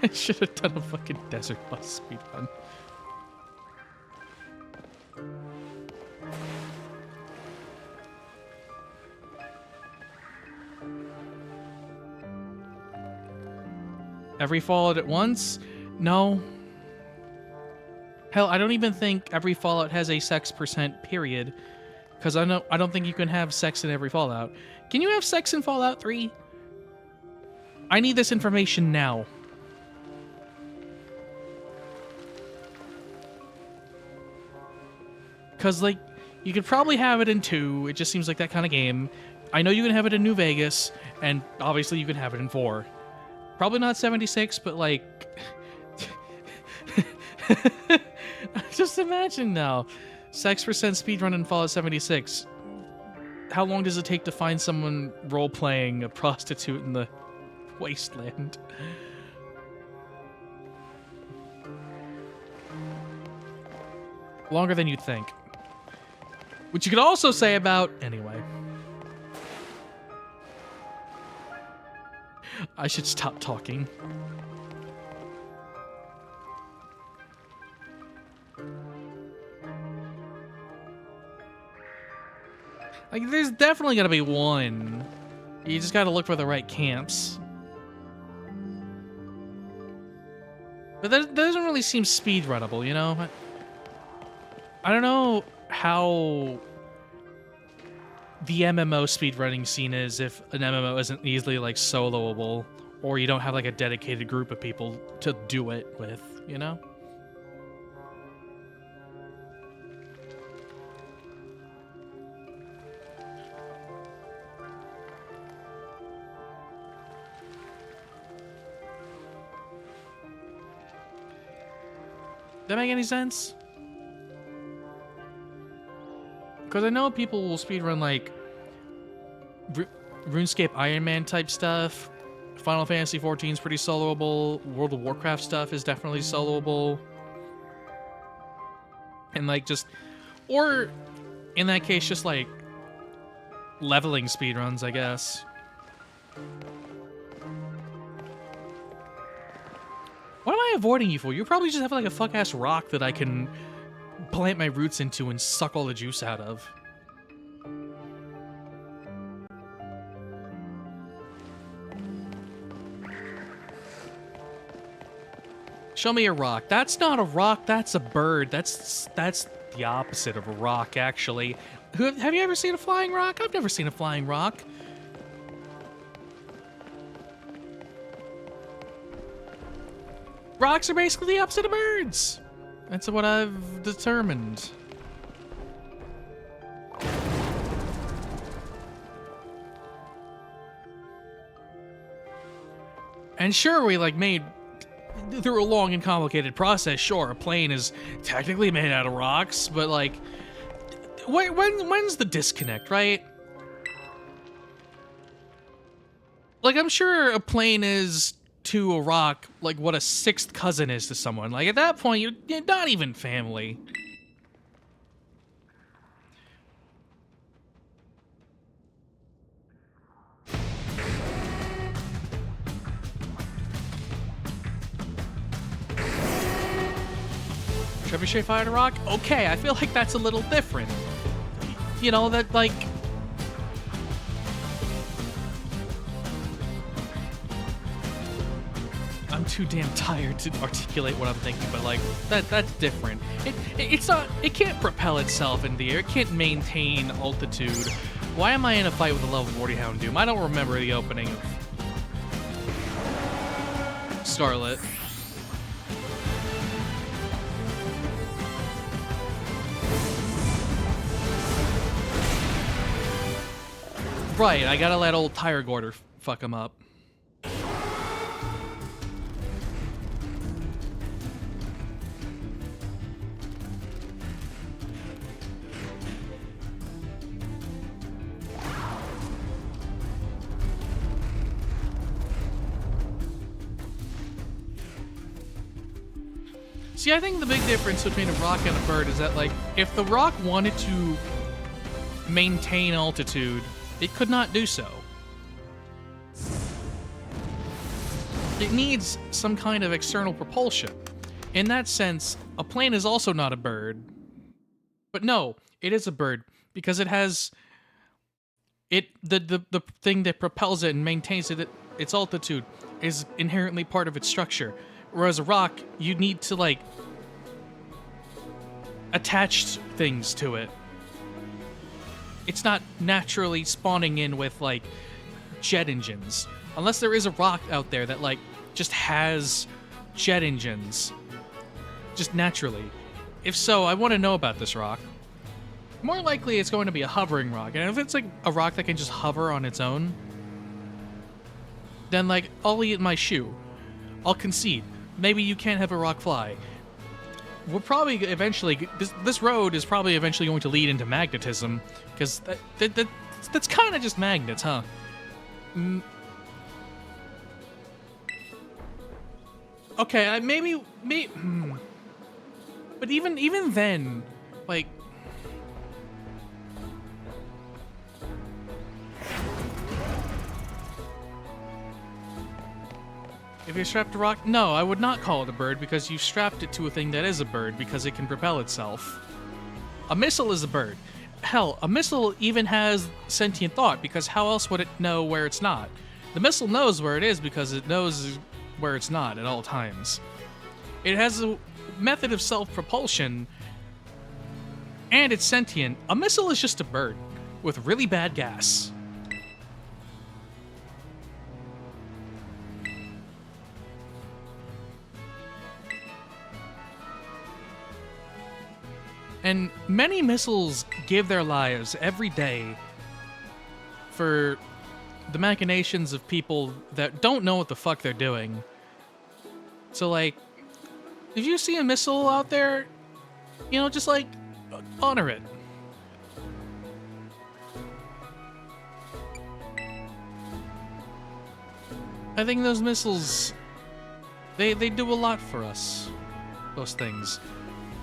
I should have done a fucking Desert Bus speedrun. Every Fallout at once? No. Hell, I don't even think every Fallout has a sex percent period. Because I don't think you can have sex in every Fallout. Can you have sex in Fallout 3? I need this information now. Because, like, you could probably have it in 2. It just seems like that kind of game. I know you can have it in New Vegas, and obviously you can have it in 4. Probably not 76, but, like... Just imagine now. Sex percent speedrun in Fallout 76. How long does it take to find someone role-playing a prostitute in the wasteland? Longer than you'd think. Which you could also say about... Anyway. I should stop talking. Like, there's definitely gonna be one. You just gotta look for the right camps. But that doesn't really seem speedrunnable, you know? I don't know how the MMO speedrunning scene is if an MMO isn't easily, like, soloable, or you don't have, like, a dedicated group of people to do it with, you know? Does that make any sense? Because I know people will speedrun, like, RuneScape Iron Man type stuff. Final Fantasy XIV is pretty soloable. World of Warcraft stuff is definitely soloable. And, like, just... Or, in that case, just, like, leveling speedruns, I guess. What am I avoiding you for? You probably just have, like, a fuck-ass rock that I can plant my roots into and suck all the juice out of. Show me a rock. That's not a rock, that's a bird. That's the opposite of a rock, actually. Have you ever seen a flying rock? I've never seen a flying rock. Rocks are basically the opposite of birds. That's what I've determined. And sure, we like made through a long and complicated process. Sure, a plane is technically made out of rocks, but like, when's the disconnect, right? Like, I'm sure a plane is to a rock like what a sixth cousin is to someone. Like, at that point, you're not even family. Trebuchet fired a rock? Okay, I feel like that's a little different. You know, that, like... I'm too damn tired to articulate what I'm thinking, but, like, that's different. It's not... It can't propel itself in the air. It can't maintain altitude. Why am I in a fight with a level 40 Houndoom? I don't remember the opening of... Scarlet. Right, I gotta let old Tire Gorder fuck him up. See, I think the big difference between a rock and a bird is that, like, if the rock wanted to maintain altitude, it could not do so. It needs some kind of external propulsion. In that sense, a plane is also not a bird. But no, it is a bird because it has the thing that propels it and maintains it, its altitude is inherently part of its structure. Whereas a rock, you need to, like, attach things to it. It's not naturally spawning in with, like, jet engines. Unless there is a rock out there that, like, just has jet engines. Just naturally. If so, I want to know about this rock. More likely it's going to be a hovering rock. And if it's, like, a rock that can just hover on its own, then, like, I'll eat my shoe. I'll concede. Maybe you can't have a rock fly. We're probably eventually... This road is probably eventually going to lead into magnetism, because that's kind of just magnets, huh? Okay, maybe... But even then, like... If you strapped a rock... No, I would not call it a bird because you strapped it to a thing that is a bird because it can propel itself. A missile is a bird. Hell, a missile even has sentient thought because how else would it know where it's not? The missile knows where it is because it knows where it's not at all times. It has a method of self-propulsion and it's sentient. A missile is just a bird with really bad gas. And many missiles give their lives every day for the machinations of people that don't know what the fuck they're doing. So, like, if you see a missile out there, you know, just, like, honor it. I think those missiles, they do a lot for us, those things.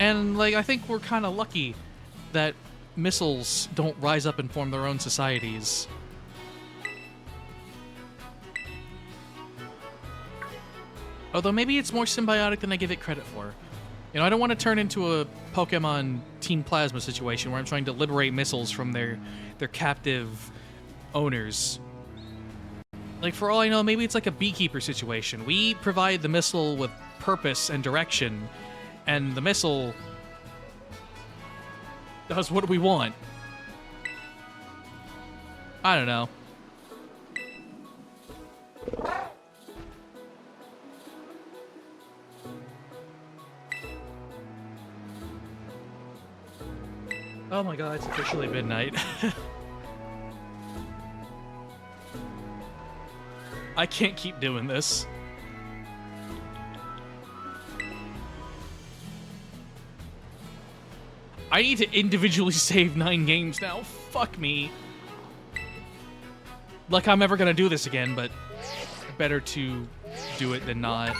And, like, I think we're kind of lucky that missiles don't rise up and form their own societies. Although maybe it's more symbiotic than I give it credit for. You know, I don't want to turn into a Pokemon Team Plasma situation where I'm trying to liberate missiles from their captive owners. Like, for all I know, maybe it's like a beekeeper situation. We provide the missile with purpose and direction, and the missile does what we want. I don't know. Oh my god, it's officially midnight. I can't keep doing this. I need to individually save 9 games now. Fuck me. Like I'm ever gonna do this again, but better to do it than not.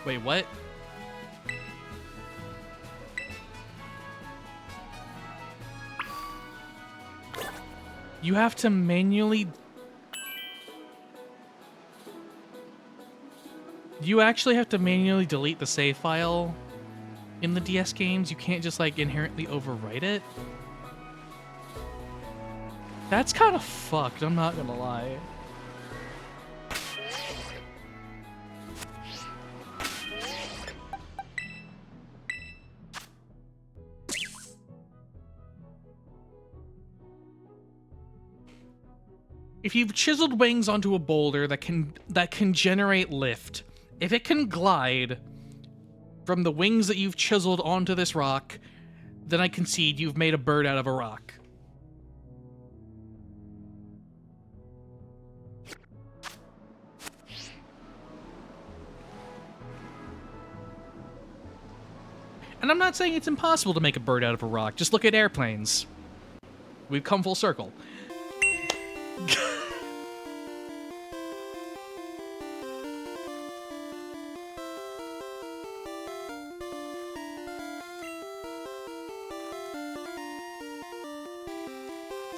Wait, what? You have to manually... You actually have to manually delete the save file in the DS games? You can't just, like, inherently overwrite it? That's kind of fucked, I'm not gonna lie. If you've chiseled wings onto a boulder that can generate lift, if it can glide from the wings that you've chiseled onto this rock, then I concede you've made a bird out of a rock. And I'm not saying it's impossible to make a bird out of a rock. Just look at airplanes. We've come full circle.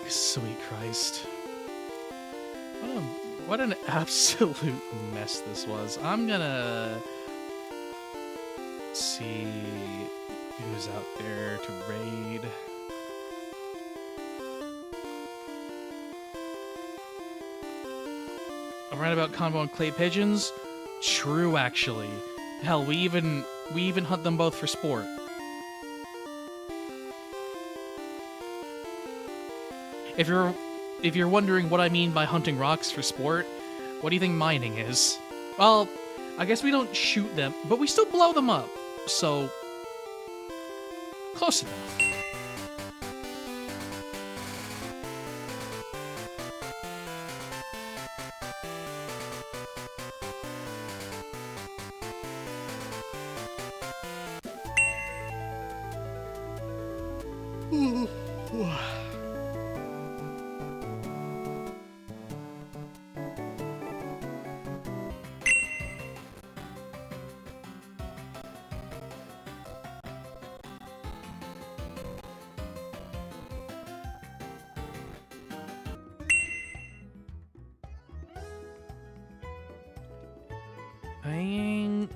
Sweet Christ. What an absolute mess this was. I'm gonna see who's out there to raid. I'm right about combo and clay pigeons? True, actually. Hell, we even hunt them both for sport. If you're wondering what I mean by hunting rocks for sport, what do you think mining is? Well, I guess we don't shoot them, but we still blow them up. So, close enough. I ain't...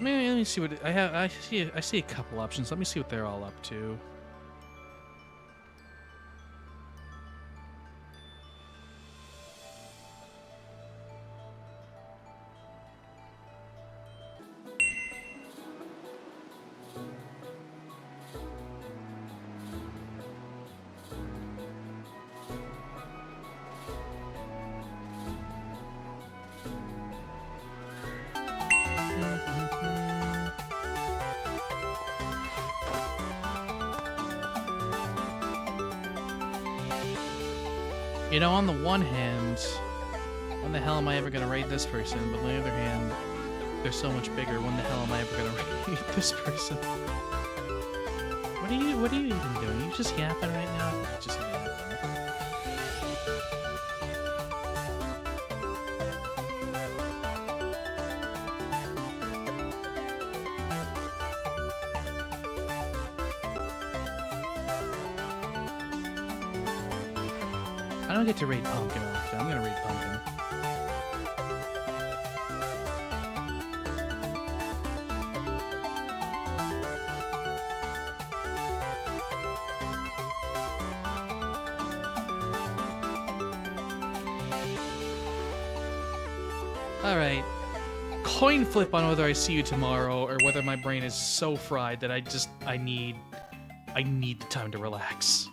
Let me see what I have. I see a couple options. Let me see what they're all up to. You know, on the one hand, when the hell am I ever gonna raid this person? But on the other hand, they're so much bigger. When the hell am I ever gonna raid this person? What are you even doing? You just yapping right now? Just yapping. I don't get to raid Pumpkin often. I'm gonna raid Pumpkin. Alright. Coin flip on whether I see you tomorrow or whether my brain is so fried that I need the time to relax.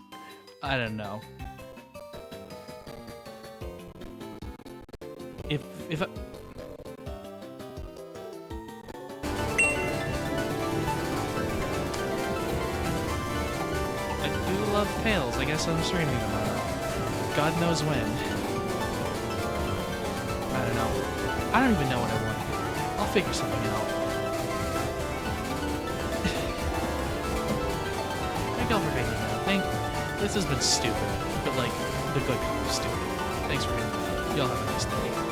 I don't know. if I... I do love pails. I guess I'm streaming tomorrow. God knows when. I don't know. I don't even know what I want to do. I'll figure something out. Thank y'all for hanging out. This has been stupid, but like the good kind of stupid. Thanks for hanging out. Y'all have a nice day.